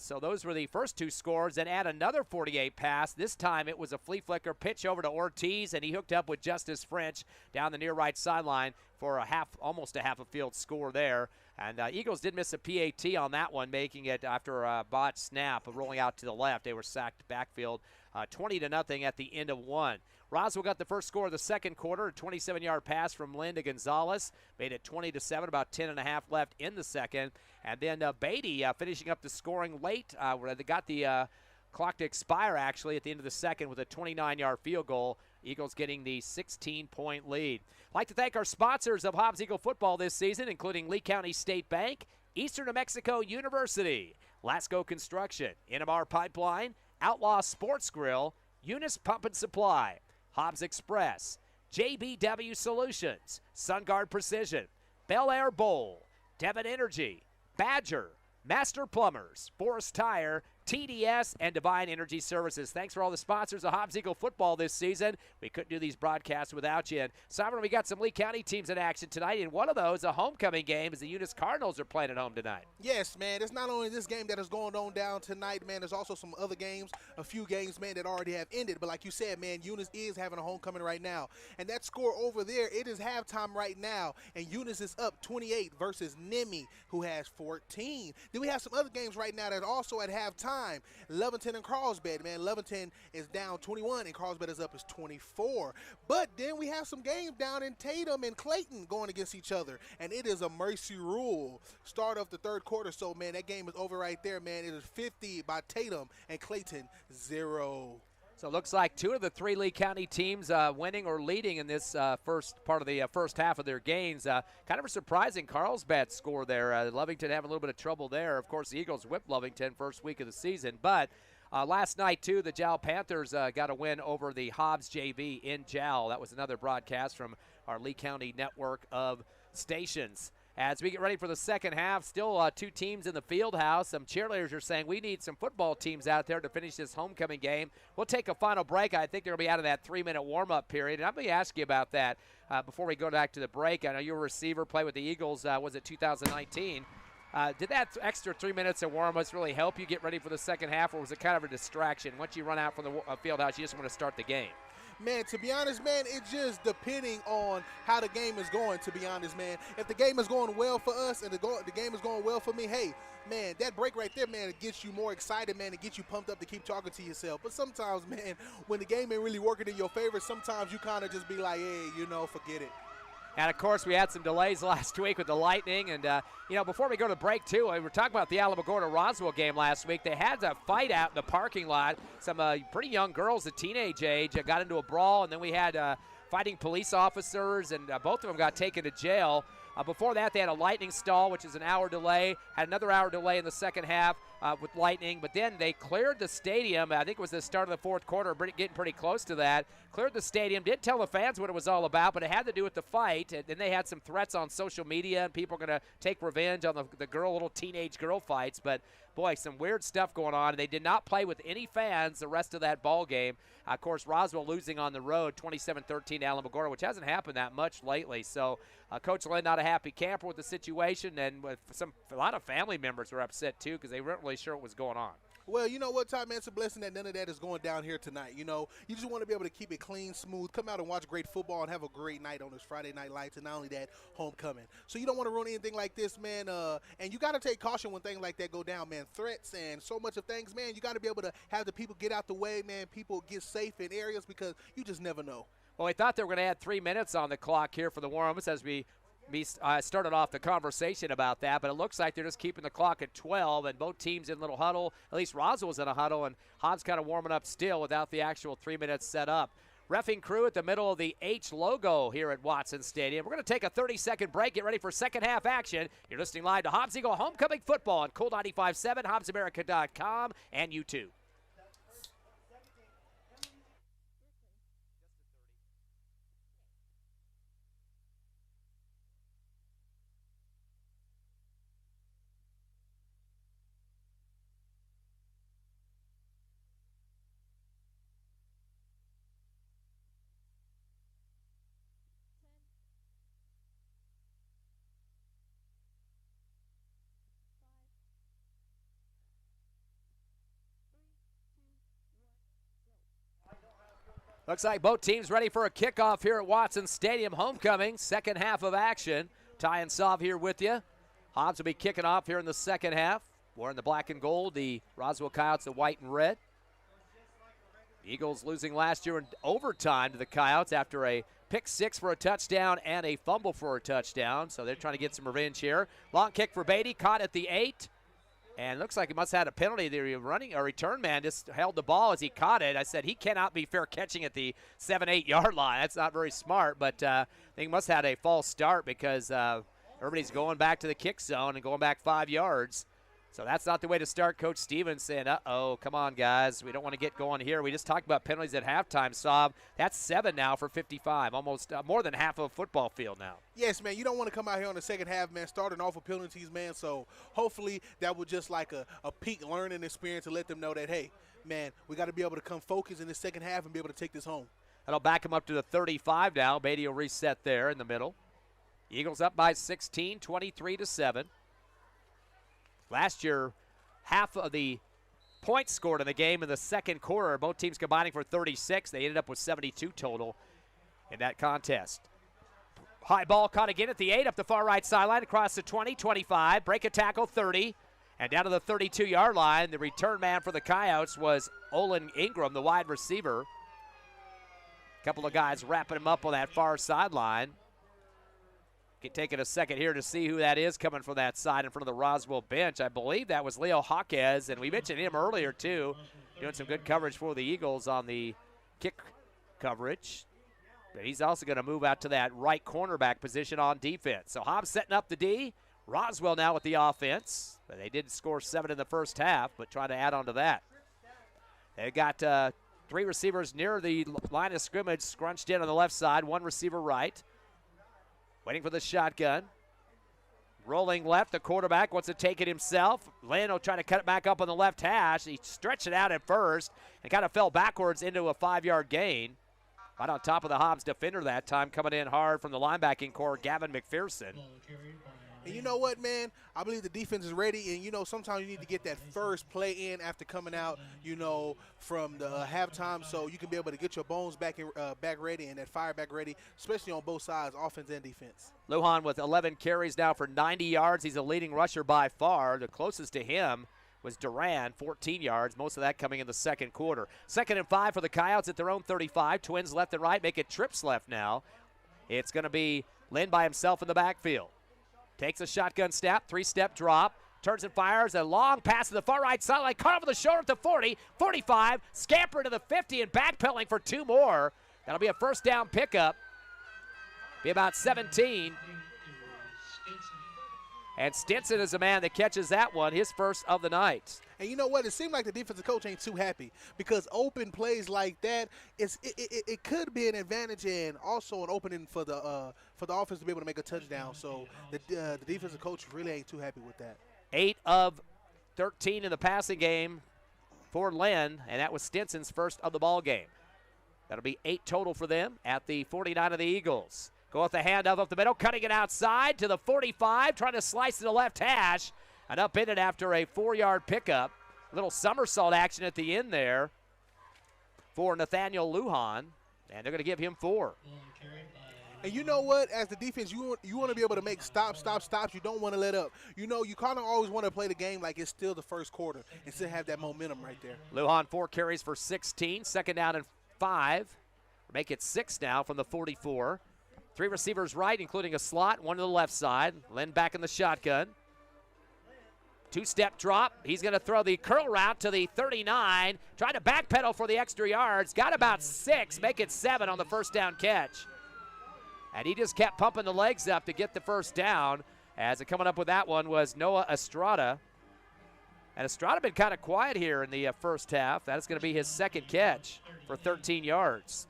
So those were the first two scores. Then add another 48 pass. This time it was a flea flicker pitch over to Ortiz, and he hooked up with Justice French down the near right sideline for almost a half a field score there. And Eagles did miss a PAT on that one, making it after a botched snap rolling out to the left. They were sacked backfield 20-0 at the end of one. Roswell got the first score of the second quarter, a 27-yard pass from Lynn to Gonzalez. Made it 20-7, about 10.5 left in the second. And then Beatty finishing up the scoring late, where they got the clock to expire, actually, at the end of the second with a 29-yard field goal. Eagles getting the 16-point lead. I'd like to thank our sponsors of Hobbs Eagle football this season, including Lee County State Bank, Eastern New Mexico University, Lasco Construction, NMR Pipeline, Outlaw Sports Grill, Eunice Pump and Supply, Hobbs Express, JBW Solutions, SunGuard Precision, Bel Air Bowl, Devon Energy, Badger, Master Plumbers, Forest Tire, TDS, and Divine Energy Services. Thanks for all the sponsors of Hobbs Eagle football this season. We couldn't do these broadcasts without you. And Simon, we got some Lee County teams in action tonight, and one of those, a homecoming game, is the Eunice Cardinals are playing at home tonight. Yes, man. It's not only this game that is going on down tonight, man. There's also some other games, a few games, man, that already have ended. But like you said, man, Eunice is having a homecoming right now. And that score over there, it is halftime right now. And Eunice is up 28 versus Nemi, who has 14. Then we have some other games right now that are also at halftime. Lovington and Carlsbad, man. Lovington is down 21 and Carlsbad is up as 24. But then we have some games down in Tatum and Clayton going against each other. And it is a mercy rule. Start of the third quarter. So, man, that game is over right there, man. It is 50 by Tatum and Clayton 0. So it looks like two of the three Lee County teams winning or leading in this first part of the first half of their games. Kind of a surprising Carlsbad score there. Lovington having a little bit of trouble there. Of course, the Eagles whipped Lovington first week of the season. But last night, too, the Jowl Panthers got a win over the Hobbs JV in Jowl. That was another broadcast from our Lee County network of stations. As we get ready for the second half, still two teams in the field house. Some cheerleaders are saying we need some football teams out there to finish this homecoming game. We'll take a final break. I think they're going to be out of that 3-minute warm-up period. And I'm going to ask you about that before we go back to the break. I know you're a receiver, played with the Eagles, was it 2019? Did that extra 3 minutes of warm-ups really help you get ready for the second half, or was it kind of a distraction? Once you run out from the field house, you just want to start the game. Man, to be honest, man, it's just depending on how the game is going, to be honest, man. If the game is going well for us and the game is going well for me, hey, man, that break right there, man, it gets you more excited, man. It gets you pumped up to keep talking to yourself. But sometimes, man, when the game ain't really working in your favor, sometimes you kind of just be like, hey, forget it. And, of course, we had some delays last week with the lightning. And, before we go to break, too, we were talking about the Alamogordo-Roswell game last week. They had a fight out in the parking lot. Some pretty young girls at teenage age got into a brawl, and then we had fighting police officers, and both of them got taken to jail. Before that, they had a lightning stall, which is an hour delay. Had another hour delay in the second half with lightning. But then they cleared the stadium. I think it was the start of the fourth quarter, getting pretty close to that. Cleared the stadium. Didn't tell the fans what it was all about, but it had to do with the fight. And then they had some threats on social media, and people are going to take revenge on the little teenage girl fights. But, boy, some weird stuff going on. And they did not play with any fans the rest of that ball game. Of course, Roswell losing on the road, 27-13 to Alamogordo, which hasn't happened that much lately. So Coach Lynn not a happy camper with the situation, and with a lot of family members were upset, too, because they weren't really sure what was going on. Well, you know what, Todd, man, it's a blessing that none of that is going down here tonight. You just want to be able to keep it clean, smooth, come out and watch great football and have a great night on this Friday Night Lights, and not only that, homecoming. So you don't want to ruin anything like this, man, and you got to take caution when things like that go down, man. Threats and so much of things, man, you got to be able to have the people get out the way, man, people get safe in areas because you just never know. Well, we thought they were going to add 3 minutes on the clock here for the warm-ups as we started off the conversation about that, but it looks like they're just keeping the clock at 12, and both teams in a little huddle. At least Roswell's in a huddle, and Hobbs kind of warming up still without the actual 3 minutes set up. Reffing crew at the middle of the H logo here at Watson Stadium. We're going to take a 30-second break. Get ready for second half action. You're listening live to Hobbs Eagle Homecoming Football on Cool 95.7, HobbsAmerica.com, and YouTube. Looks like both teams ready for a kickoff here at Watson Stadium. Homecoming, second half of action. Ty and Sav here with you. Hobbs will be kicking off here in the second half. Wearing the black and gold, the Roswell Coyotes, the white and red. Eagles losing last year in overtime to the Coyotes after a pick six for a touchdown and a fumble for a touchdown. So they're trying to get some revenge here. Long kick for Beatty, caught at the 8. And looks like he must have had a penalty there. A return man just held the ball as he caught it. I said he cannot be fair catching at the 7-8 yard line. That's not very smart, but I think he must have had a false start because everybody's going back to the kick zone and going back 5 yards. So that's not the way to start. Coach Stevens saying, uh-oh, come on, guys. We don't want to get going here. We just talked about penalties at halftime, Saab. That's 7 now for 55, almost more than half of a football field now. Yes, man, you don't want to come out here on the second half, man, starting off with penalties, man. So hopefully that was just like a peak learning experience to let them know that, hey, man, we got to be able to come focus in the second half and be able to take this home. That'll back him up to the 35 now. Beatty will reset there in the middle. Eagles up by 16, 23-7. Last year, half of the points scored in the game in the second quarter, both teams combining for 36. They ended up with 72 total in that contest. High ball caught again at the 8, up the far right sideline, across the 20, 25, break a tackle, 30, and down to the 32-yard line. The return man for the Coyotes was Olin Ingram, the wide receiver. A couple of guys wrapping him up on that far sideline. Taking a second here to see who that is coming from that side in front of the Roswell bench. I believe that was Leo Jaquez, and we mentioned him earlier too, doing some good coverage for the Eagles on the kick coverage. But he's also going to move out to that right cornerback position on defense. So Hobbs setting up the D. Roswell now with the offense. But they did score 7 in the first half, but try to add on to that. They've got 3 receivers near the line of scrimmage, scrunched in on the left side, 1 receiver right. Waiting for the shotgun. Rolling left, the quarterback wants to take it himself. Lando trying to cut it back up on the left hash. He stretched it out at first and kind of fell backwards into a 5-yard gain. Right on top of the Hobbs defender that time, coming in hard from the linebacking core, Gavin McPherson. And you know what, man? I believe the defense is ready, and, you know, sometimes you need to get that first play in after coming out, you know, from the halftime, so you can be able to get your bones back ready and that fire back ready, especially on both sides, offense and defense. Lujan with 11 carries now for 90 yards. He's a leading rusher by far. The closest to him was Duran, 14 yards, most of that coming in the second quarter. 2nd and 5 for the Coyotes at their own 35. Twins left and right, make it trips left now. It's going to be Lynn by himself in the backfield. Takes a shotgun snap, 3-step drop, turns and fires a long pass to the far right sideline, caught over the shoulder at the 40, 45, scamper to the 50 and backpedaling for 2 more. That'll be a first down pickup. Be about 17. And Stinson is the man that catches that one, his first of the night. And you know what? It seemed like the defensive coach ain't too happy because open plays like that, it could be an advantage and also an opening for the offense to be able to make a touchdown. So the defensive coach really ain't too happy with that. 8 of 13 in the passing game for Lynn, and that was Stinson's first of the ball game. That'll be 8 total for them at the 49 of the Eagles. Go with the handoff up the middle, cutting it outside to the 45, trying to slice to the left hash, and up in it after a 4-yard pickup. A little somersault action at the end there for Nathaniel Lujan, and they're going to give him 4. And you know what? As the defense, you want to be able to make stops. You don't want to let up. You know, you kind of always want to play the game like it's still the first quarter and still have that momentum right there. Lujan 4 carries for 16, 2nd down and 5. Make it 6 now from the 44. Three receivers right, including a slot, one to the left side. Lynn back in the shotgun. Two-step drop. He's going to throw the curl route to the 39. Trying to backpedal for the extra yards. Got about 6, make it 7 on the first down catch. And he just kept pumping the legs up to get the first down. As coming up with that one was Noah Estrada. And Estrada been kind of quiet here in the first half. That is going to be his second catch for 13 yards.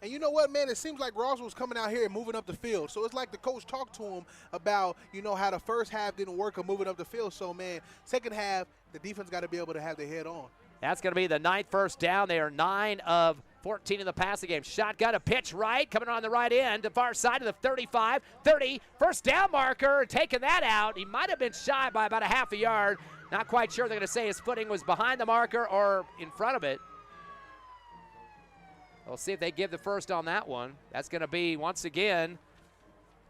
And you know what, man? It seems like Roswell's coming out here and moving up the field. So it's like the coach talked to him about, how the first half didn't work of moving up the field. So, man, second half, the defense got to be able to have their head on. That's going to be the 9th first down. They are 9 of 14 in the passing game. Shotgun, a pitch right, coming on the right end, the far side of the 35, 30, first down marker, taking that out. He might have been shy by about a half a yard. Not quite sure they're going to say his footing was behind the marker or in front of it. We'll see if they give the first on that one. That's going to be, once again,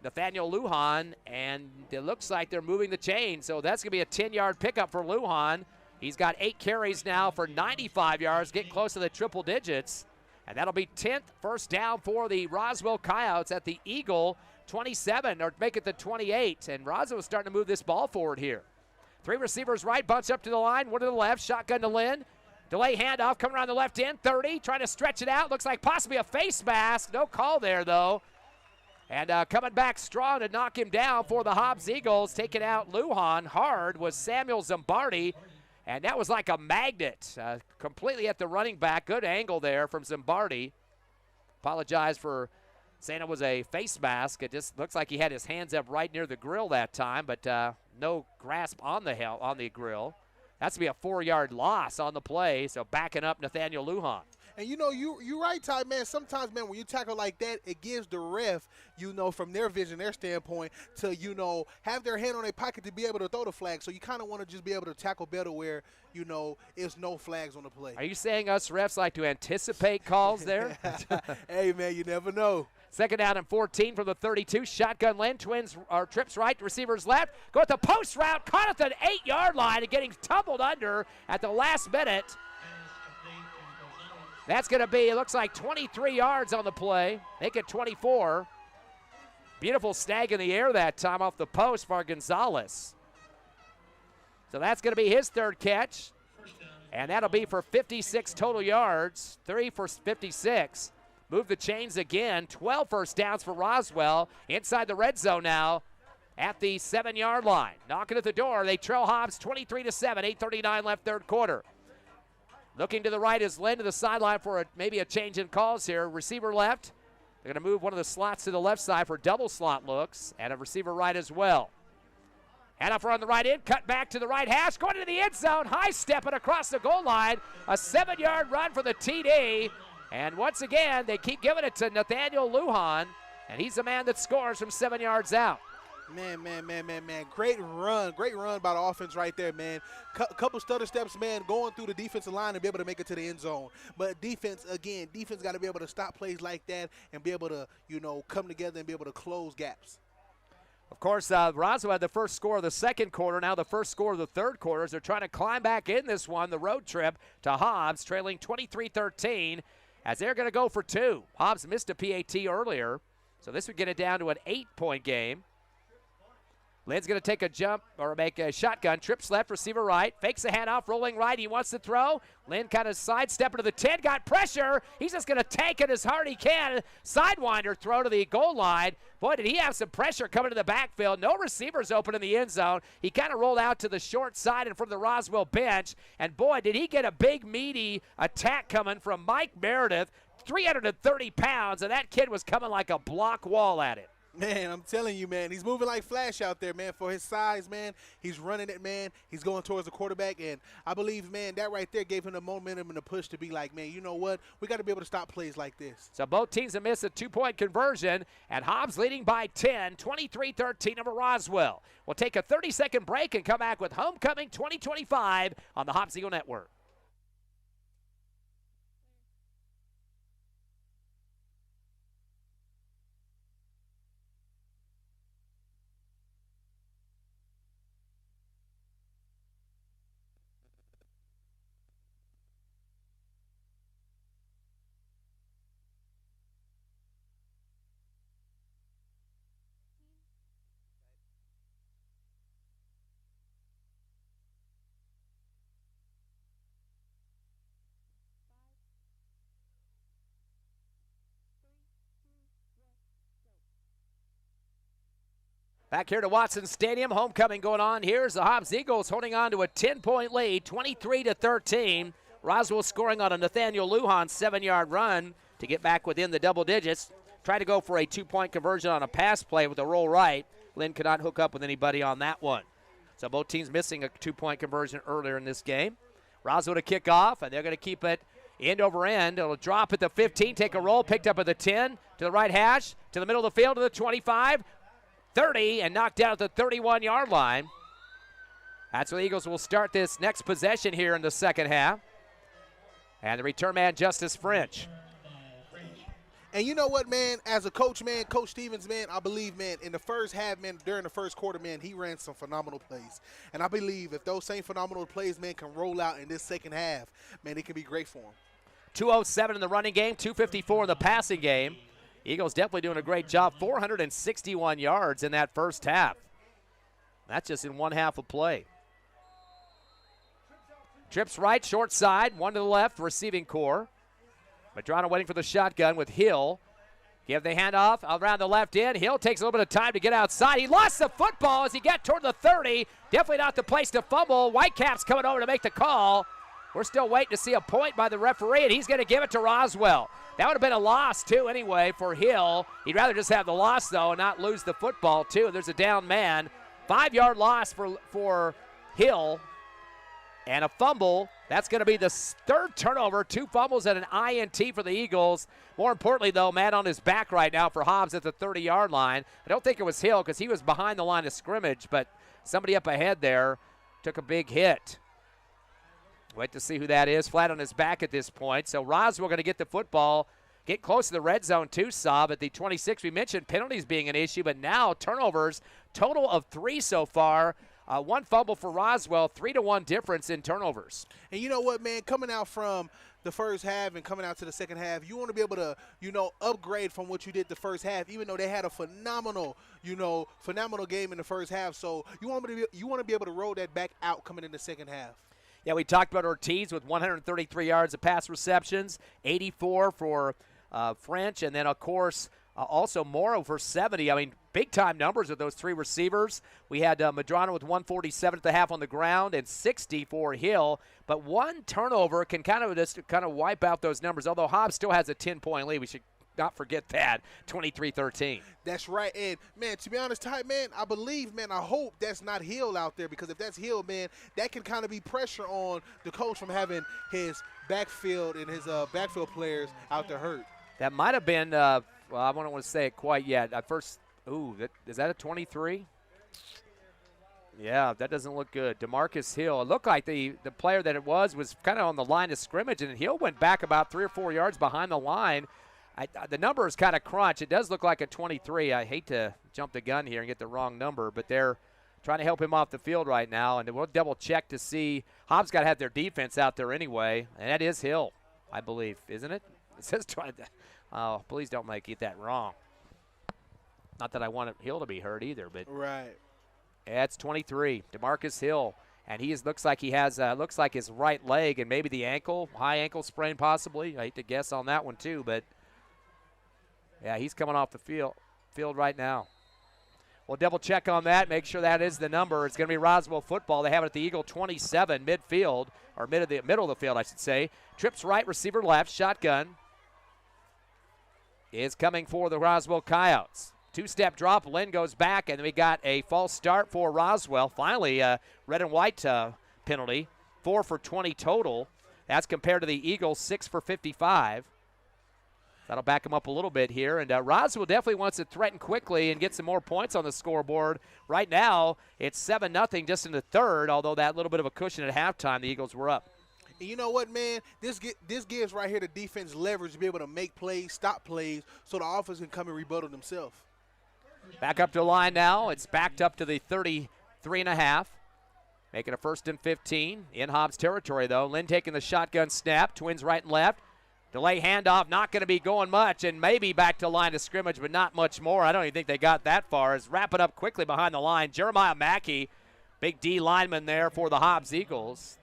Nathaniel Lujan, and it looks like they're moving the chain. So that's going to be a 10-yard pickup for Lujan. He's got 8 carries now for 95 yards, getting close to the triple digits. And that'll be 10th first down for the Roswell Coyotes at the Eagle 27, or make it the 28. And Roswell's starting to move this ball forward here. 3 receivers right, bunch up to the line, 1 to the left, shotgun to Lynn. Delay handoff coming around the left end, 30, trying to stretch it out. Looks like possibly a face mask. No call there, though. And coming back strong to knock him down for the Hobbs Eagles, taking out Lujan hard was Samuel Zimbardi. And that was like a magnet, completely at the running back. Good angle there from Zimbardi. Apologize for saying it was a face mask. It just looks like he had his hands up right near the grill that time, but no grasp on the grill. That's going to be a 4-yard loss on the play, so backing up Nathaniel Lujan. And, you're right, Ty, man. Sometimes, man, when you tackle like that, it gives the ref, from their vision, their standpoint, to, have their hand on their pocket to be able to throw the flag. So you kind of want to just be able to tackle better where, it's no flags on the play. Are you saying us refs like to anticipate calls there? Hey, man, you never know. Second down and 14 from the 32. Shotgun Lynn. Twins are trips right, receivers left. Go at the post route, caught at the 8-yard line and getting tumbled under at the last minute. That's going to be, it looks like 23 yards on the play. Make it 24. Beautiful snag in the air that time off the post for Gonzalez. So that's going to be his 3rd catch. And that'll be for 56 total yards. 3 for 56. Move the chains again. 12 first downs for Roswell. Inside the red zone now at the 7-yard line. Knocking at the door. They trail Hobbs 23-7. 8:39 left, 3rd quarter. Looking to the right is Lynn to the sideline for maybe a change in calls here. Receiver left. They're going to move one of the slots to the left side for double slot looks, and a receiver right as well. Handoff on the right end, cut back to the right hash, going into the end zone, high stepping across the goal line. A 7-yard run for the TD. And once again, they keep giving it to Nathaniel Lujan, and he's the man that scores from 7 yards out. Man. Great run by the offense right there, man. Couple stutter steps, man, going through the defensive line and be able to make it to the end zone. But defense got to be able to stop plays like that and be able to, come together and be able to close gaps. Of course, Roswell had the first score of the 2nd quarter, now the first score of the 3rd quarter as they're trying to climb back in this one, the road trip to Hobbs, trailing 23-13 as they're going to go for 2. Hobbs missed a PAT earlier, so this would get it down to an 8-point game. Lynn's going to take a jump or make a shotgun. Trips left, receiver right. Fakes a handoff, rolling right. He wants to throw. Lynn kind of sidestepping to the 10. Got pressure. He's just going to tank it as hard he can. Sidewinder throw to the goal line. Boy, did he have some pressure coming to the backfield. No receivers open in the end zone. He kind of rolled out to the short side in front of the Roswell bench. And, boy, did he get a big, meaty attack coming from Mike Meredith, 330 pounds, and that kid was coming like a block wall at him. Man, I'm telling you, man, he's moving like Flash out there, man. For his size, man, he's running it, man. He's going towards the quarterback, and I believe, man, that right there gave him the momentum and the push to be like, man, you know what? We got to be able to stop plays like this. So both teams have missed a 2-point conversion, and Hobbs leading by 10, 23-13 over Roswell. We'll take a 30-second break and come back with Homecoming 2025 on the Hobbs Eagle Network. Back here to Watson Stadium, homecoming going on. Here's the Hobbs Eagles holding on to a 10-point lead, 23-13. Roswell scoring on a Nathaniel Lujan 7-yard run to get back within the double digits. Tried to go for a 2-point conversion on a pass play with a roll right. Lynn could not hook up with anybody on that one. So both teams missing a 2-point conversion earlier in this game. Roswell to kick off, and they're going to keep it end over end. It'll drop at the 15, take a roll, picked up at the 10, to the right hash, to the middle of the field, to the 25, 30, and knocked down at the 31-yard line. That's where the Eagles will start this next possession here in the second half. And the return man, Justice French. And you know what, man, as a coach, man, Coach Stevens, man, I believe, man, in the first half, man, during the first quarter, man, he ran some phenomenal plays. And I believe if those same phenomenal plays, man, can roll out in this second half, man, it can be great for him. 2:07 in the running game, 2:54 in the passing game. Eagles definitely doing a great job. 461 yards in that first half. That's just in one half of play. Trips right, short side, one to the left, receiving core. Madrano waiting for the shotgun with Hill. Give the handoff around the left end. Hill takes a little bit of time to get outside. He lost the football as he got toward the 30. Definitely not the place to fumble. Whitecaps coming over to make the call. We're still waiting to see a point by the referee, and he's going to give it to Roswell. That would have been a loss, too, anyway, for Hill. He'd rather just have the loss, though, and not lose the football, too. There's a down man. 5-yard loss for Hill. And a fumble. That's going to be the third turnover. 2 fumbles and an INT for the Eagles. More importantly, though, man on his back right now for Hobbs at the 30-yard line. I don't think it was Hill because he was behind the line of scrimmage, but somebody up ahead there took a big hit. Wait to see who that is. Flat on his back at this point. So Roswell going to get the football, get close to the red zone too, Saab. At the 26, we mentioned penalties being an issue, but now turnovers, total of 3 so far. 1 fumble for Roswell, 3-1 difference in turnovers. And you know what, man, coming out from the first half and coming out to the second half, you want to be able to, upgrade from what you did the first half, even though they had a phenomenal game in the first half. So you want to be able to roll that back out coming in the second half. Yeah, we talked about Ortiz with 133 yards of pass receptions, 84 for French, and then, of course, also Morrow for 70. I mean, big-time numbers of those 3 receivers. We had Madrano with 147 at the half on the ground and 60 for Hill. But 1 turnover can kind of wipe out those numbers, although Hobbs still has a 10-point lead. We should not forget that, 23-13. That's right. And, man, to be honest, Ty, man, I believe, man, I hope that's not Hill out there, because if that's Hill, man, that can kind of be pressure on the coach from having his backfield and his backfield players out there hurt. That might have been, well, I don't want to say it quite yet. Is that a 23? Yeah, that doesn't look good. DeMarcus Hill. It looked like the player that it was kind of on the line of scrimmage, and Hill went back about 3 or 4 yards behind the line. The number is kind of crunch. It does look like a 23. I hate to jump the gun here and get the wrong number, but they're trying to help him off the field right now, and we'll double-check to see. Hobbs got to have their defense out there anyway, and that is Hill, I believe, isn't it? It says 20. Oh, please don't get that wrong. Not that I want Hill to be hurt either, but right. That's 23, DeMarcus Hill, and looks like he has his right leg and maybe the ankle, high ankle sprain possibly. I hate to guess on that one too, but yeah, he's coming off the field right now. We'll double check on that, make sure that is the number. It's going to be Roswell football. They have it at the Eagle 27 midfield, or middle of the field, I should say. Trips right, receiver left, shotgun is coming for the Roswell Coyotes. 2-step drop, Lynn goes back, and we got a false start for Roswell. Finally, red and white penalty, 4 for 20 total. That's compared to the Eagles, 6 for 55. That'll back them up a little bit here. And Roswell definitely wants to threaten quickly and get some more points on the scoreboard. Right now, it's 7-0 just in the third, although that little bit of a cushion at halftime, the Eagles were up. And you know what, man? This gives right here the defense leverage to be able to make plays, stop plays, so the offense can come and rebuttal themselves. Back up to the line now. It's backed up to the 33.5. Making a 1st and 15 in Hobbs territory, though. Lynn taking the shotgun snap. Twins right and left. Delay handoff, not going to be going much, and maybe back to line of scrimmage, but not much more. I don't even think they got that far. It's wrapping up quickly behind the line. Jeremiah Mackey, big D lineman there for the Hobbs Eagles.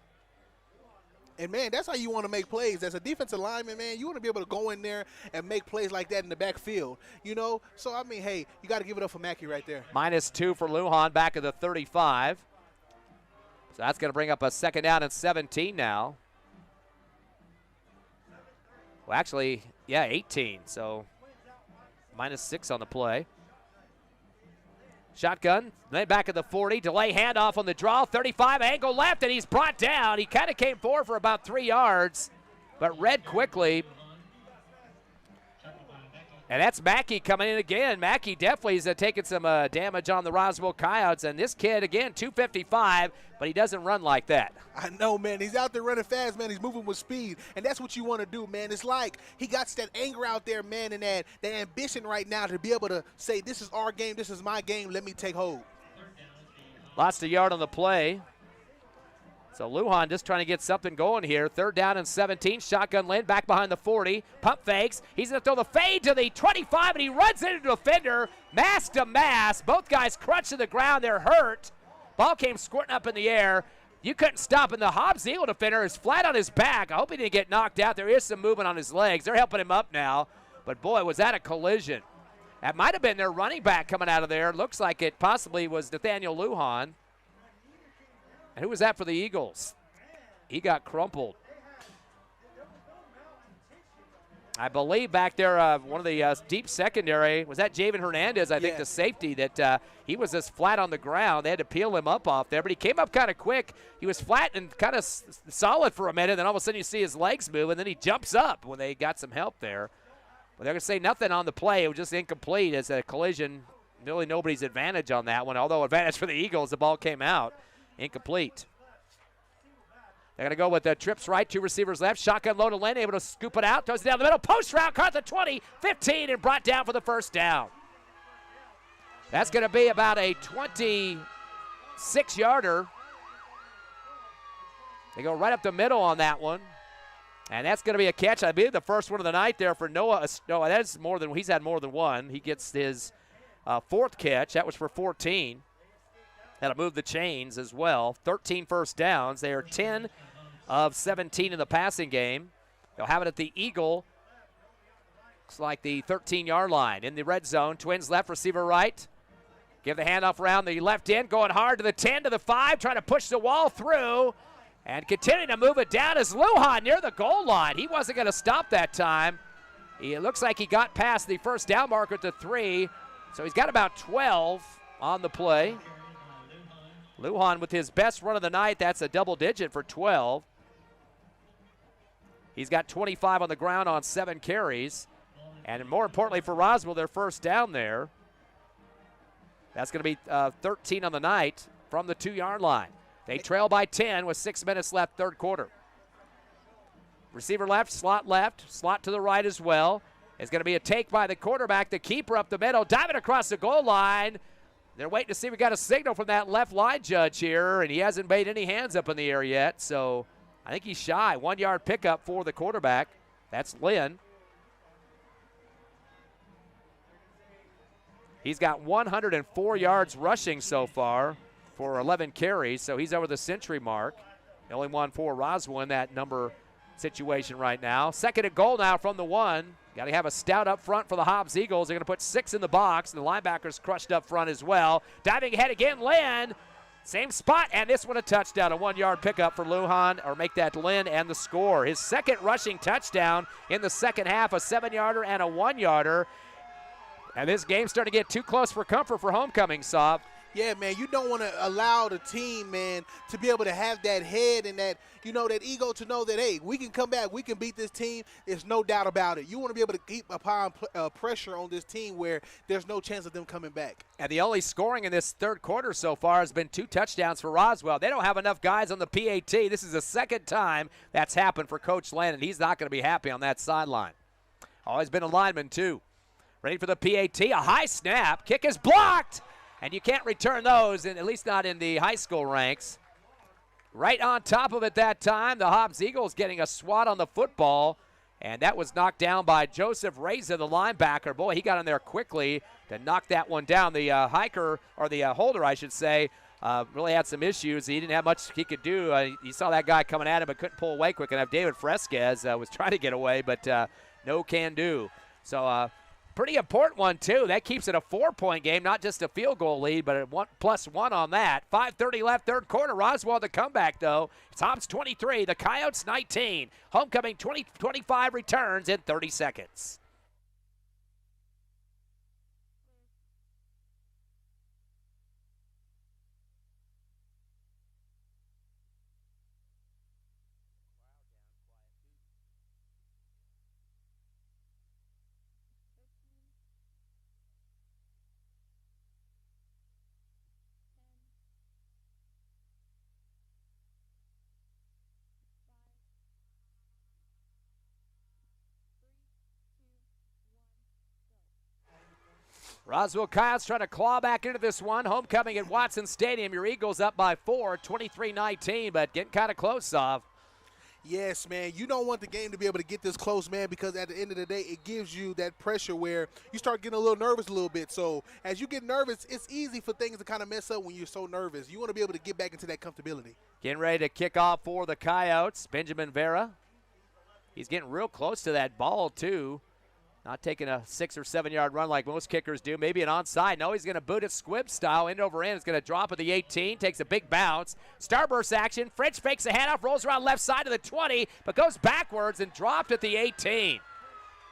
And, man, that's how you want to make plays. As a defensive lineman, man, you want to be able to go in there and make plays like that in the backfield, you know? So, I mean, hey, you got to give it up for Mackey right there. -2 for Lujan back at the 35. So that's going to bring up a 2nd down and 17 now. Well, actually, yeah, 18. So -6 on the play. Shotgun, then back at the 40, delay handoff on the draw, 35, angle left, and he's brought down. He kind of came forward for about 3 yards, but read quickly. And that's Mackey coming in again. Mackey definitely is taking some damage on the Roswell Coyotes. And this kid, again, 255, but he doesn't run like that. I know, man. He's out there running fast, man. He's moving with speed. And that's what you want to do, man. It's like he got that anger out there, man, and that ambition right now to be able to say, this is our game, this is my game, let me take hold. Lost a yard on the play. So Lujan just trying to get something going here. 3rd down and 17. Shotgun Lynn back behind the 40. Pump fakes. He's going to throw the fade to the 25, and he runs into the defender. Mass to mass. Both guys crunch to the ground. They're hurt. Ball came squirting up in the air. You couldn't stop him. The Hobbs Eagle defender is flat on his back. I hope he didn't get knocked out. There is some movement on his legs. They're helping him up now. But, boy, was that a collision. That might have been their running back coming out of there. Looks like it possibly was Nathaniel Lujan. And who was that for the Eagles? He got crumpled. I believe back there, one of the deep secondary, was that Javen Hernandez, I think, the safety, that he was just flat on the ground. They had to peel him up off there, but he came up kind of quick. He was flat and kind of solid for a minute, then all of a sudden you see his legs move, and then he jumps up when they got some help there. But they're going to say nothing on the play. It was just incomplete as a collision. Really nobody's advantage on that one, although advantage for the Eagles. The ball came out. Incomplete. They're going to go with the trips right, 2 receivers left. Shotgun low to Lynn, able to scoop it out. Throws it down the middle. Post route, caught the 20, 15, and brought down for the 1st down. That's going to be about a 26-yarder. They go right up the middle on that one. And that's going to be a catch. I believe the first one of the night there for Noah. No, that's more than, he's had more than one. He gets his 4th catch. That was for 14. That'll move the chains as well. 13 first downs. They are 10 of 17 in the passing game. They'll have it at the Eagle. Looks like the 13-yard line in the red zone. Twins left, receiver right. Give the handoff around the left end, going hard to the 10, to the 5, trying to push the wall through. And continuing to move it down is Lujan near the goal line. He wasn't going to stop that time. It looks like he got past the first down marker to 3. So he's got about 12 on the play. Lujan with his best run of the night. That's a double digit for 12. He's got 25 on the ground on 7 carries. And more importantly for Roswell, their first down there. That's going to be 13 on the night from the 2-yard line. They trail by 10 with 6 minutes left, 3rd quarter. Receiver left, slot to the right as well. It's going to be a take by the quarterback, the keeper up the middle, diving across the goal line. They're waiting to see if we got a signal from that left line judge here, and he hasn't made any hands up in the air yet, so I think he's shy. 1-yard pickup for the quarterback. That's Lynn. He's got 104 yards rushing so far for 11 carries, so he's over the century mark. The only one for Roswell in that number situation right now. 2nd and goal now from the 1. Got to have a stout up front for the Hobbs Eagles. They're going to put 6 in the box, and the linebackers crushed up front as well. Diving ahead again, Lynn. Same spot, and this one a touchdown, a 1-yard pickup for Lujan, or make that Lynn, and the score. His 2nd rushing touchdown in the 2nd half, a 7-yarder and a 1-yarder. And this game's starting to get too close for comfort for homecoming, Saab. Yeah, man, you don't want to allow the team, man, to be able to have that head and that, you know, that ego to know that, hey, we can come back, we can beat this team. There's no doubt about it. You want to be able to keep upon pressure on this team where there's no chance of them coming back. And the only scoring in this 3rd quarter so far has been 2 touchdowns for Roswell. They don't have enough guys on the PAT. This is the 2nd time that's happened for Coach Landon. He's not going to be happy on that sideline. Always been a lineman, too. Ready for the PAT. A high snap. Kick is blocked. And you can't return those, at least not in the high school ranks. Right on top of it that time, the Hobbs Eagles getting a swat on the football. And that was knocked down by Joseph Reza, the linebacker. Boy, he got in there quickly to knock that one down. The hiker, or the holder, I should say, really had some issues. He didn't have much he could do. You saw that guy coming at him but couldn't pull away quick enough. David Fresquez was trying to get away, but no can do. So pretty important one, too. That keeps it a 4-point game, not just a field goal lead, but a +1 on that. 5:30 left, third quarter. Roswell the comeback, though. It's Hobbs 23, the Coyotes 19. Homecoming 25 returns in 30 seconds. Roswell Coyotes trying to claw back into this one. Homecoming at Watson Stadium. Your Eagles up by 4, 23-19, but getting kind of close, Sav. Yes, man. You don't want the game to be able to get this close, man, because at the end of the day, it gives you that pressure where you start getting a little nervous a little bit. So as you get nervous, it's easy for things to kind of mess up when you're so nervous. You want to be able to get back into that comfortability. Getting ready to kick off for the Coyotes. Benjamin Vera. He's getting real close to that ball, too. Not taking a 6 or 7 yard run like most kickers do. Maybe an onside. No, he's going to boot it squib style, end over end. It's going to drop at the 18, takes a big bounce. Starburst action. French fakes a handoff, rolls around left side to the 20, but goes backwards and dropped at the 18.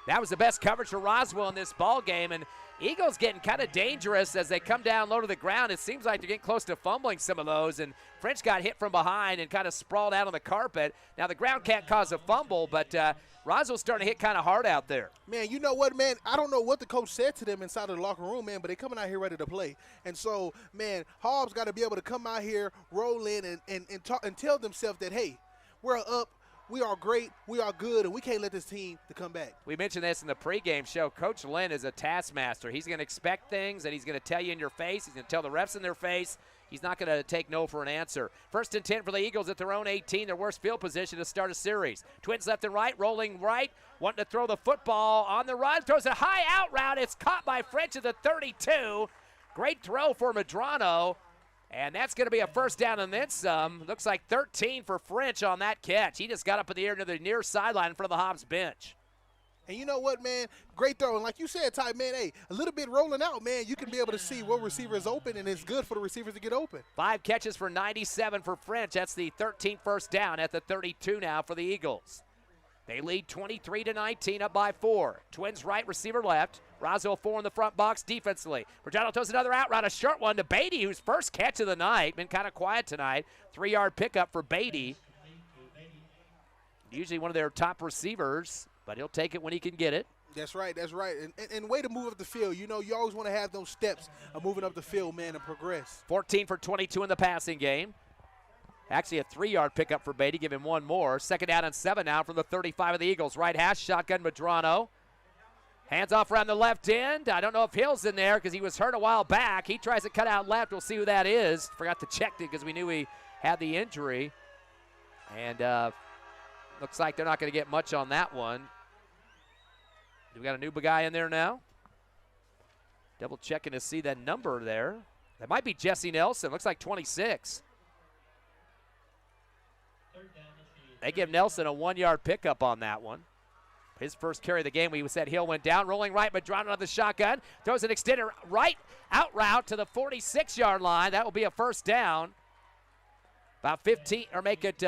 That was the best coverage for Roswell in this ball game, and Eagles getting kind of dangerous as they come down low to the ground. It seems like they're getting close to fumbling some of those, and French got hit from behind and kind of sprawled out on the carpet. Now, the ground can't cause a fumble, but Roswell's starting to hit kind of hard out there. Man, you know what, man? I don't know what the coach said to them inside of the locker room, man, but they're coming out here ready to play. And so, man, Hobbs got to be able to come out here, roll in, and talk and tell themselves that, hey, we're up, we are great, we are good, and we can't let this team to come back. We mentioned this in the pregame show. Coach Lynn is a taskmaster. He's going to expect things, and he's going to tell you in your face. He's going to tell the refs in their face. He's not going to take no for an answer. 1st and 10 for the Eagles at their own 18, their worst field position to start a series. Twins left and right, rolling right, wanting to throw the football on the run. Throws a high out route. It's caught by French at the 32. Great throw for Medrano. And that's going to be a first down and then some. Looks like 13 for French on that catch. He just got up in the air to the near sideline in front of the Hobbs bench. And you know what, man? Great throw. And like you said, Ty, man, hey, a little bit rolling out, man. You can be able to see what receiver is open, and it's good for the receivers to get open. 5 catches for 97 for French. That's the 13th first down at the 32 now for the Eagles. They lead 23-19, up by 4. Twins right, receiver left. Roswell 4 in the front box defensively. Regino throws another out route, a short one to Beatty, whose first catch of the night. Been kind of quiet tonight. 3-yard pickup for Beatty. Usually one of their top receivers, but he'll take it when he can get it. That's right, that's right. And way to move up the field. You know, you always want to have those steps of moving up the field, man, and progress. 14 for 22 in the passing game. Actually a 3-yard pickup for Beatty, give him one more. 2nd down and 7 now from the 35 of the Eagles. Right hash, shotgun Medrano. Hands off around the left end. I don't know if Hill's in there because he was hurt a while back. He tries to cut out left. We'll see who that is. Forgot to check it because we knew he had the injury. And looks like they're not going to get much on that one. We got a new guy in there now. Double checking to see that number there. That might be Jesse Nelson. Looks like 26. They give Nelson a 1-yard pickup on that one. His first carry of the game, we said Hill went down. Rolling right, but drawn out of the shotgun. Throws an extended right out route to the 46-yard line. That will be a first down. About 15, or make it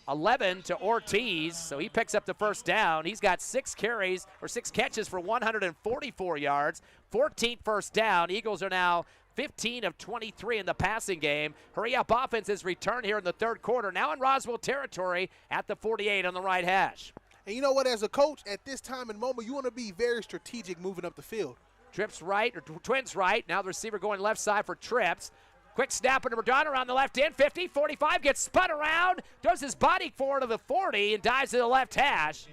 11 to Ortiz. So he picks up the first down. He's got 6 carries, or 6 catches for 144 yards. 14th first down. Eagles are now 15 of 23 in the passing game. Hurry up offense is returned here in the third quarter. Now in Roswell territory at the 48 on the right hash. And you know what, as a coach, at this time and moment, you want to be very strategic moving up the field. Trips right, or Twins right. Now the receiver going left side for Trips. Quick snap into Medrano around the left end. 50, 45, gets spun around, throws his body forward to the 40 and dives to the left hash.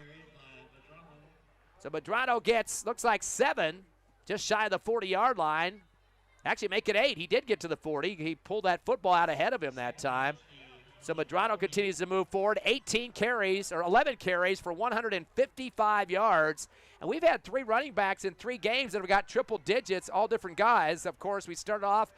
So Medrano gets, looks like 7, just shy of the 40-yard line. Actually make it 8. He did get to the 40. He pulled that football out ahead of him that time. So Medrano continues to move forward. 11 carries for 155 yards. And we've had 3 running backs in 3 games that have got triple digits, all different guys. Of course, we started off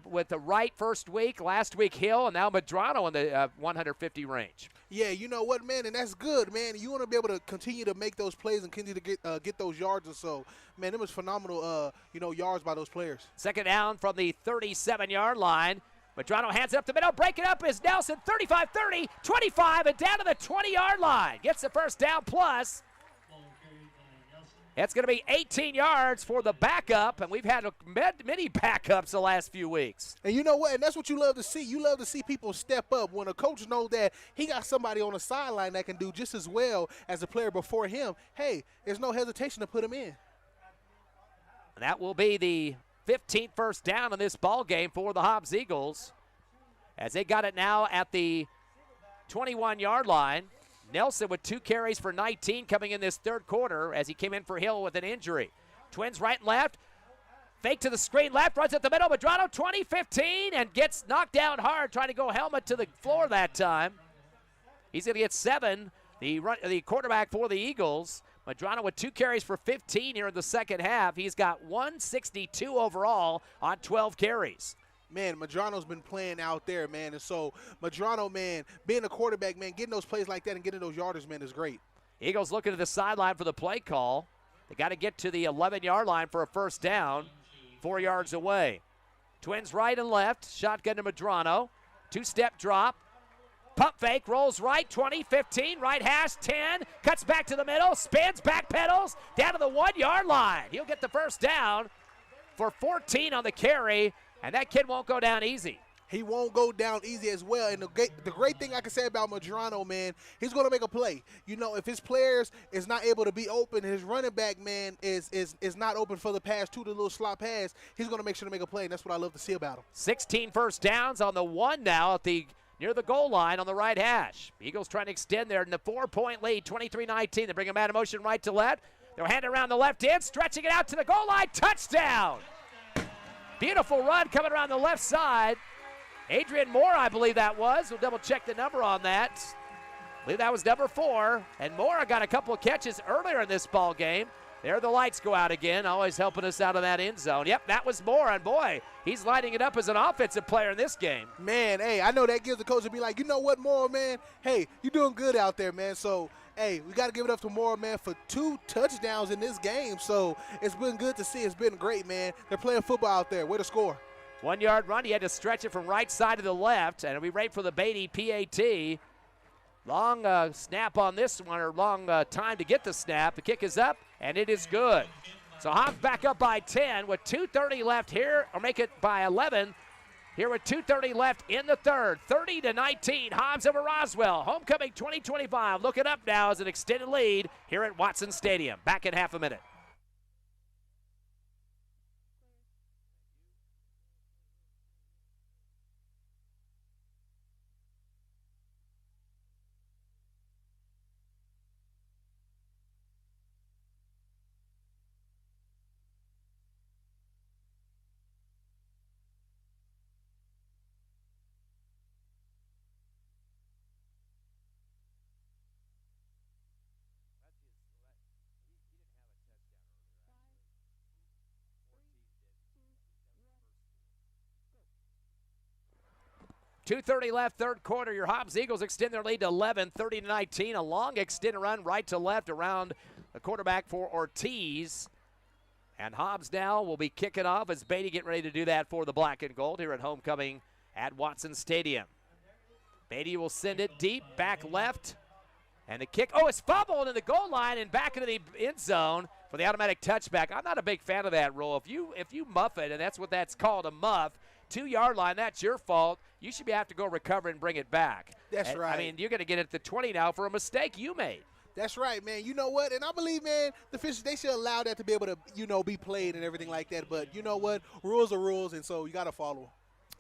with the Wright first week, last week Hill, and now Medrano in the 150 range. Yeah, you know what, man, and that's good, man. You want to be able to continue to make those plays and continue to get those yards or so. Man, it was phenomenal, yards by those players. Second down from the 37-yard line. Medrano hands it up the middle. Break it up is Nelson. 35, 30, 25, and down to the 20-yard line. Gets the first down plus. Ball carried by Nelson. It's going to be 18 yards for the backup, and we've had many backups the last few weeks. And you know what? And that's what you love to see. You love to see people step up when a coach knows that he got somebody on the sideline that can do just as well as the player before him. Hey, there's no hesitation to put him in. And that will be the 15th first down in this ball game for the Hobbs Eagles, as they got it now at the 21-yard line. Nelson with 2 carries for 19 coming in this third quarter as he came in for Hill with an injury. Twins right and left. Fake to the screen left, runs at the middle. Medrano 20-15 and gets knocked down hard trying to go helmet to the floor that time. He's going to get 7, the quarterback for the Eagles. Medrano with 2 carries for 15 here in the second half. He's got 162 overall on 12 carries. Man, Medrano's been playing out there, man. And so, Medrano, man, being a quarterback, man, getting those plays like that and getting those yardage, man, is great. Eagles looking to the sideline for the play call. They got to get to the 11-yard line for a first down, 4 yards away. Twins right and left, shotgun to Medrano. 2-step drop. Pump fake, rolls right, 20, 15, right hash, 10, cuts back to the middle, spins, back pedals, down to the 1-yard line. He'll get the first down for 14 on the carry, and that kid won't go down easy. He won't go down easy as well. And the great thing I can say about Medrano, man, he's going to make a play. You know, if his players is not able to be open, his running back, man, is not open for the pass to the little slot pass, he's going to make sure to make a play, and that's what I love to see about him. 16 first downs on the 1 now at the near the goal line on the right hash. Eagles trying to extend there in the 4-point lead, 23-19. They bring him out of motion right to left. They'll hand it around the left end, stretching it out to the goal line. Touchdown! Beautiful run coming around the left side. Adrian Moore, I believe that was. We'll double check the number on that. I believe that was number 4. And Moore got a couple of catches earlier in this ball game. There the lights go out again, always helping us out of that end zone. Yep, that was Moore, and boy, he's lighting it up as an offensive player in this game. Man, hey, I know that gives the coach to be like, you know what, Moore, man? Hey, you're doing good out there, man. So, hey, we got to give it up to Moore, man, for 2 touchdowns in this game. So, it's been good to see. It's been great, man. They're playing football out there. Way to score. 1-yard run. He had to stretch it from right side to the left, and we wait for the Beatty PAT. Long snap on this one, or long time to get the snap. The kick is up, and it is good. So Hobbs back up by 10 with 2:30 left here, or make it by 11. Here with 2:30 left in the third. 30-19, Hobbs over Roswell. Homecoming 2025. Looking up now as an extended lead here at Watson Stadium. Back in half a minute. .230 left, third quarter. Your Hobbs Eagles extend their lead to 11, 30-19. A long extended run right to left around the quarterback for Ortiz. And Hobbs now will be kicking off as Beatty getting ready to do that for the black and gold here at homecoming at Watson Stadium. Beatty will send it deep, back left. And the kick, it's fumbled in the goal line and back into the end zone for the automatic touchback. I'm not a big fan of that rule. If you muff it, and that's what that's called, a muff, 2-yard line, that's your fault. You should have to go recover and bring it back. That's right. I mean, you're going to get it at the 20 now for a mistake you made. That's right, man. You know what? And I believe, man, the officials, they should allow that to be able to, be played and everything like that. But you know what? Rules are rules, and so you got to follow them.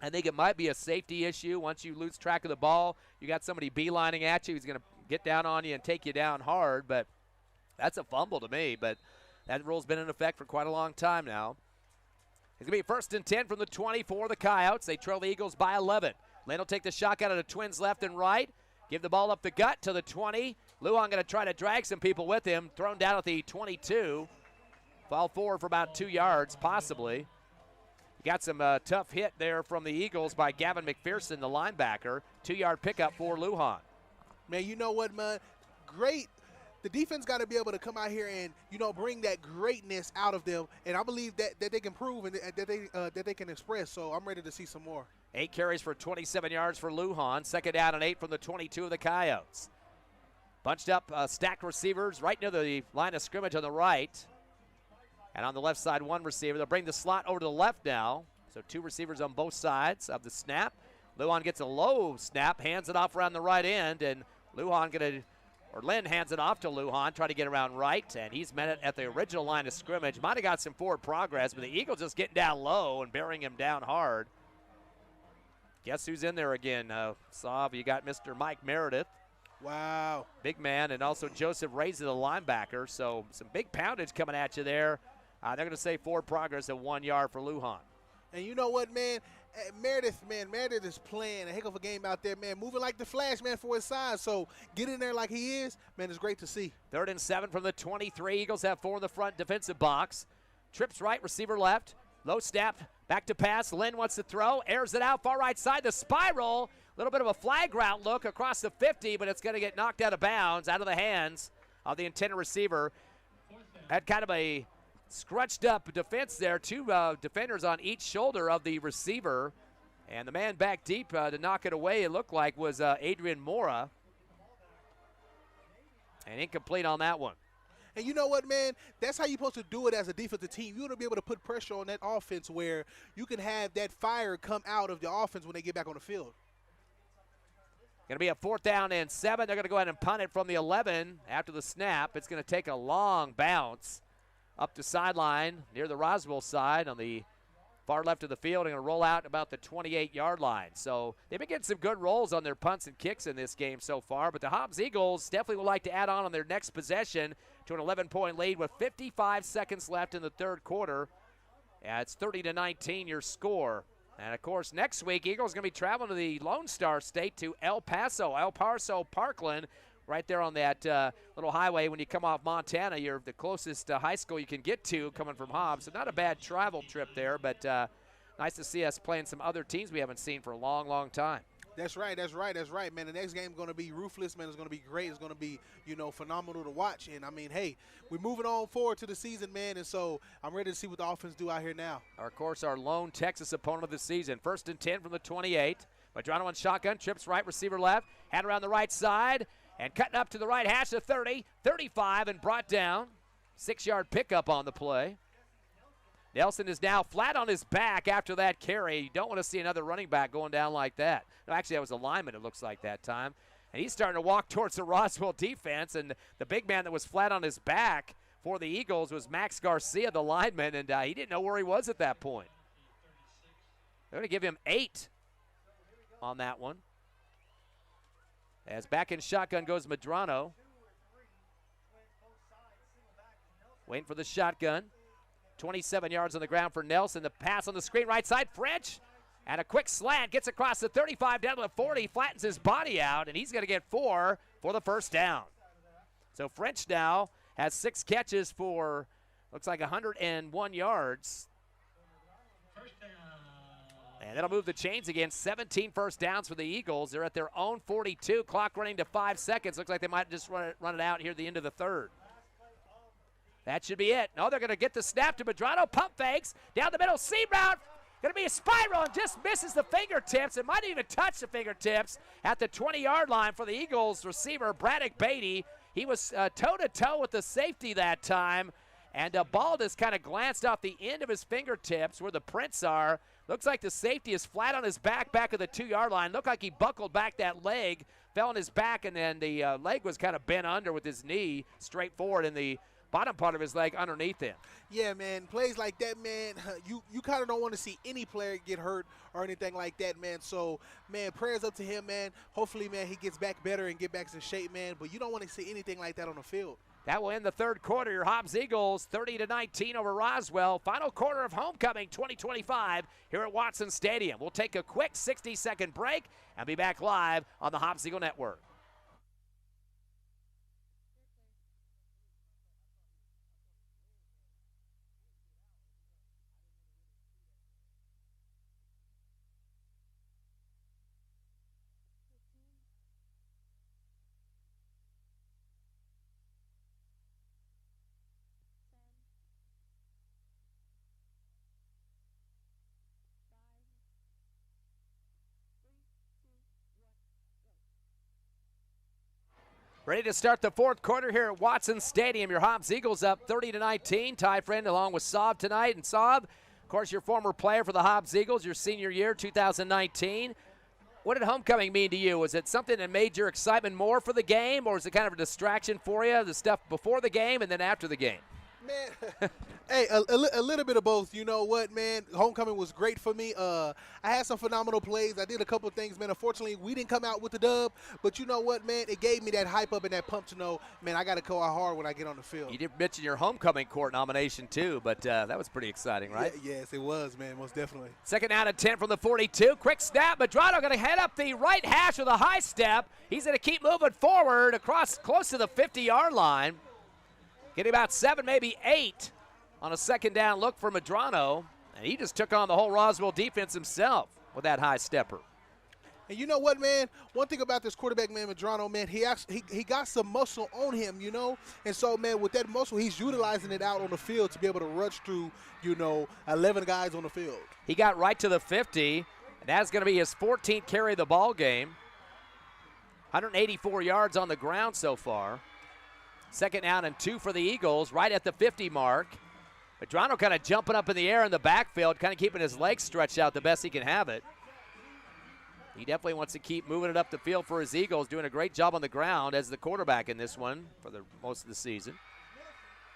I think it might be a safety issue. Once you lose track of the ball, you got somebody beelining at you. He's going to get down on you and take you down hard. But that's a fumble to me. But that rule's been in effect for quite a long time now. It's going to be 1st and 10 from the 20 for the Coyotes. They trail the Eagles by 11. Lynn will take the shotgun out of the Twins left and right. Give the ball up the gut to the 20. Lujan going to try to drag some people with him. Thrown down at the 22. Fall forward for about 2 yards, possibly. Got some tough hit there from the Eagles by Gavin McPherson, the linebacker. 2-yard pickup for Lujan. Man, you know what, man? Great. The defense got to be able to come out here and, bring that greatness out of them. And I believe that they can prove and that they can express. So I'm ready to see some more. 8 carries for 27 yards for Lujan. 2nd down and 8 from the 22 of the Coyotes. Bunched up stacked receivers right near the line of scrimmage on the right. And on the left side, 1 receiver. They'll bring the slot over to the left now. So 2 receivers on both sides of the snap. Lujan gets a low snap, hands it off around the right end, and Lynn hands it off to Lujan, trying to get around right, and he's met it at the original line of scrimmage. Might have got some forward progress, but the Eagles just getting down low and burying him down hard. Guess who's in there again? Sav, you got Mr. Mike Meredith. Wow. Big man, and also Joseph Razor, the linebacker. So some big poundage coming at you there. They're going to say forward progress at 1 yard for Lujan. And you know what, man? Meredith is playing a heck of a game out there, man. Moving like the Flash, man, for his size. So get in there like he is, man, it's great to see. 3rd and 7 from the 23. Eagles have 4 in the front defensive box. Trips right, receiver left. Low snap, back to pass. Lynn wants to throw, airs it out, far right side, the spiral. A little bit of a flag route look across the 50, but it's going to get knocked out of bounds, out of the hands of the intended receiver. Had kind of a scrunched up defense there. 2 defenders on each shoulder of the receiver. And the man back deep to knock it away, it looked like, was Adrian Mora. And incomplete on that one. And you know what, man? That's how you're supposed to do it as a defensive team. You want to be able to put pressure on that offense where you can have that fire come out of the offense when they get back on the field. Going to be a 4th down and 7. They're going to go ahead and punt it from the 11 after the snap. It's going to take a long bounce up the sideline near the Roswell side on the far left of the field, and going to roll out about the 28-yard line. So they've been getting some good rolls on their punts and kicks in this game so far, but the Hobbs Eagles definitely would like to add on their next possession to an 11-point lead with 55 seconds left in the 3rd quarter. It's 30-19 your score. And, of course, next week, Eagles going to be traveling to the Lone Star State to El Paso Parkland, right there on that little highway. When you come off Montana, you're the closest high school you can get to coming from Hobbs. So not a bad travel trip there, but nice to see us playing some other teams we haven't seen for a long, long time. That's right, man. The next game is going to be ruthless, man. It's going to be great. It's going to be, phenomenal to watch. And, I mean, hey, we're moving on forward to the season, man, and so I'm ready to see what the offense do out here now. Of course, our lone Texas opponent of the season. 1st and 10 from the 28. Madrano on shotgun, trips right, receiver left, hand around the right side, and cutting up to the right hash of 30, 35, and brought down. 6-yard pickup on the play. Nelson is now flat on his back after that carry. You don't want to see another running back going down like that. No, actually, that was a lineman, it looks like, that time. And he's starting to walk towards the Roswell defense, and the big man that was flat on his back for the Eagles was Max Garcia, the lineman, and he didn't know where he was at that point. They're going to give him 8 on that one. As back in shotgun goes Madrano. Waiting for the shotgun. 27 yards on the ground for Nelson. The pass on the screen, right side, French. And a quick slant, gets across the 35 down to the 40, flattens his body out, and he's going to get 4 for the 1st down. So French now has 6 catches for, looks like 101 yards. And that'll move the chains again. 17 first downs for the Eagles. They're at their own 42. Clock running to 5 seconds. Looks like they might just run it out here at the end of the 3rd. That should be it. No, they're going to get the snap to Madrano. Pump fakes. Down the middle. Seam route. Going to be a spiral and just misses the fingertips. It might even touch the fingertips at the 20-yard line for the Eagles receiver, Braddock Beatty. He was toe-to-toe with the safety that time. And the ball just kind of glanced off the end of his fingertips where the prints are. Looks like the safety is flat on his back at the 2-yard line. Looked like he buckled back that leg, fell on his back, and then the leg was kind of bent under with his knee straight forward and the bottom part of his leg underneath him. Yeah, man, plays like that, man, you kind of don't want to see any player get hurt or anything like that, man. So, man, prayers up to him, man. Hopefully, man, he gets back better and get back in shape, man. But you don't want to see anything like that on the field. That will end the third quarter. Your Hobbs Eagles 30-19 over Roswell. Final quarter of homecoming 2025 here at Watson Stadium. We'll take a quick 60-second break and be back live on the Hobbs Eagle Network. Ready to start the fourth quarter here at Watson Stadium. Your Hobbs Eagles up 30-19. Ty Friend along with Saab tonight. And Saab, of course, your former player for the Hobbs Eagles, your senior year, 2019. What did homecoming mean to you? Was it something that made your excitement more for the game, or was it kind of a distraction for you, the stuff before the game and then after the game? Man, hey, a little bit of both. You know what, man? Homecoming was great for me. I had some phenomenal plays. I did a couple of things, man. Unfortunately, we didn't come out with the dub. But you know what, man? It gave me that hype up and that pump to know, man, I got to go out hard when I get on the field. You did mention your homecoming court nomination, too, but that was pretty exciting, right? Yeah, yes, it was, man, most definitely. Second down and 10 from the 42. Quick snap. Madrano going to head up the right hash with a high step. He's going to keep moving forward across close to the 50-yard line. Getting about 7, maybe 8 on a second down look for Madrano. And he just took on the whole Roswell defense himself with that high stepper. And you know what, man? One thing about this quarterback, man, Madrano, man, he got some muscle on him, you know? And so, man, with that muscle, he's utilizing it out on the field to be able to rush through, 11 guys on the field. He got right to the 50, and that's going to be his 14th carry of the ball game. 184 yards on the ground so far. Second down and 2 for the Eagles, right at the 50 mark. Madrano kind of jumping up in the air in the backfield, kind of keeping his legs stretched out the best he can have it. He definitely wants to keep moving it up the field for his Eagles, doing a great job on the ground as the quarterback in this one for the most of the season.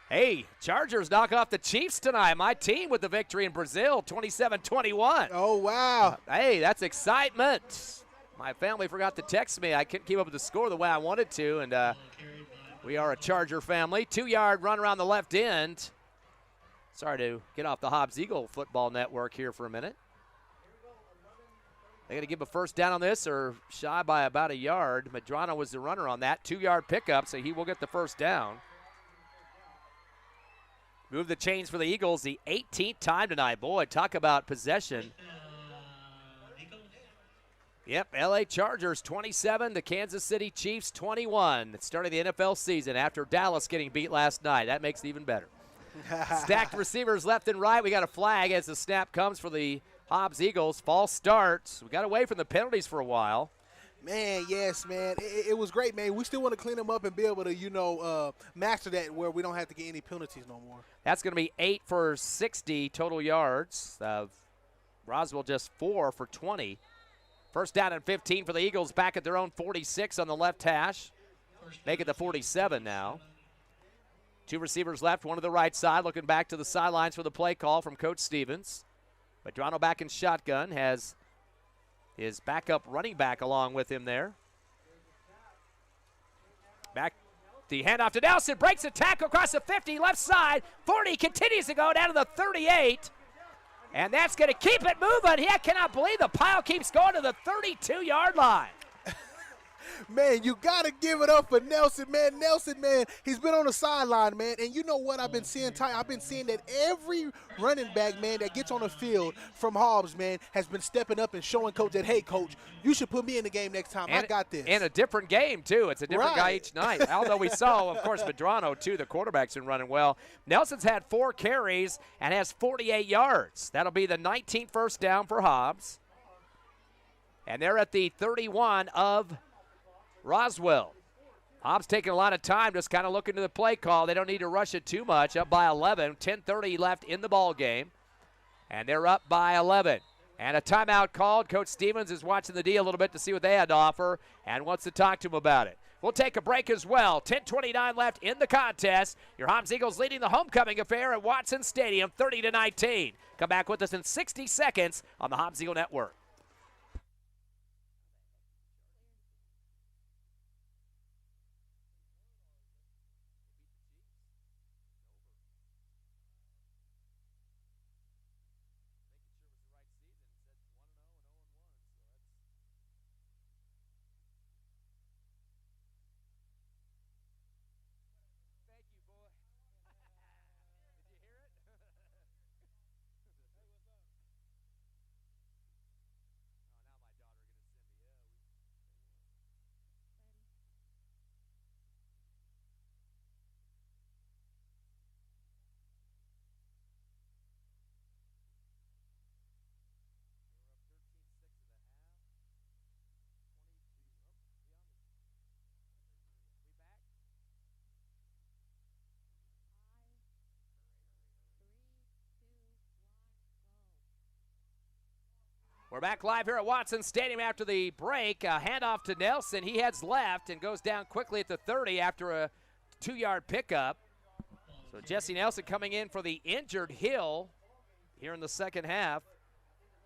Hey, Chargers knock off the Chiefs tonight. My team with the victory in Brazil, 27-21. Oh, wow. Hey, that's excitement. My family forgot to text me. I couldn't keep up with the score the way I wanted to, and we are a Charger family. 2-yard run around the left end. Sorry to get off the Hobbs Eagle football network here for a minute. They're going to give a first down on this, or shy by about a yard. Madrano was the runner on that. 2-yard pickup, so he will get the first down. Move the chains for the Eagles, the 18th time tonight. Boy, talk about possession. Yep, LA Chargers 27, the Kansas City Chiefs 21. It started the NFL season after Dallas getting beat last night. That makes it even better. Stacked receivers left and right. We got a flag as the snap comes for the Hobbs Eagles. False starts. We got away from the penalties for a while. Man, yes, man. It was great, man. We still want to clean them up and be able to, master that where we don't have to get any penalties no more. That's going to be 8 for 60 total yards. Roswell just 4 for 20. First down and 15 for the Eagles, back at their own 46 on the left hash. Make it the 47 now. 2 receivers left, one to the right side, looking back to the sidelines for the play call from Coach Stevens. Madrano back in shotgun, has his backup running back along with him there. Back the handoff to Nelson, breaks a tackle across the 50, left side, 40, continues to go down to the 38. And that's going to keep it moving. I cannot believe the pile keeps going to the 32-yard line. Man, you got to give it up for Nelson, man. Nelson, man, he's been on the sideline, man. And you know what I've been seeing, Ty? I've been seeing that every running back, man, that gets on the field from Hobbs, man, has been stepping up and showing Coach that, hey, Coach, you should put me in the game next time. I got this. And a different game, too. It's a different guy each night. Although we saw, of course, Madrano, too. The quarterback's been running well. Nelson's had 4 carries and has 48 yards. That'll be the 19th first down for Hobbs. And they're at the 31 of Roswell. Hobbs taking a lot of time, just kind of looking to the play call. They don't need to rush it too much. Up by 11, 10:30 left in the ball game, and they're up by 11. And a timeout called. Coach Stevens is watching the D a little bit to see what they had to offer and wants to talk to him about it. We'll take a break as well. 10:29 left in the contest. Your Hobbs Eagles leading the homecoming affair at Watson Stadium, 30-19. Come back with us in 60 seconds on the Hobbs Eagle Network. We're back live here at Watson Stadium after the break. Handoff to Nelson. He heads left and goes down quickly at the 30 after a 2-yard pickup. So Jesse Nelson coming in for the injured Hill here in the second half.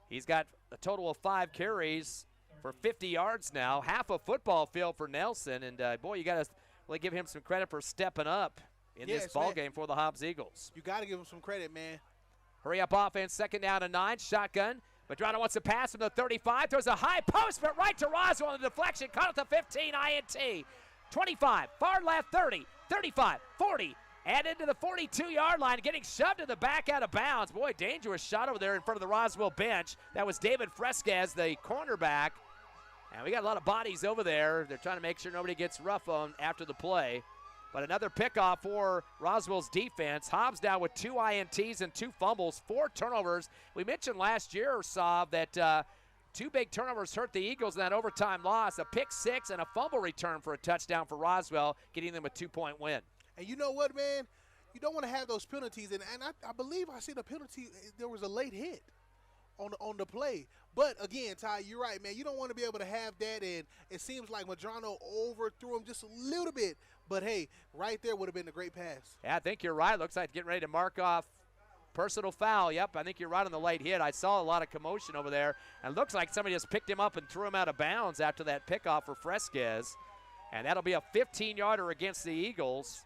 He's got a total of 5 carries for 50 yards now. Half a football field for Nelson. And, boy, you got to really give him some credit for stepping up in this ball game for the Hobbs Eagles. You got to give him some credit, man. Hurry up offense, 2nd down and 9, shotgun. Madrano wants to pass from the 35, throws a high post, but right to Roswell on the deflection, caught at the 15, INT. 25, far left, 30, 35, 40, and into the 42-yard line, getting shoved in the back out of bounds. Boy, dangerous shot over there in front of the Roswell bench. That was David Fresquez, the cornerback. And we got a lot of bodies over there. They're trying to make sure nobody gets rough on after the play. But another pickoff for Roswell's defense. Hobbs now with 2 INTs and 2 fumbles, 4 turnovers. We mentioned last year, Sav, that 2 big turnovers hurt the Eagles in that overtime loss, a pick 6 and a fumble return for a touchdown for Roswell, getting them a 2-point win. And you know what, man? You don't want to have those penalties. And I believe I see the penalty. There was a late hit on the play. But, again, Ty, you're right, man. You don't want to be able to have that. And it seems like Madrano overthrew him just a little bit. But, hey, right there would have been a great pass. Yeah, I think you're right. Looks like getting ready to mark off personal foul. Yep, I think you're right on the late hit. I saw a lot of commotion over there. And it looks like somebody just picked him up and threw him out of bounds after that pickoff for Fresquez. And that'll be a 15-yarder against the Eagles.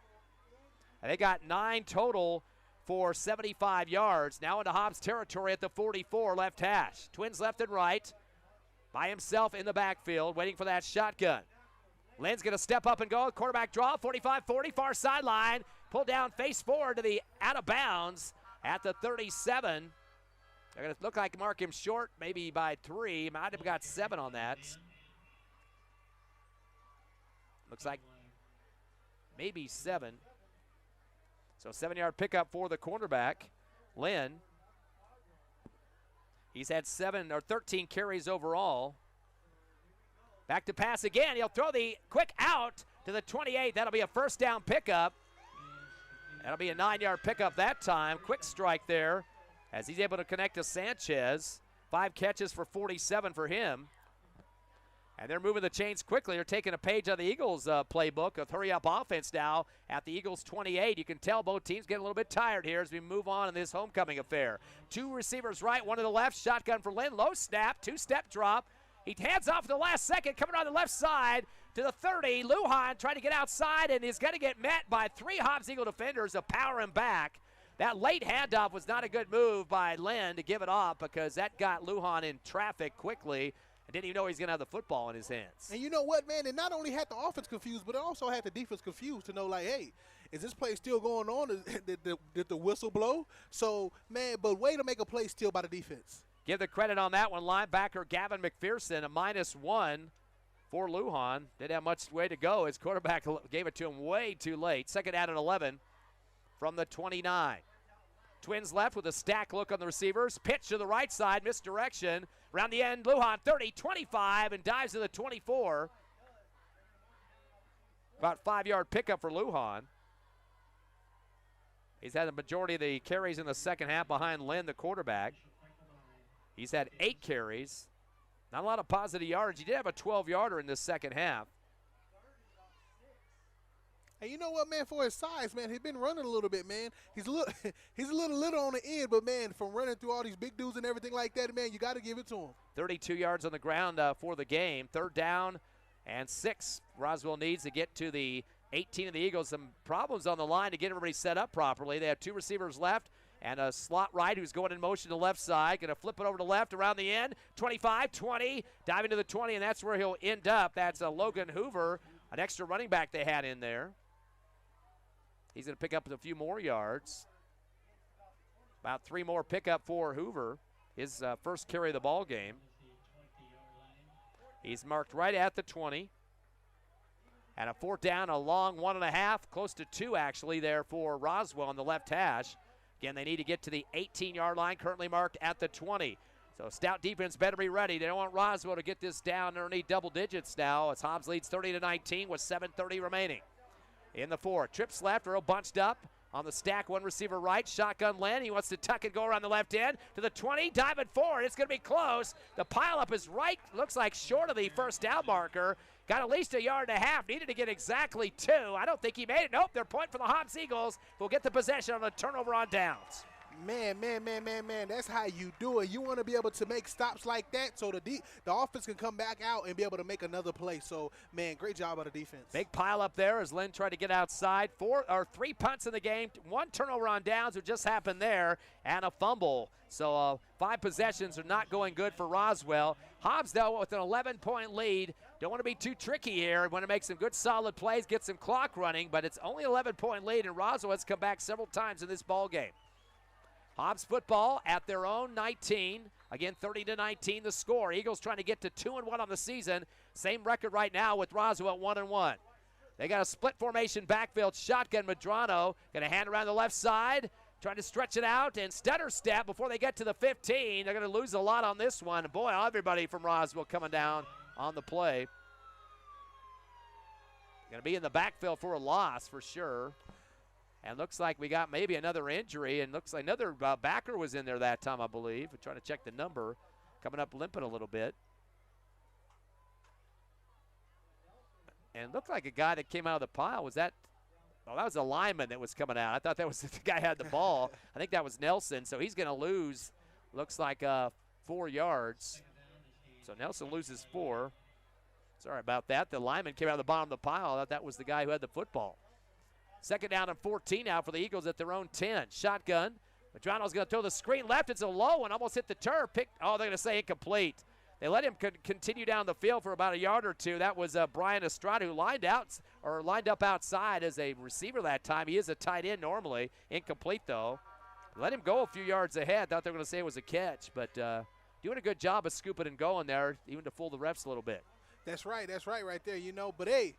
And they got 9 total for 75 yards. Now into Hobbs territory at the 44 left hash. Twins left and right. By himself in the backfield, waiting for that shotgun. Lynn's going to step up and go. Quarterback draw, 45-40, far sideline. Pulled down face forward to the out of bounds at the 37. They're going to look like mark him short, maybe by 3. Might have got 7 on that. Looks like maybe 7. So 7-yard pickup for the cornerback, Lynn. He's had 13 carries overall. Back to pass again. He'll throw the quick out to the 28. That'll be a 1st down pickup. That'll be a 9-yard pickup that time. Quick strike there as he's able to connect to Sanchez. 5 catches for 47 for him. And they're moving the chains quickly. They're taking a page out of the Eagles' playbook of hurry-up offense now at the Eagles' 28. You can tell both teams getting a little bit tired here as we move on in this homecoming affair. 2 receivers right, 1 to the left. Shotgun for Lynn. Low snap, 2-step drop. He hands off at the last second, coming on the left side to the 30. Lujan trying to get outside, and he's going to get met by 3 Hobbs Eagle defenders to power him back. That late handoff was not a good move by Lynn to give it off because that got Lujan in traffic quickly. I didn't even know he's going to have the football in his hands. And you know what, man? It not only had the offense confused, but it also had the defense confused to know, like, hey, is this play still going on? Did the whistle blow? So, man, but way to make a play still by the defense. Give the credit on that one. Linebacker Gavin McPherson, a -1 for Lujan. Didn't have much way to go. His quarterback gave it to him way too late. 2nd down and 11 from the 29. Twins left with a stack look on the receivers. Pitch to the right side, misdirection. Around the end, Lujan 30, 25, and dives to the 24. About 5-yard pickup for Lujan. He's had the majority of the carries in the second half behind Lynn, the quarterback. He's had 8 carries. Not a lot of positive yards. He did have a 12-yarder in the second half. And you know what, man, for his size, man, he's been running a little bit, man. He's a little on the end, but, man, from running through all these big dudes and everything like that, man, you got to give it to him. 32 yards on the ground for the game. 3rd down and 6. Roswell needs to get to the 18 of the Eagles. Some problems on the line to get everybody set up properly. They have 2 receivers left and a slot right who's going in motion to the left side. Going to flip it over to left around the end. 25, 20, diving to the 20, and that's where he'll end up. That's Logan Hoover, an extra running back they had in there. He's going to pick up a few more yards. About 3 more pickup for Hoover. His first carry of the ball game. He's marked right at the 20. And a 4th down, a long 1.5, close to 2 actually there for Roswell on the left hash. Again, they need to get to the 18-yard line, currently marked at the 20. So stout defense better be ready. They don't want Roswell to get this down underneath double digits now as Hobbs leads 30-19 with 7:30 remaining. In the 4, trips left, real bunched up. On the stack, one receiver right, shotgun Lynn. He wants to tuck and go around the left end to the 20, diving forward. It's going to be close. The pileup is right, looks like short of the first down marker. Got at least 1.5 yards. Needed to get exactly 2. I don't think he made it. Nope, they're pointing for the Hobbs Eagles. Will get the possession on the turnover on downs. Man, that's how you do it. You want to be able to make stops like that so the offense can come back out and be able to make another play. So, man, great job by the defense. Big pile up there as Lynn tried to get outside. 3 punts in the game, 1 turnover on downs, which just happened there, and a fumble. So 5 possessions are not going good for Roswell. Hobbs, though, with an 11-point lead. Don't want to be too tricky here. Want to make some good solid plays, get some clock running, but it's only 11-point lead, and Roswell has come back several times in this ball game. Hobbs football at their own 19. Again, 30-19 the score. Eagles trying to get to 2-1 on the season. Same record right now with Roswell 1-1. They got a split formation backfield shotgun. Medrano going to hand around the left side. Trying to stretch it out and stutter step before they get to the 15. They're going to lose a lot on this one. Boy, everybody from Roswell coming down on the play. Going to be in the backfield for a loss for sure. And looks like we got maybe another injury, and looks like another backer was in there that time, I believe. We're trying to check the number. Coming up limping a little bit. And looked like a guy that came out of the pile. Was that? Oh, that was a lineman that was coming out. I thought that was the guy who had the ball. I think that was Nelson. So he's going to lose, looks like 4 yards. So Nelson loses 4. Sorry about that. The lineman came out of the bottom of the pile. I thought that was the guy who had the football. 2nd down and 14 now for the Eagles at their own 10. Shotgun. Medrano's going to throw the screen left. It's a low one. Almost hit the turf. They're going to say incomplete. They let him continue down the field for about 1 yard or 2. That was Brian Estrada, who lined up outside as a receiver that time. He is a tight end normally. Incomplete, though. Let him go a few yards ahead. Thought they were going to say it was a catch, but doing a good job of scooping and going there, even to fool the refs a little bit. That's right right there, But, hey,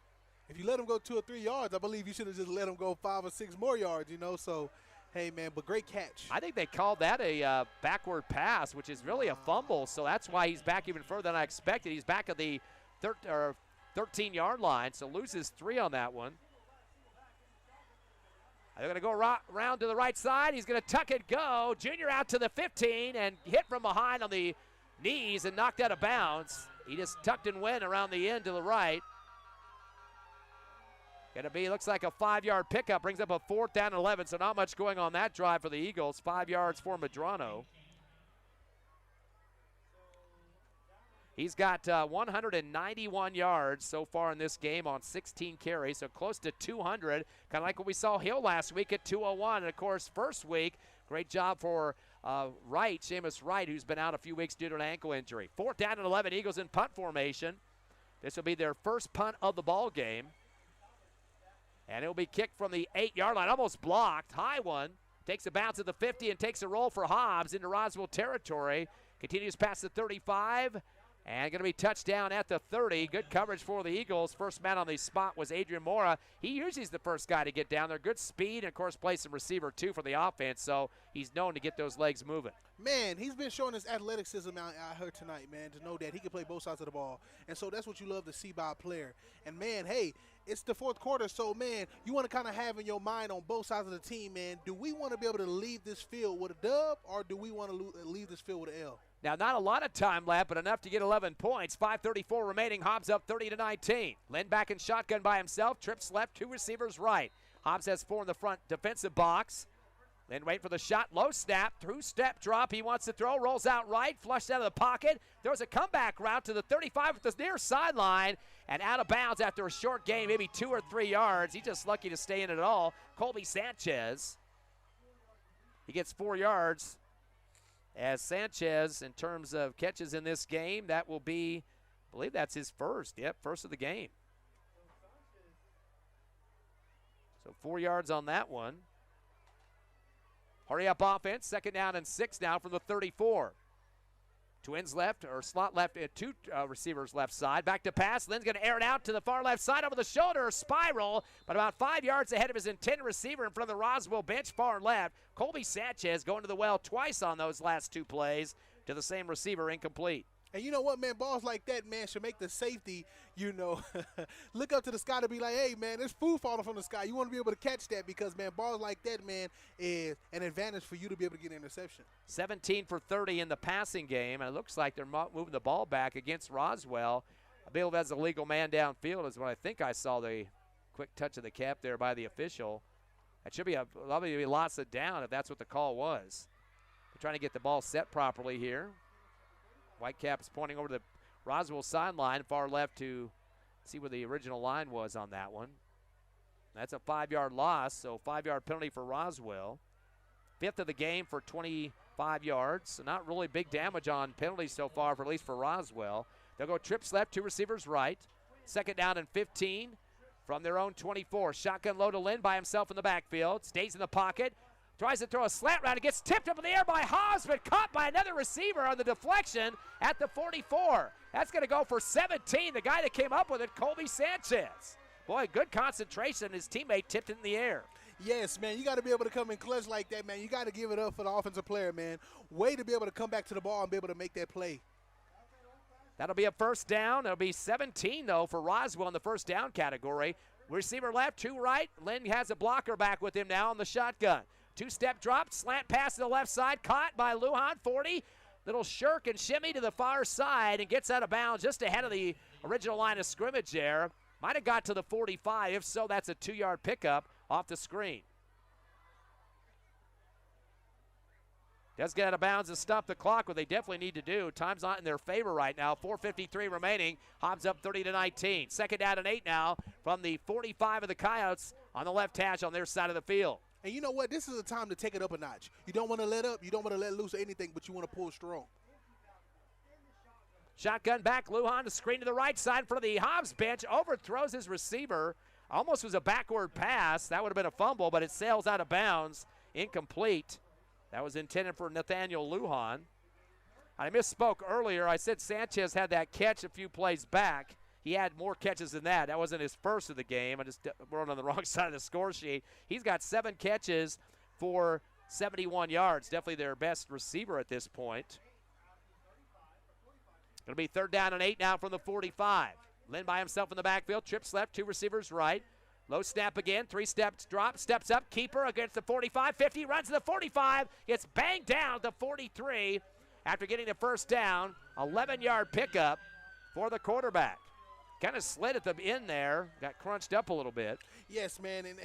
if you let him go 2 or 3 yards, I believe you should have just let him go 5 or 6 more yards, So, hey, man, but great catch. I think they called that a backward pass, which is really a fumble, so that's why he's back even further than I expected. He's back at the 13-yard line, so loses 3 on that one. They're going to go around to the right side. He's going to tuck and go. Junior out to the 15 and hit from behind on the knees and knocked out of bounds. He just tucked and went around the end to the right. Going to be, looks like a 5-yard pickup. Brings up a 4th down and 11, so not much going on that drive for the Eagles. 5 yards for Medrano. He's got 191 yards so far in this game on 16 carries, so close to 200. Kind of like what we saw Hill last week at 201. And, of course, first week, great job for Wright, Seamus Wright, who's been out a few weeks due to an ankle injury. 4th down and 11, Eagles in punt formation. This will be their first punt of the ball game. And it will be kicked from the 8-yard line, almost blocked. High one. Takes a bounce at the 50 and takes a roll for Hobbs into Roswell territory. Continues past the 35. And going to be touchdown at the 30. Good coverage for the Eagles. First man on the spot was Adrian Mora. He usually is the first guy to get down there. Good speed and, of course, plays some receiver, too, for the offense. So he's known to get those legs moving. Man, he's been showing his athleticism out here tonight, man, to know that he can play both sides of the ball. And so that's what you love to see by a player. And, man, hey, it's the 4th quarter, so, man, you want to kind of have in your mind on both sides of the team, man, do we want to be able to leave this field with a dub or do we want to leave this field with an L? Now, not a lot of time left, but enough to get 11 points. 5:34 remaining. Hobbs up 30-19. Lynn back in shotgun by himself. Trips left, 2 receivers right. Hobbs has 4 in the front defensive box. Lynn wait for the shot. Low snap. Through step drop. He wants to throw. Rolls out right. Flushed out of the pocket. Throws a comeback route to the 35 at the near sideline. And out of bounds after a short game, maybe 2 or 3 yards. He's just lucky to stay in it at all. Colby Sanchez. He gets 4 yards. As Sanchez, in terms of catches in this game, that will be, I believe that's his first. Yep, first of the game. So 4 yards on that one. Hurry up offense, 2nd down and 6 now from the 34. Twins left, or slot left, 2 receivers left side. Back to pass. Lynn's going to air it out to the far left side over the shoulder. Spiral, but about 5 yards ahead of his intended receiver in front of the Roswell bench, far left. Colby Sanchez going to the well twice on those last 2 plays to the same receiver, incomplete. And you know what, man? Balls like that, man, should make the safety, look up to the sky to be like, hey, man, there's food falling from the sky. You want to be able to catch that because, man, balls like that, man, is an advantage for you to be able to get an interception. 17 for 30 in the passing game, and it looks like they're moving the ball back against Roswell. I believe that's a legal man downfield is what I think I saw the quick touch of the cap there by the official. That should be lots of down if that's what the call was. They're trying to get the ball set properly here. Whitecap is pointing over to the Roswell sideline, far left to see where the original line was on that one. That's a 5-yard loss, so 5-yard penalty for Roswell. 5th of the game for 25 yards, so not really big damage on penalties so far, at least for Roswell. They'll go trips left, 2 receivers right. 2nd down and 15 from their own 24. Shotgun low to Lynn by himself in the backfield, stays in the pocket. Tries to throw a slant route. It gets tipped up in the air by Hobbs, but caught by another receiver on the deflection at the 44. That's going to go for 17. The guy that came up with it, Colby Sanchez. Boy, good concentration. His teammate tipped it in the air. Yes, man, you got to be able to come in clutch like that, man. You got to give it up for the offensive player, man. Way to be able to come back to the ball and be able to make that play. That'll be a 1st down. It'll be 17, though, for Roswell in the 1st down category. Receiver left, 2 right. Lynn has a blocker back with him now on the shotgun. 2-step drop, slant pass to the left side, caught by Lujan, 40. Little shirk and shimmy to the far side and gets out of bounds just ahead of the original line of scrimmage there. Might have got to the 45. If so, that's a 2-yard pickup off the screen. Does get out of bounds and stop the clock, what they definitely need to do. Time's not in their favor right now. 4:53 remaining. Hobbs up 30-19. 2nd down and 8 now from the 45 of the Coyotes on the left hash on their side of the field. And you know what? This is a time to take it up a notch. You don't want to let up. You don't want to let loose or anything, but you want to pull strong. Shotgun back. Lujan to screen to the right side in front of the Hobbs bench. Overthrows his receiver. Almost was a backward pass. That would have been a fumble, but it sails out of bounds. Incomplete. That was intended for Nathaniel Lujan. I misspoke earlier. I said Sanchez had that catch a few plays back. He had more catches than that. That wasn't his first of the game. I just wrote on the wrong side of the score sheet. He's got 7 catches for 71 yards. Definitely their best receiver at this point. Going to be 3rd down and 8 now from the 45. Lynn by himself in the backfield. Trips left, 2 receivers right. Low snap again, 3 steps drop, steps up, keeper against the 45, 50, runs to the 45, gets banged down to 43 after getting the 1st down. 11-yard pickup for the quarterback. Kind of slid at the end there, got crunched up a little bit. Yes, man, and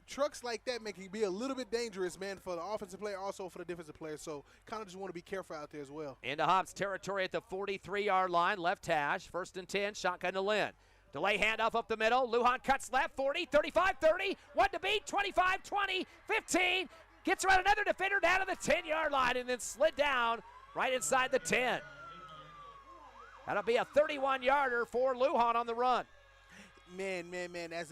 trucks like that, man, can be a little bit dangerous, man, for the offensive player, also for the defensive player. So kind of just want to be careful out there as well. Into Hobbs territory at the 43-yard line, left hash, 1st and 10, shotgun to Lynn. Delay handoff up the middle. Lujan cuts left, 40, 35, 30, 1 to beat, 25, 20, 15. Gets around another defender down to the 10-yard line and then slid down right inside the 10. That'll be a 31-yarder for Lujan on the run. Man, as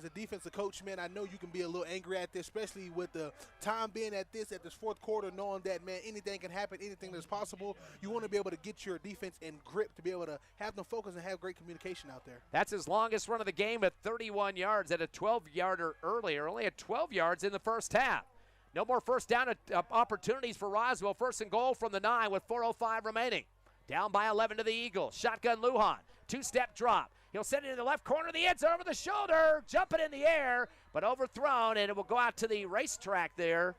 a defensive coach, man, I know you can be a little angry at this, especially with the time being at this 4th quarter, knowing that, man, anything can happen, anything that's possible. You want to be able to get your defense in grip to be able to have them focus and have great communication out there. That's his longest run of the game at 31 yards at a 12-yarder earlier. Only had 12 yards in the 1st half. No more 1st down opportunities for Roswell. 1st and goal from the 9 with 4:05 remaining. Down by 11 to the Eagles. Shotgun Lujan. 2-step drop. He'll send it in the left corner of the end zone over the shoulder. Jumping in the air, but overthrown, and it will go out to the racetrack there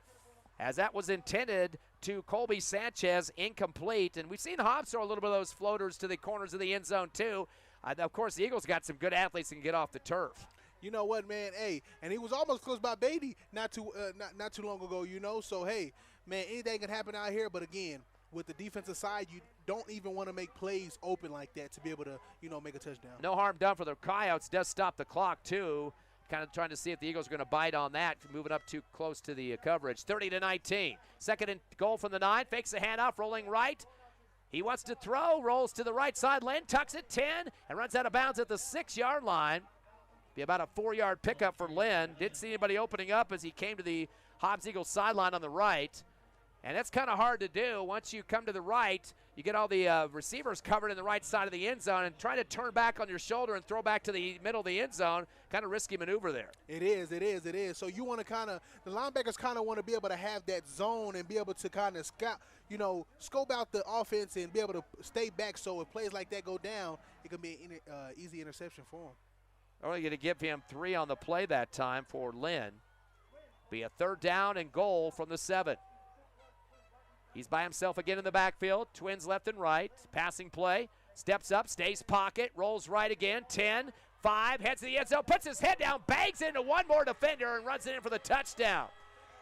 as that was intended to Colby Sanchez, incomplete. And we've seen Hobbs throw a little bit of those floaters to the corners of the end zone too. Of course, the Eagles got some good athletes that can get off the turf. You know what, man? Hey, and he was almost close by Beatty not too long ago, So, hey, man, anything can happen out here. But, again, with the defensive side, you don't even want to make plays open like that to be able to, make a touchdown. No harm done for the Coyotes. Does stop the clock, too. Kind of trying to see if the Eagles are going to bite on that, moving up too close to the coverage. 30-19. 2nd and goal from the 9. Fakes the handoff, rolling right. He wants to throw, rolls to the right side. Lynn tucks it 10 and runs out of bounds at the 6-yard line. Be about a 4-yard pickup for Lynn. Didn't see anybody opening up as he came to the Hobbs Eagles sideline on the right. And that's kind of hard to do. Once you come to the right, you get all the receivers covered in the right side of the end zone, and trying to turn back on your shoulder and throw back to the middle of the end zone, kind of risky maneuver there. It is. So you want to the linebackers kind of want to be able to have that zone and be able to kind of scope out the offense and be able to stay back, so if plays like that go down, it can be an easy interception for them. Only going to give him 3 on the play that time for Lynn. Be a 3rd down and goal from the 7. He's by himself again in the backfield. Twins left and right. Passing play. Steps up, stays pocket, rolls right again. 10, 5, heads to the end zone, puts his head down, bangs into one more defender, and runs it in for the touchdown.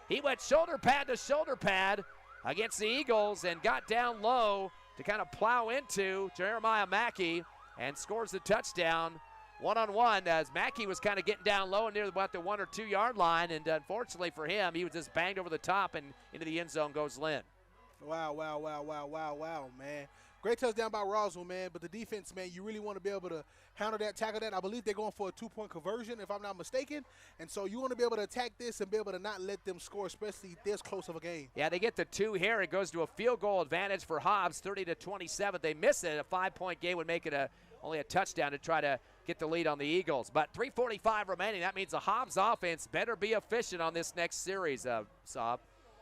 He went shoulder pad to shoulder pad against the Eagles and got down low to kind of plow into Jeremiah Mackey and scores the touchdown. 1-on-1 as Mackey was kind of getting down low near about the 1 or 2 yard line, and unfortunately for him, he was just banged over the top, and into the end zone goes Lynn. Wow, man. Great touchdown by Roswell, man. But the defense, man, you really want to be able to handle that, tackle that. I believe they're going for a 2-point conversion, if I'm not mistaken. And so you want to be able to attack this and be able to not let them score, especially this close of a game. Yeah, they get the 2 here. It goes to a field goal advantage for Hobbs, 30-27. They miss it. A 5-point game would make it only a touchdown to try to get the lead on the Eagles. But 3:45 remaining. That means the Hobbs offense better be efficient on this next series, Saab.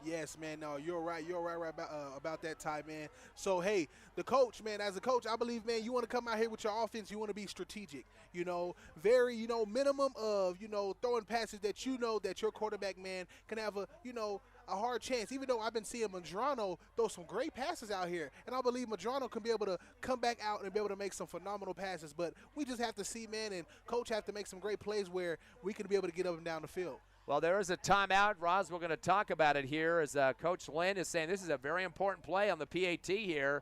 Yes, man. No, you're right. You're right about that, Ty, man. So, hey, the coach, man, as a coach, I believe, man, you want to come out here with your offense. You want to be strategic, very, minimum of, throwing passes that that your quarterback, man, can have a hard chance. Even though I've been seeing Madrano throw some great passes out here, and I believe Madrano can be able to come back out and be able to make some phenomenal passes. But we just have to see, man, and coach have to make some great plays where we can be able to get up and down the field. Well, there is a timeout. We're going to talk about it here as Coach Lynn is saying this is a very important play on the PAT here.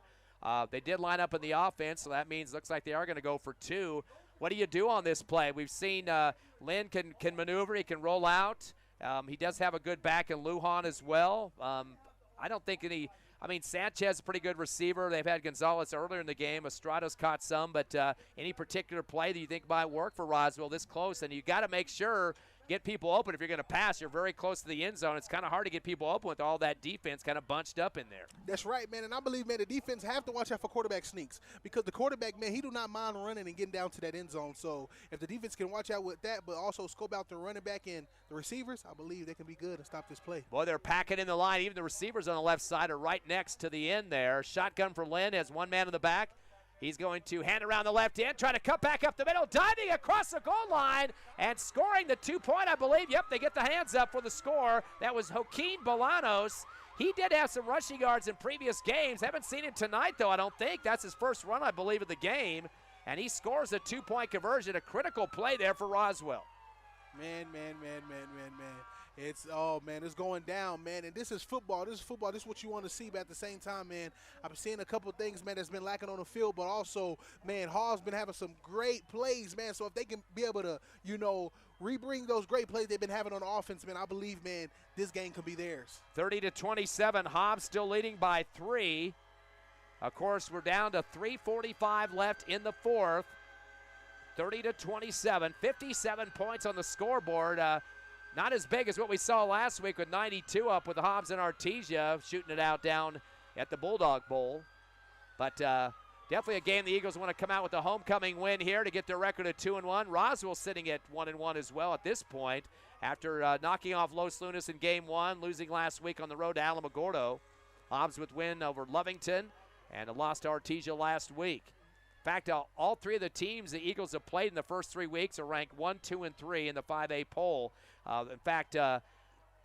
They did line up in the offense, so that means looks like they are going to go for 2. What do you do on this play? We've seen Lynn can maneuver. He can roll out. He does have a good back in Lujan as well. I don't think Sanchez is a pretty good receiver. They've had Gonzalez earlier in the game. Estrada's caught some, but any particular play that you think might work for Roswell this close, and you got to make sure get people open. If you're going to pass, you're very close to the end zone. It's kind of hard to get people open with all that defense kind of bunched up in there. That's right, man. And I believe, man, the defense have to watch out for quarterback sneaks because the quarterback, man, he do not mind running and getting down to that end zone. So if the defense can watch out with that but also scope out the running back and the receivers, I believe they can be good and stop this play. Boy, they're packing in the line. Even the receivers on the left side are right next to the end there. Shotgun for Lynn has one man in the back. He's going to hand around the left end, trying to cut back up the middle, diving across the goal line and scoring the 2-point, I believe. Yep, they get the hands up for the score. That was Joaquin Bolanos. He did have some rushing yards in previous games. Haven't seen him tonight, though, I don't think. That's his first run, I believe, of the game. And he scores a 2-point conversion, a critical play there for Roswell. Man. It's going down, man. And this is football. This is what you want to see. But at the same time, man, I've been seeing a couple of things, man, that's been lacking on the field. But also, man, Hobbs been having some great plays, man. So if they can be able to, rebring those great plays they've been having on offense, man, I believe, man, this game could be theirs. 30-27. Hobbs still leading by 3. Of course, we're down to 3:45 left in the 4th. 30-27. 57 points on the scoreboard. Not as big as what we saw last week with 92 up with Hobbs and Artesia shooting it out down at the Bulldog Bowl. But definitely a game the Eagles want to come out with a homecoming win here to get their record at 2-1. Roswell sitting at 1-1 as well at this point after knocking off Los Lunas in game 1, losing last week on the road to Alamogordo. Hobbs with win over Lovington and a loss to Artesia last week. In fact, all 3 of the teams the Eagles have played in the first 3 weeks are ranked 1, 2, and 3 in the 5A poll. In fact,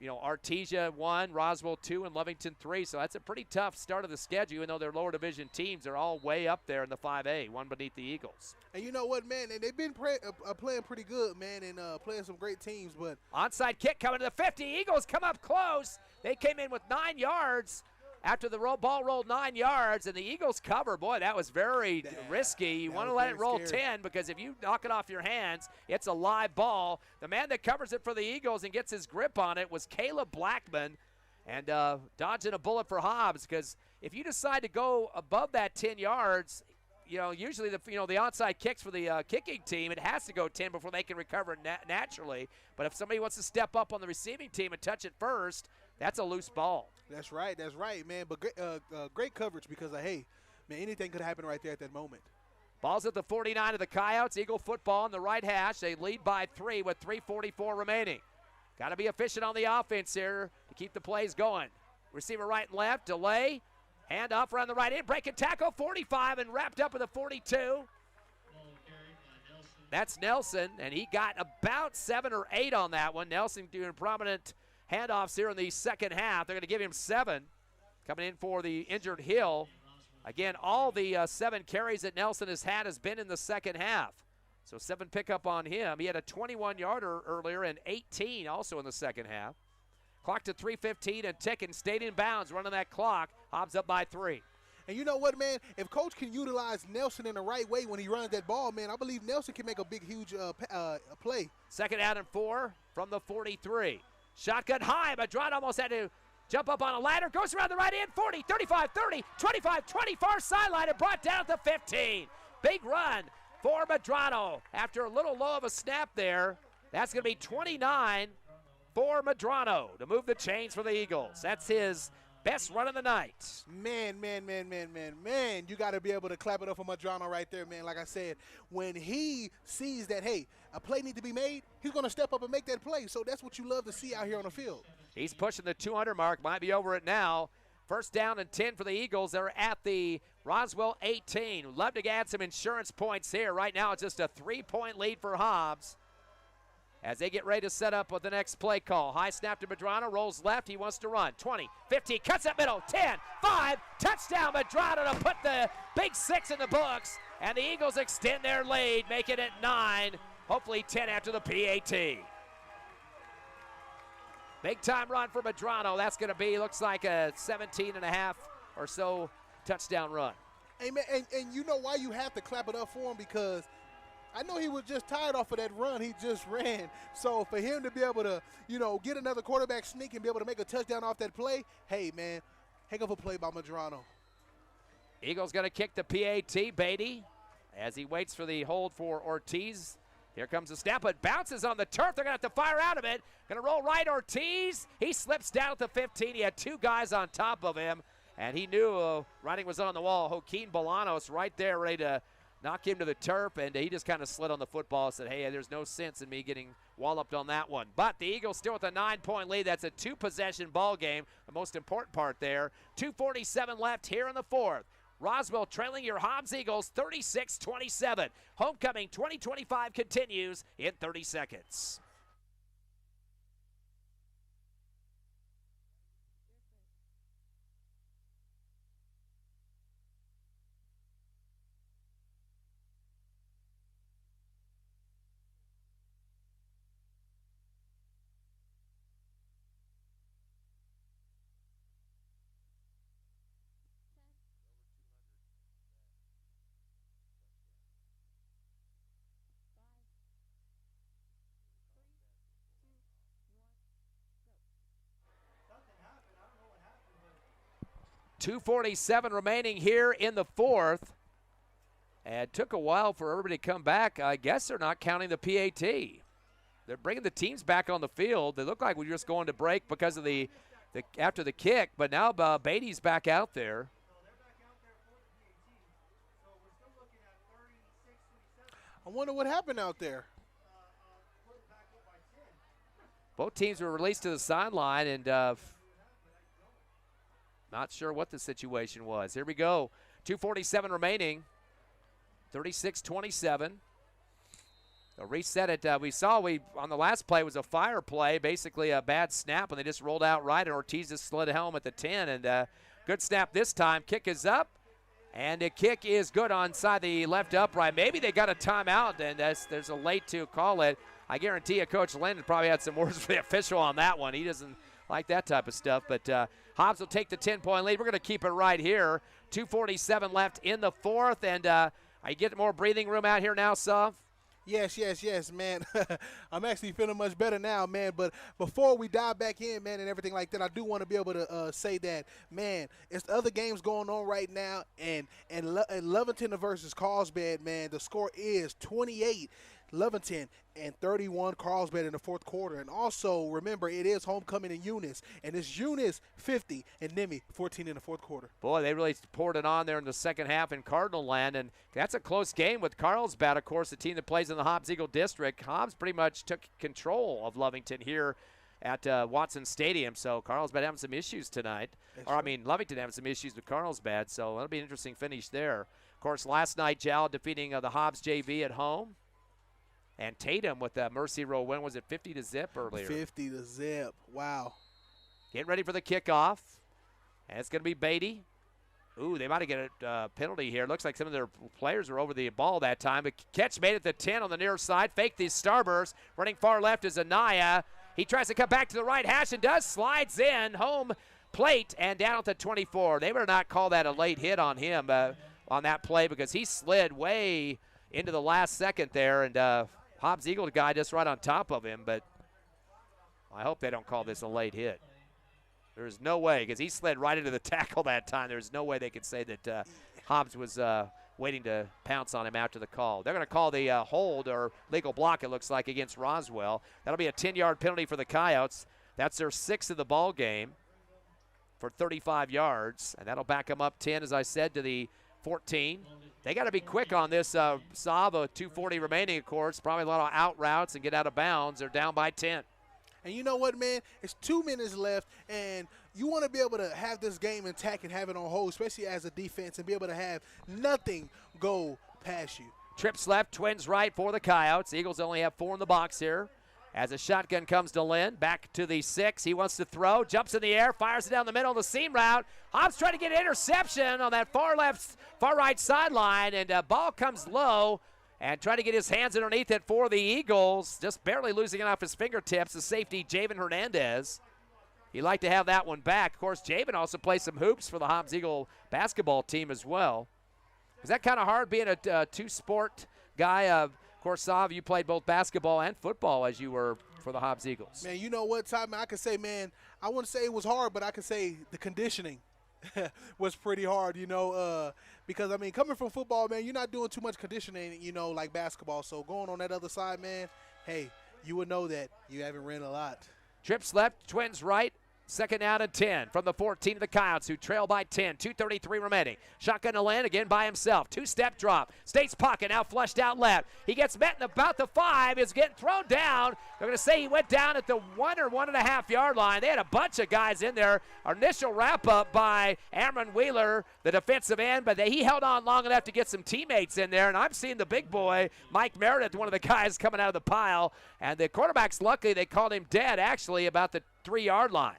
Artesia 1, Roswell 2, and Lovington 3. So that's a pretty tough start of the schedule, even though they're lower division teams. They're all way up there in the 5A, one beneath the Eagles. And you know what, man? And they've been playing pretty good, man, and playing some great teams. But onside kick coming to the 50. Eagles come up close. They came in with 9 yards. After the ball rolled 9 yards and the Eagles cover, boy, that was very risky. You want to let it roll 10 because if you knock it off your hands, it's a live ball. The man that covers it for the Eagles and gets his grip on it was Caleb Blackman, and dodging a bullet for Hobbs because if you decide to go above that 10 yards, usually the onside kicks for the kicking team, it has to go 10 before they can recover naturally. But if somebody wants to step up on the receiving team and touch it first, That's a loose ball. That's right, man. But great coverage because, hey, man, anything could happen right there at that moment. Ball's at the 49 of the Coyotes. Eagle football on the right hash. They lead by 3 with 3:44 remaining. Got to be efficient on the offense here to keep the plays going. Receiver right and left, delay, hand off around the right end, break and tackle, 45 and wrapped up at the 42. That's Nelson, and he got about 7 or 8 on that one. Nelson doing prominent handoffs here in the second half. They're going to give him 7. Coming in for the injured Hill. Again, all the 7 carries that Nelson has had has been in the second half. So 7 pickup on him. He had a 21-yarder earlier and 18 also in the second half. Clock to 3:15 and ticking. Stayed in bounds, running that clock. Hobbs up by 3. And you know what, man? If Coach can utilize Nelson in the right way when he runs that ball, man, I believe Nelson can make a big, huge play. Second out and 4 from the 43. Shotgun high. Madron almost had to jump up on a ladder. Goes around the right end. 40, 35, 30, 25, 20. Far sideline and brought down at the 15. Big run for Madrano. After a little low of a snap there, that's going to be 29 for Madrano to move the chains for the Eagles. That's his best run of the night. Man, you got to be able to clap it up for Madrano right there, man. Like I said, when he sees that, hey, a play needs to be made, he's going to step up and make that play. So that's what you love to see out here on the field. He's pushing the 200 mark, might be over it now. First down and 10 for the Eagles. They're at the Roswell 18. Love to add some insurance points here. Right now it's just a 3-point lead for Hobbs as they get ready to set up with the next play call. High snap to Madrano, rolls left, he wants to run. 20, 15, cuts up middle, 10, 5, touchdown Madrano to put the big 6 in the books, and the Eagles extend their lead, make it at 9, hopefully 10 after the PAT. Big time run for Madrano. That's going to be, looks like a 17.5 or so touchdown run. Hey, man, and you know why you have to clap it up for him? Because I know he was just tired off of that run he just ran. So for him to be able to, get another quarterback sneak and be able to make a touchdown off that play, hey, man, heck of a play by Madrano. Eagles going to kick the PAT. Beatty, as he waits for the hold for Ortiz. Here comes the snap. It bounces on the turf. They're going to have to fire out of it. Going to roll right, Ortiz. He slips down at the 15. He had 2 guys on top of him, and he knew writing was on the wall. Joaquin Bolanos right there ready to knock him to the turf, and he just kind of slid on the football and said, hey, there's no sense in me getting walloped on that one. But the Eagles still with a 9-point lead. That's a 2-possession ball game, the most important part there. 2:47 left here in the 4th. Roswell trailing your Hobbs Eagles 36-27. Homecoming 2025 continues in 30 seconds. .247 remaining here in the 4th. And it took a while for everybody to come back. I guess they're not counting the PAT. They're bringing the teams back on the field. They look like we're just going to break because of the after the kick, but now Beatty's back out there. I wonder what happened out there. Both teams were released to the sideline, and not sure what the situation was. Here we go. 2:47 remaining. 36-27. They'll reset it. We saw on the last play was a fire play, basically a bad snap, and they just rolled out right, and Ortiz just slid home at the 10. And good snap this time. Kick is up, and the kick is good onside the left upright. Maybe they got a timeout, and there's a late to call it. I guarantee you Coach Linden probably had some words for the official on that one. He doesn't like that type of stuff, but Hobbs will take the 10-point lead. We're going to keep it right here. 2:47 left in the 4th, and I get more breathing room out here now, Sav? Yes, man. I'm actually feeling much better now, man. But before we dive back in, man, and everything like that, I do want to be able to say that, man, it's other games going on right now, and Lovington versus Carlsbad, man, the score is 28 Lovington, and 31 Carlsbad in the fourth quarter. And also, remember, it is homecoming in Eunice, and it's Eunice 50 and Nemi 14 in the fourth quarter. Boy, they really poured it on there in the second half in Cardinal land, and that's a close game with Carlsbad, of course, the team that plays in the Hobbs Eagle District. Hobbs pretty much took control of Lovington here at Watson Stadium, so Carlsbad having some issues tonight. Lovington having some issues with Carlsbad, so that'll be an interesting finish there. Of course, last night, Jal defeating the Hobbs JV at home. And Tatum with that Mercy Row win, was it 50-0 earlier? 50-0, wow. Getting ready for the kickoff. And it's going to be Beatty. Ooh, they might have get a penalty here. Looks like some of their players were over the ball that time. The catch made at the 10 on the near side. Fake these starbursts. Running far left is Anaya. He tries to come back to the right hash and does. Slides in. Home plate and down at the 24. They better not call that a late hit on him on that play because he slid way into the last second there. And Hobbs Eagle guy just right on top of him. But I hope they don't call this a late hit. There's no way, because he slid right into the tackle that time. There's no way they could say that Hobbs was waiting to pounce on him after the call. They're going to call the hold or legal block, it looks like, against Roswell. That'll be a 10-yard penalty for the Coyotes. That's their 6th of the ball game for 35 yards, and that'll back them up 10, as I said, to the 14. They got to be quick on this. Sava, 2:40 remaining, of course. Probably a lot of out routes and get out of bounds. They're down by 10. And you know what, man? It's 2 minutes left, and you want to be able to have this game intact and have it on hold, especially as a defense, and be able to have nothing go past you. Trips left, twins right for the Coyotes. Eagles only have 4 in the box here. As a shotgun comes to Lynn, back to the 6. He wants to throw, jumps in the air, fires it down the middle of the seam route. Hobbs trying to get an interception on that far right sideline, and ball comes low. And trying to get his hands underneath it for the Eagles. Just barely losing it off his fingertips. The safety, Javen Hernandez. He'd like to have that one back. Of course, Javen also plays some hoops for the Hobbs Eagle basketball team as well. Is that kind of hard being a two-sport guy? Of course, Sav, you played both basketball and football as you were for the Hobbs Eagles. Man, you know what, Ty? I could say, man, I wouldn't say it was hard, but I could say the conditioning was pretty hard, because, I mean, coming from football, man, you're not doing too much conditioning, like basketball. So going on that other side, man, hey, you would know that you haven't ran a lot. Trips left, twins right. 2nd down and 10 from the 14 of the Coyotes, who trail by 10. 2:33 remaining. Shotgun to Lynn again by himself. 2-step drop. State's pocket now flushed out left. He gets met in about the 5. Is getting thrown down. They're going to say he went down at the 1 or 1.5 yard line. They had a bunch of guys in there. Our initial wrap up by Amron Wheeler, the defensive end, but he held on long enough to get some teammates in there. And I'm seeing the big boy, Mike Meredith, one of the guys coming out of the pile. And the quarterbacks, luckily, they called him dead, actually, about the 3 yard line.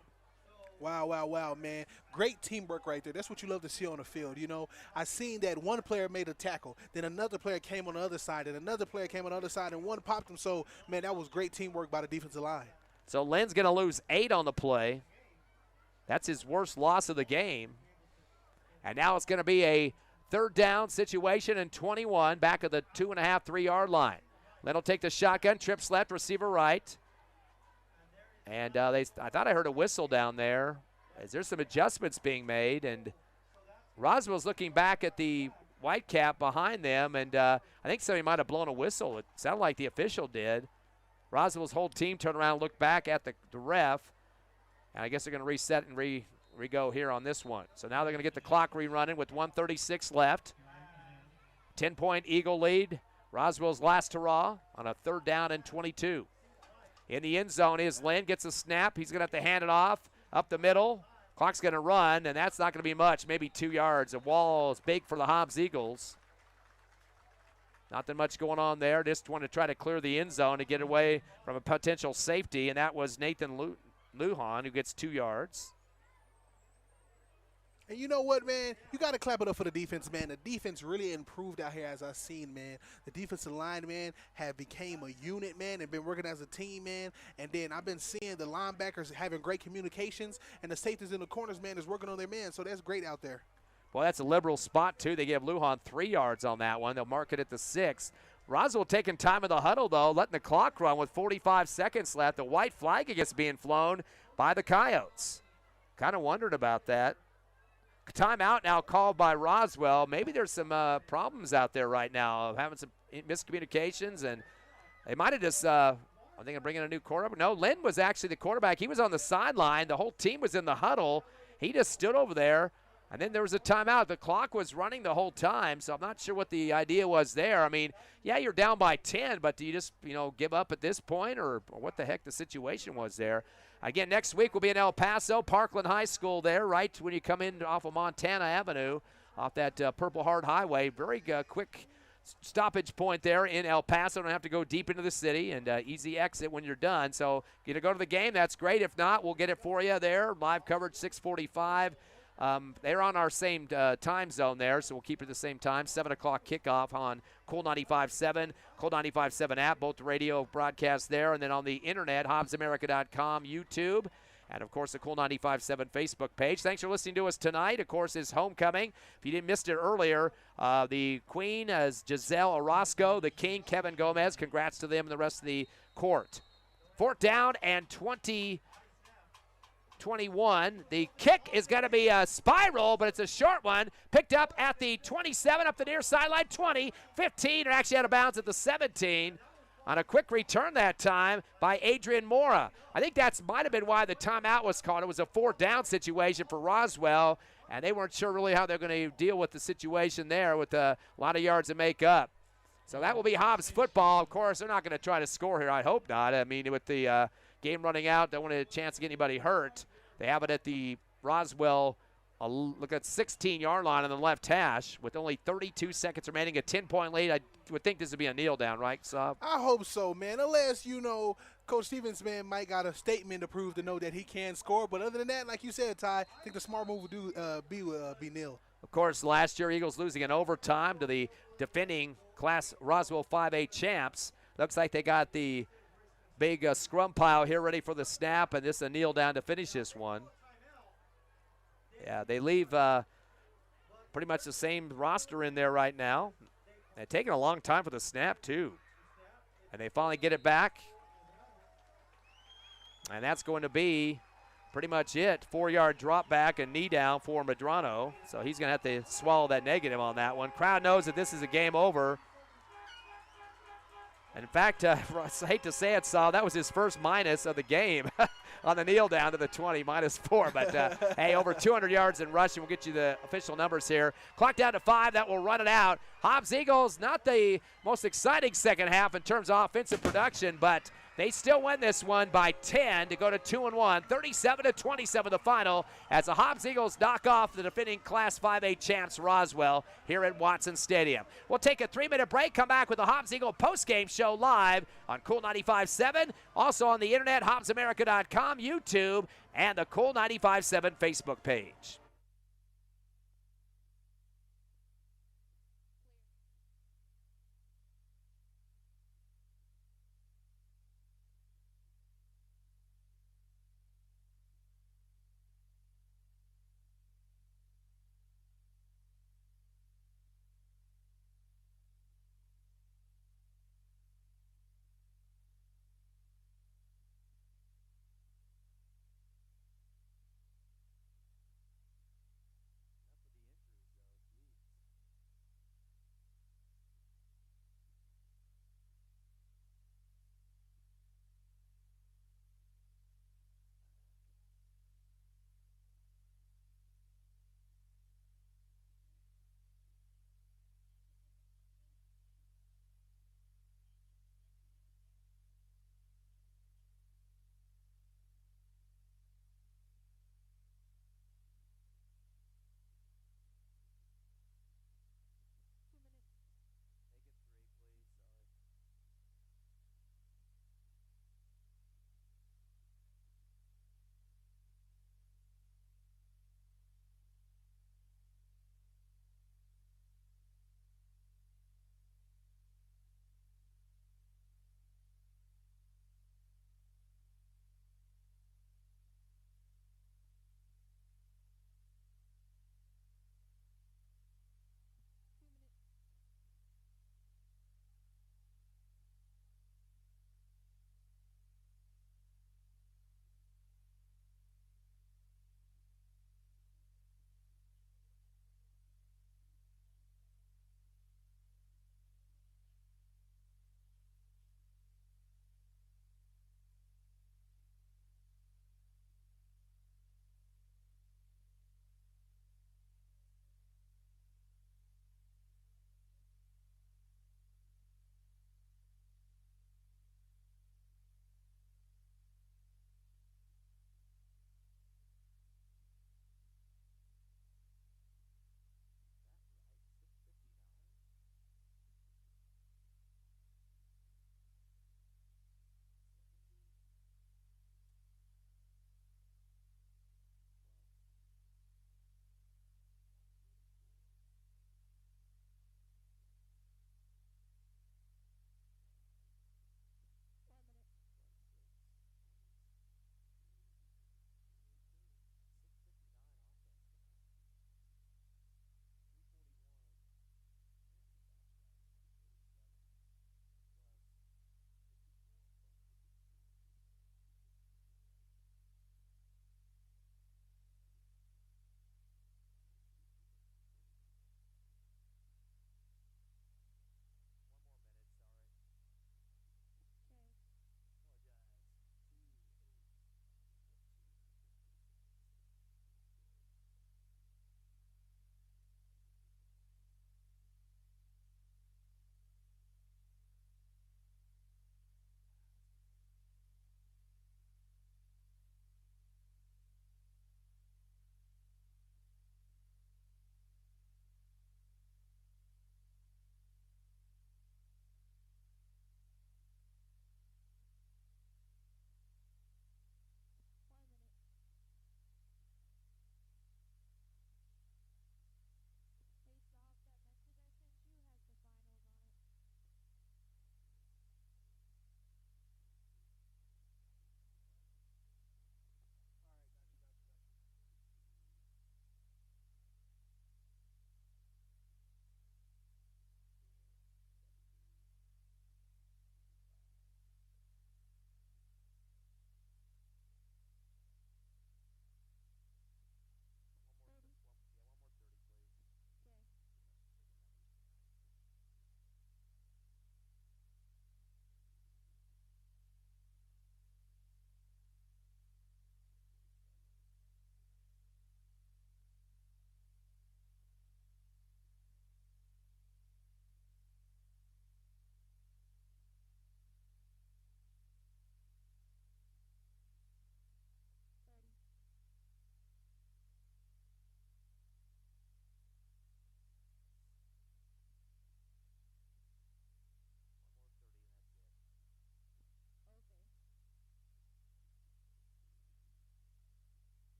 Wow, man. Great teamwork right there. That's what you love to see on the field. I seen that one player made a tackle, then another player came on the other side, and another player came on the other side, and one popped him. So, man, that was great teamwork by the defensive line. So Lynn's going to lose 8 on the play. That's his worst loss of the game. And now it's going to be a 3rd down situation and 21 back of the 2.5, 3 yard line. Lynn will take the shotgun, trips left, receiver right. And I thought I heard a whistle down there. As there's some adjustments being made, and Roswell's looking back at the Whitecap behind them, and I think somebody might have blown a whistle. It sounded like the official did. Roswell's whole team turned around and looked back at the ref, and I guess they're going to reset and re-go here on this one. So now they're going to get the clock rerunning with 1:36 left. 10-point Eagle lead. Roswell's last hurrah on a 3rd down and 22. In the end zone is Lynn, gets a snap. He's going to have to hand it off up the middle. Clock's going to run, and that's not going to be much, maybe 2 yards. The wall is big for the Hobbs Eagles. Nothing much going on there. Just want to try to clear the end zone to get away from a potential safety, and that was Nathan Lujan, who gets 2 yards. And you know what, man? You got to clap it up for the defense, man. The defense really improved out here, as I've seen, man. The defensive line, man, have became a unit, man, and been working as a team, man. And then I've been seeing the linebackers having great communications, and the safeties in the corners, man, is working on their man. So that's great out there. Well, that's a liberal spot, too. They give Lujan 3 yards on that one. They'll mark it at the 6. Roswell taking time in the huddle, though, letting the clock run with 45 seconds left. The white flag is being flown by the Coyotes. Kind of wondered about that. Timeout now called by Roswell. Maybe there's some problems out there right now of having some miscommunications, and They might have just, I think I'm bringing a new quarterback. No, Lynn was actually the quarterback. He was on the sideline. The whole team was in the huddle. He just stood over there, and then there was a timeout. The clock was running the whole time, so I'm not sure what the idea was there. I mean, yeah, you're down by 10, but do you just, give up at this point, or what the heck the situation was there? Again, next week we'll be in El Paso, Parkland High School there, right when you come in off of Montana Avenue, off that Purple Heart Highway. Very quick stoppage point there in El Paso. Don't have to go deep into the city, and easy exit when you're done. So if you go to the game, that's great. If not, we'll get it for you there. Live coverage 6:45. They're on our same time zone there, so we'll keep it the same time. 7 o'clock kickoff on Cool 95.7, Cool 95.7 app, both the radio broadcasts there, and then on the internet, HobbsAmerica.com, YouTube, and, of course, the Cool 95.7 Facebook page. Thanks for listening to us tonight. Of course, is homecoming. If you didn't miss it earlier, the Queen is Giselle Orozco, the King, Kevin Gomez. Congrats to them and the rest of the court. 4th down and 21. The kick is going to be a spiral, but it's a short one. Picked up at the 27, up the near sideline, 20, 15, or actually out of bounds at the 17. On a quick return that time by Adrian Mora. I think that might have been why the timeout was called. It was a 4th down situation for Roswell, and they weren't sure really how they're going to deal with the situation there with a lot of yards to make up. So that will be Hobbs football. Of course, they're not going to try to score here. I hope not. I mean, with the game running out, don't want a chance to get anybody hurt. They have it at the Roswell, look at 16-yard line on the left hash with only 32 seconds remaining, a 10-point lead. I would think this would be a kneel down, right, Saab? I hope so, man. Unless, Coach Stevens, man, might got a statement to prove to know that he can score. But other than that, like you said, Ty, I think the smart move would be nil. Of course, last year, Eagles losing in overtime to the defending Class Roswell 5A champs. Looks like they got the big scrum pile here ready for the snap, and this is a kneel down to finish this one. Yeah, they leave pretty much the same roster in there right now. They're taking a long time for the snap, too. And they finally get it back. And that's going to be pretty much it. 4-yard drop back and knee down for Medrano. So he's going to have to swallow that negative on that one. Crowd knows that this is a game over. And in fact, I hate to say it, Saul, that was his first minus of the game on the kneel down to the 20, -4. But, hey, over 200 yards in rushing. We'll get you the official numbers here. Clock down to 5. That will run it out. Hobbs Eagles, not the most exciting second half in terms of offensive production, but they still win this one by 10 to go to 2-1, 37-27 the final, as the Hobbs Eagles knock off the defending Class 5A champs Roswell here at Watson Stadium. We'll take a 3-minute break, come back with the Hobbs Eagle postgame show live on Cool 95.7, also on the internet, HobbsAmerica.com, YouTube, and the Cool 95.7 Facebook page.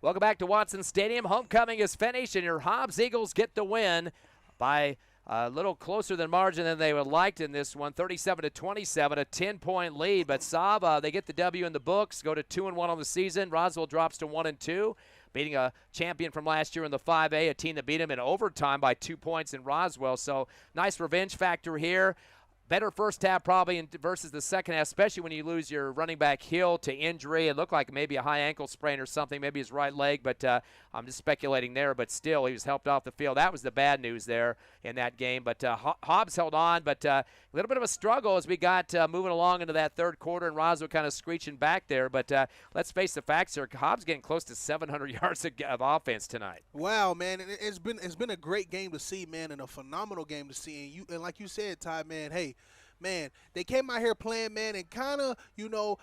Welcome back to Watson Stadium. Homecoming is finished, and your Hobbs Eagles get the win by a little closer than margin than they would have liked in this one, 37-27, a 10-point lead. But Saab, they get the W in the books, go to 2-1 on the season. Roswell drops to 1-2, beating a champion from last year in the 5A, a team that beat them in overtime by 2 points in Roswell. So nice revenge factor here. Better first half probably versus the second half, especially when you lose your running back Hill to injury. It looked like maybe a high ankle sprain or something, maybe his right leg, but I'm just speculating there. But still, he was helped off the field. That was the bad news there in that game. But Hobbs held on, but a little bit of a struggle as we got moving along into that third quarter, and Roswell kind of screeching back there. But let's face the facts here. Hobbs getting close to 700 yards of offense tonight. Wow, man, it's been a great game to see, man, and a phenomenal game to see. And like you said, Ty, man, hey, man, they came out here playing, man, and kind of,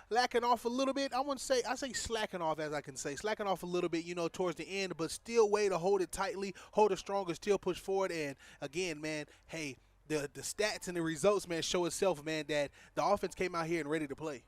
lacking off a little bit. I say slacking off, as I can say, slacking off a little bit, towards the end, but still way to hold it tightly, hold it strong, and still push forward. And again, man, hey, the stats and the results, man, show itself, man, that the offense came out here and ready to play.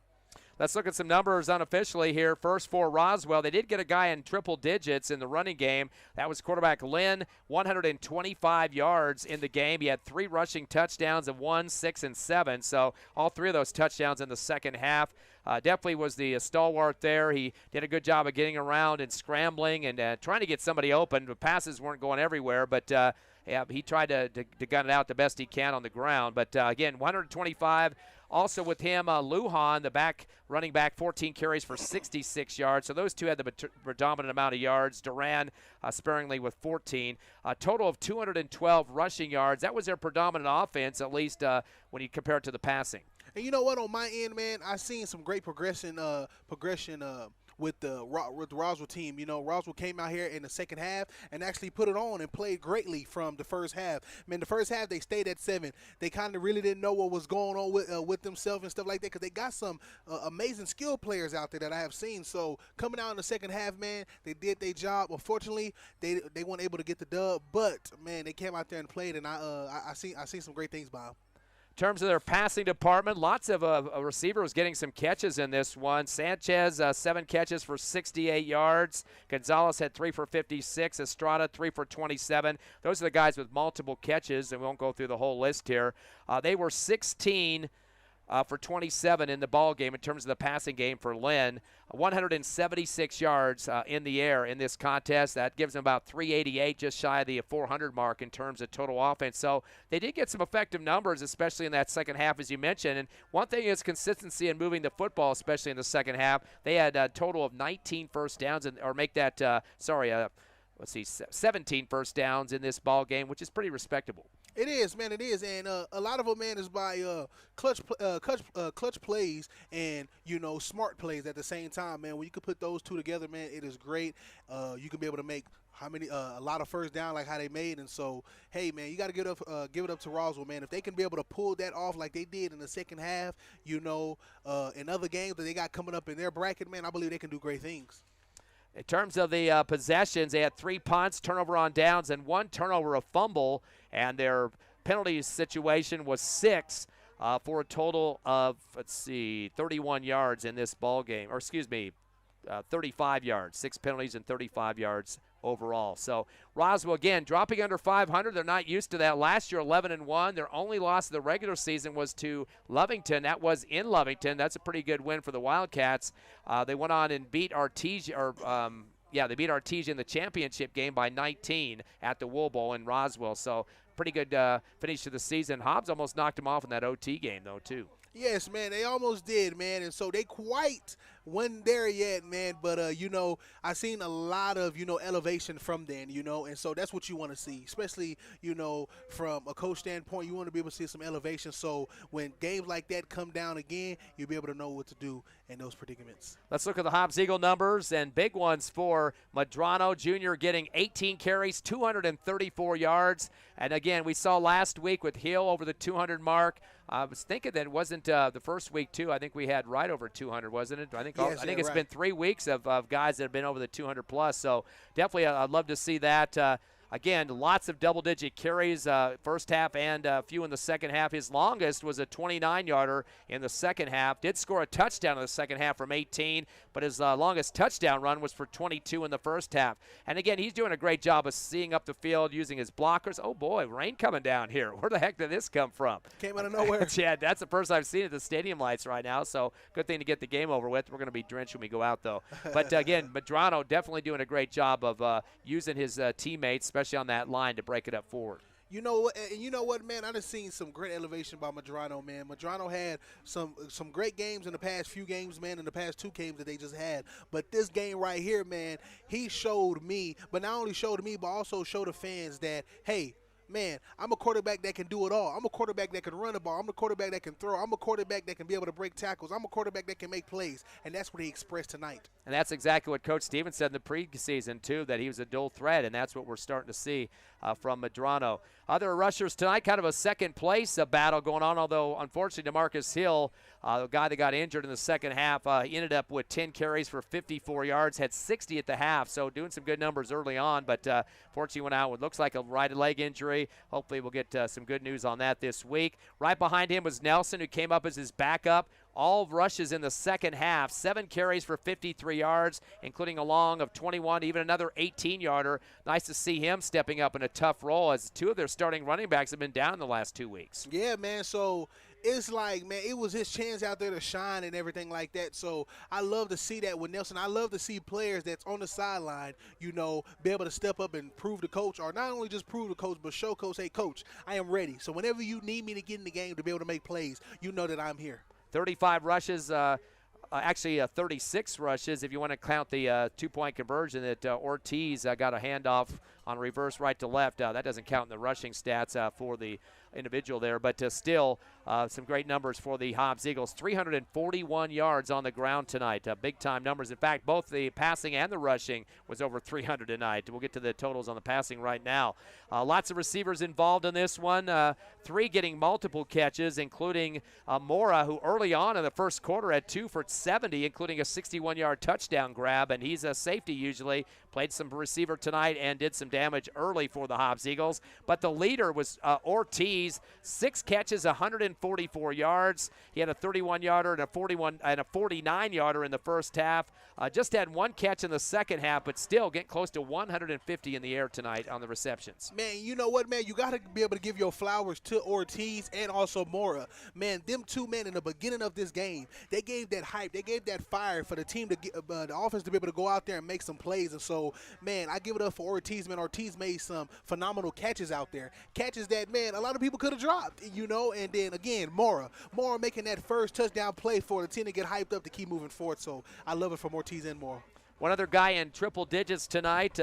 Let's look at some numbers unofficially here. First for Roswell, they did get a guy in triple digits in the running game. That was quarterback Lynn, 125 yards in the game. He had 3 rushing touchdowns of 1, 6, and 7. So all 3 of those touchdowns in the second half. Definitely was the stalwart there. He did a good job of getting around and scrambling and trying to get somebody open. The passes weren't going everywhere, but yeah, he tried to gun it out the best he can on the ground. But again, 125. Also with him, Lujan, the running back, 14 carries for 66 yards. So those two had the predominant amount of yards. Duran sparingly with 14. A total of 212 rushing yards. That was their predominant offense, at least when you compare it to the passing. And you know what? On my end, man, I've seen some great progression with the Roswell team. Roswell came out here in the second half and actually put it on and played greatly from the first half. Man, the first half they stayed at 7. They kind of really didn't know what was going on with themselves and stuff like that, because they got some amazing skill players out there that I have seen. So coming out in the second half, man, they did their job. Unfortunately, they weren't able to get the dub, but man, they came out there and played, and I seen some great things by them. In terms of their passing department, lots of receivers getting some catches in this one. Sanchez, 7 catches for 68 yards. Gonzalez had 3 for 56. Estrada, 3 for 27. Those are the guys with multiple catches, and we won't go through the whole list here. They were 16 for 27 in the ball game in terms of the passing game for Lynn. 176 yards in the air in this contest. That gives them about 388, just shy of the 400 mark in terms of total offense. So they did get some effective numbers, especially in that second half, as you mentioned. And one thing is consistency in moving the football, especially in the second half. They had a total of 19 first downs, 17 first downs in this ball game, which is pretty respectable. It is, man. It is, and a lot of them, man, is by clutch plays and smart plays at the same time, man. When you can put those two together, man, it is great. You can be able to make a lot of first down like how they made, and so hey, man, you got to give it up to Roswell, man. If they can be able to pull that off like they did in the second half, in other games that they got coming up in their bracket, man, I believe they can do great things. In terms of the possessions, they had 3 punts, turnover on downs, and 1 turnover, a fumble, and their penalty situation was 6 for a total of, 31 yards in this ball game. 35 yards, 6 penalties and 35 yards overall. So Roswell, again, dropping under 500. They're not used to that. Last year, 11-1. Their only loss of the regular season was to Lovington. That was in Lovington. That's a pretty good win for the Wildcats. They went on and beat Artesia, they beat Artesia in the championship game by 19 at the Wool Bowl in Roswell. So pretty good finish to the season. Hobbs almost knocked them off in that OT game, though, too. Yes, man, they almost did, man, and so they quite wasn't there yet, man, but, I seen a lot of, elevation from then, and so that's what you want to see, especially, from a coach standpoint. You want to be able to see some elevation, so when games like that come down again, you'll be able to know what to do in those predicaments. Let's look at the Hobbs Eagle numbers, and big ones for Madrano Jr. getting 18 carries, 234 yards, and again, we saw last week with Hill over the 200 mark. I was thinking that it wasn't the first week, too. I think we had right over 200, wasn't it? I think it's right. Been 3 weeks of guys that have been over the 200 plus. So definitely, I'd love to see that. again, lots of double-digit carries first half and a few in the second half. His longest was a 29-yarder in the second half. Did score a touchdown in the second half from 18, but his longest touchdown run was for 22 in the first half. And again, he's doing a great job of seeing up the field, using his blockers. Oh boy, rain coming down here. Where the heck did this come from? Came out of nowhere. Yeah, that's the first I've seen at the stadium lights right now, so good thing to get the game over with. We're going to be drenched when we go out, though. But again, Medrano definitely doing a great job of using his teammates, especially on that line, to break it up forward. You know what, man? I just seen some great elevation by Medrano, man. Medrano had some great games in the past few games, man, in the past 2 games that they just had. But this game right here, man, he showed me, but not only showed me, but also showed the fans that, hey, man, I'm a quarterback that can do it all. I'm a quarterback that can run the ball. I'm a quarterback that can throw. I'm a quarterback that can be able to break tackles. I'm a quarterback that can make plays. And that's what he expressed tonight. And that's exactly what Coach Stevens said in the preseason, too, that he was a dual threat, and that's what we're starting to see from Medrano. Other rushers tonight, kind of a second place battle going on, although unfortunately DeMarcus Hill, the guy that got injured in the second half, he ended up with 10 carries for 54 yards, had 60 at the half, so doing some good numbers early on, but fortunately went out with looks like a right leg injury. Hopefully we'll get some good news on that this week. Right behind him was Nelson, who came up as his backup. All rushes in the second half, 7 carries for 53 yards, including a long of 21, even another 18-yarder. Nice to see him stepping up in a tough role, as 2 of their starting running backs have been down the last 2 weeks. Yeah, man, so it's like, man, it was his chance out there to shine and everything like that. So I love to see that with Nelson. I love to see players that's on the sideline, you know, be able to step up and prove the coach, or not only just prove the coach, but show coach, hey, coach, I am ready. So whenever you need me to get in the game to be able to make plays, you know that I'm here. 35 rushes, actually 36 rushes if you want to count the 2-point conversion that Ortiz got a handoff on reverse right to left. That doesn't count in the rushing stats for the individual there, but still some great numbers for the Hobbs Eagles. 341 yards on the ground tonight. Big-time numbers. In fact, both the passing and the rushing was over 300 tonight. We'll get to the totals on the passing right now. Lots of receivers involved in this one. 3 getting multiple catches, including Mora, who early on in the first quarter had 2 for 70, including a 61-yard touchdown grab, and he's a safety usually. Played some receiver tonight and did some damage early for the Hobbs Eagles. But the leader was Ortiz, 6 catches, 144 yards. He had a 31-yarder and a 49-yarder in the first half. Just had 1 catch in the second half, but still getting close to 150 in the air tonight on the receptions. Man, you know what, man? You got to be able to give your flowers to Ortiz and also Mora. Man, them 2 men in the beginning of this game, they gave that hype, they gave that fire for the team to get the offense to be able to go out there and make some plays. And so, man, I give it up for Ortiz, man. Ortiz made some phenomenal catches out there. Catches that, man, a lot of people could have dropped, you know. And then, again, Mora making that first touchdown play for the team to get hyped up to keep moving forward. So I love it from Ortiz and Mora. One other guy in triple digits tonight,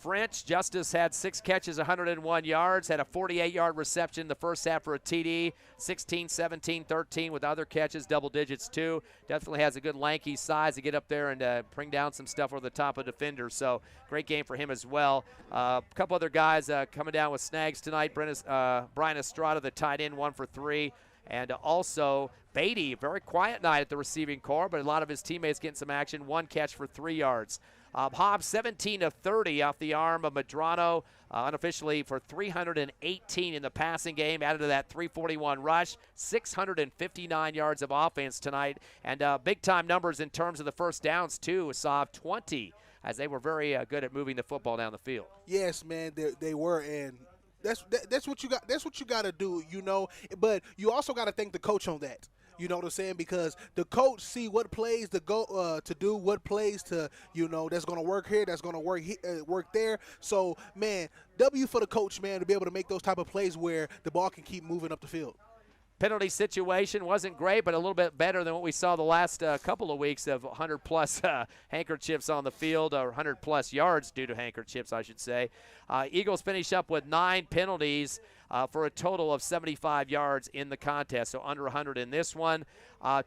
French. Justice had 6 catches, 101 yards, had a 48-yard reception in the first half for a TD, 16, 17, 13 with other catches, double digits too. Definitely has a good lanky size to get up there and bring down some stuff over the top of defenders. So great game for him as well. A couple other guys coming down with snags tonight. Brian Estrada, the tight end, 1 for 3. And also Beatty, very quiet night at the receiving corps, but a lot of his teammates getting some action. 1 catch for 3 yards. Hobbs 17 of 30 off the arm of Medrano, unofficially for 318 in the passing game. Added to that 341 rush, 659 yards of offense tonight, and big-time numbers in terms of the first downs too. Saw 20, as they were very good at moving the football down the field. Yes, man, they were, and that's what you got. That's what you got to do, you know. But you also got to thank the coach on that. You know what I'm saying? Because the coach see what plays to go to do, what plays to, you know, that's going to work here, that's going to work there. So, man, W for the coach, man, to be able to make those type of plays where the ball can keep moving up the field. Penalty situation wasn't great, but a little bit better than what we saw the last couple of weeks of 100-plus handkerchiefs on the field, or 100-plus yards due to handkerchiefs, I should say. Eagles finish up with 9 penalties for a total of 75 yards in the contest, so under 100 in this one.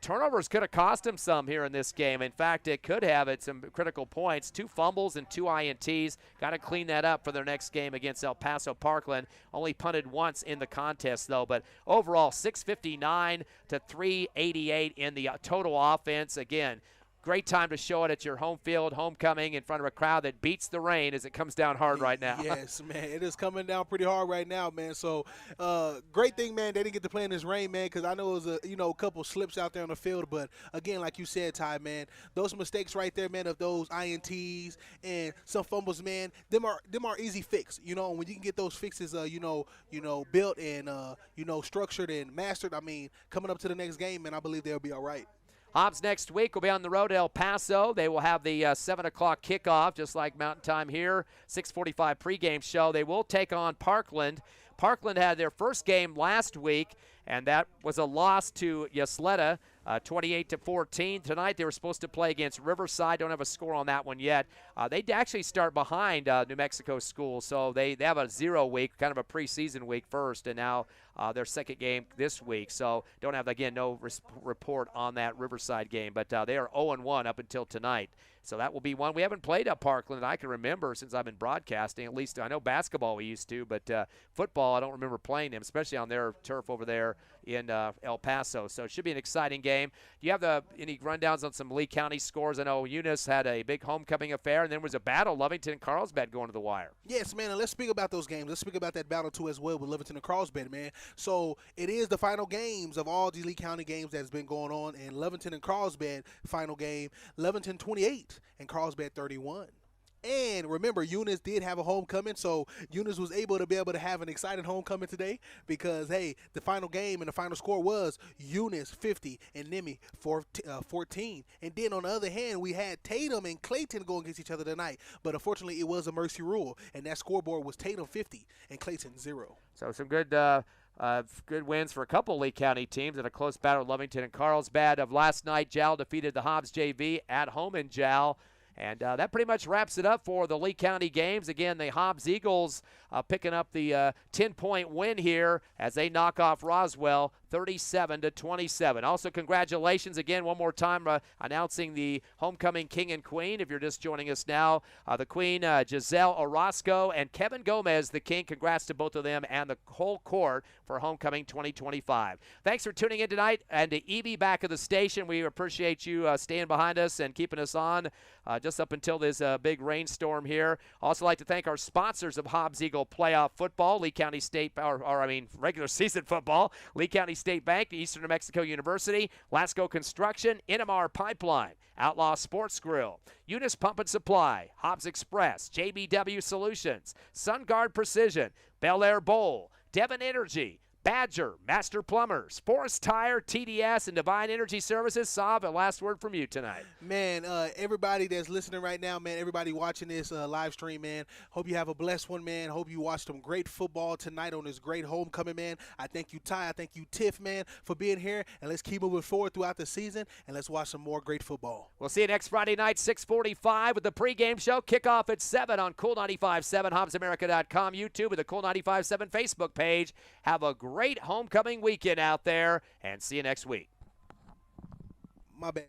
Turnovers could have cost him some here in this game. In fact, it could have at some critical points. 2 fumbles and 2 INTs. Got to clean that up for their next game against El Paso Parkland. Only punted once in the contest, though. But overall, 659 to 388 in the total offense. Again, great time to show it at your home field, homecoming, in front of a crowd that beats the rain as it comes down hard right now. Yes, man. It is coming down pretty hard right now, man. So, great thing, man, they didn't get to play in this rain, man, because I know it was a couple slips out there on the field. But, again, like you said, Ty, man, those mistakes right there, man, of those INTs and some fumbles, man, them are easy fix. When you can get those fixes, built and, structured and mastered, I mean, coming up to the next game, man, I believe they'll be all right. Hobbs next week will be on the road to El Paso. They will have the 7 o'clock kickoff, just like Mountain Time here, 6:45 pregame show. They will take on Parkland. Parkland had their first game last week, and that was a loss to Ysleta, 28-14. Tonight they were supposed to play against Riverside. Don't have a score on that one yet. They actually start behind New Mexico School, so they have a 0 week, kind of a preseason week first, and now their second game this week. So don't have, again, no report on that Riverside game, but they are 0-1 up until tonight. So that will be one. We haven't played at Parkland, I can remember, since I've been broadcasting. At least I know basketball we used to, but football I don't remember playing them, especially on their turf over there in El Paso. So it should be an exciting game. Do you have any rundowns on some Lee County scores? I know Eunice had a big homecoming affair, and then was a battle, Lovington and Carlsbad going to the wire. Yes, man, and let's speak about those games. Let's speak about that battle, too, as well with Lovington and Carlsbad, man. So it is the final games of all these Lee County games that's been going on, and Lovington and Carlsbad final game, Lovington 28 and Carlsbad 31. And remember, Eunice did have a homecoming, so Eunice was able to have an exciting homecoming today because, hey, the final game and the final score was Eunice 50 and Nemi 14. And then on the other hand, we had Tatum and Clayton going against each other tonight. But unfortunately, it was a mercy rule, and that scoreboard was Tatum 50 and Clayton 0. So some good wins for a couple Lee County teams in a close battle. Lovington and Carlsbad of last night. Jal defeated the Hobbs JV at home in Jal. And that pretty much wraps it up for the Lee County games. Again, the Hobbs Eagles picking up the 10-point win here as they knock off Roswell 37-27. Also, congratulations again one more time announcing the homecoming king and queen. If you're just joining us now, the queen, Giselle Orozco, and Kevin Gomez, the king. Congrats to both of them and the whole court for homecoming 2025. Thanks for tuning in tonight. And to Evie back at the station, we appreciate you staying behind us and keeping us on just up until this big rainstorm here. Also like to thank our sponsors of Hobbs Eagle playoff football, Lee County State, regular season football, Lee County State Bank, Eastern New Mexico University, Lasco Construction, NMR Pipeline, Outlaw Sports Grill, Eunice Pump and Supply, Hobbs Express, JBW Solutions, SunGuard Precision, Bel Air Bowl, Devon Energy, Badger, Master Plumbers, Forest Tire, TDS, and Divine Energy Services. Sav, a last word from you tonight. Man, everybody that's listening right now, man, everybody watching this live stream, man, hope you have a blessed one, man. Hope you watch some great football tonight on this great homecoming, man. I thank you, Ty. I thank you, Tiff, man, for being here. And let's keep moving forward throughout the season, and let's watch some more great football. We'll see you next Friday night, 6:45 with the pregame show. Kickoff at 7 on Cool 95.7, HobbsAmerica.com, YouTube, and the Cool 95.7 Facebook page. Have a great homecoming weekend out there, and see you next week. My bad.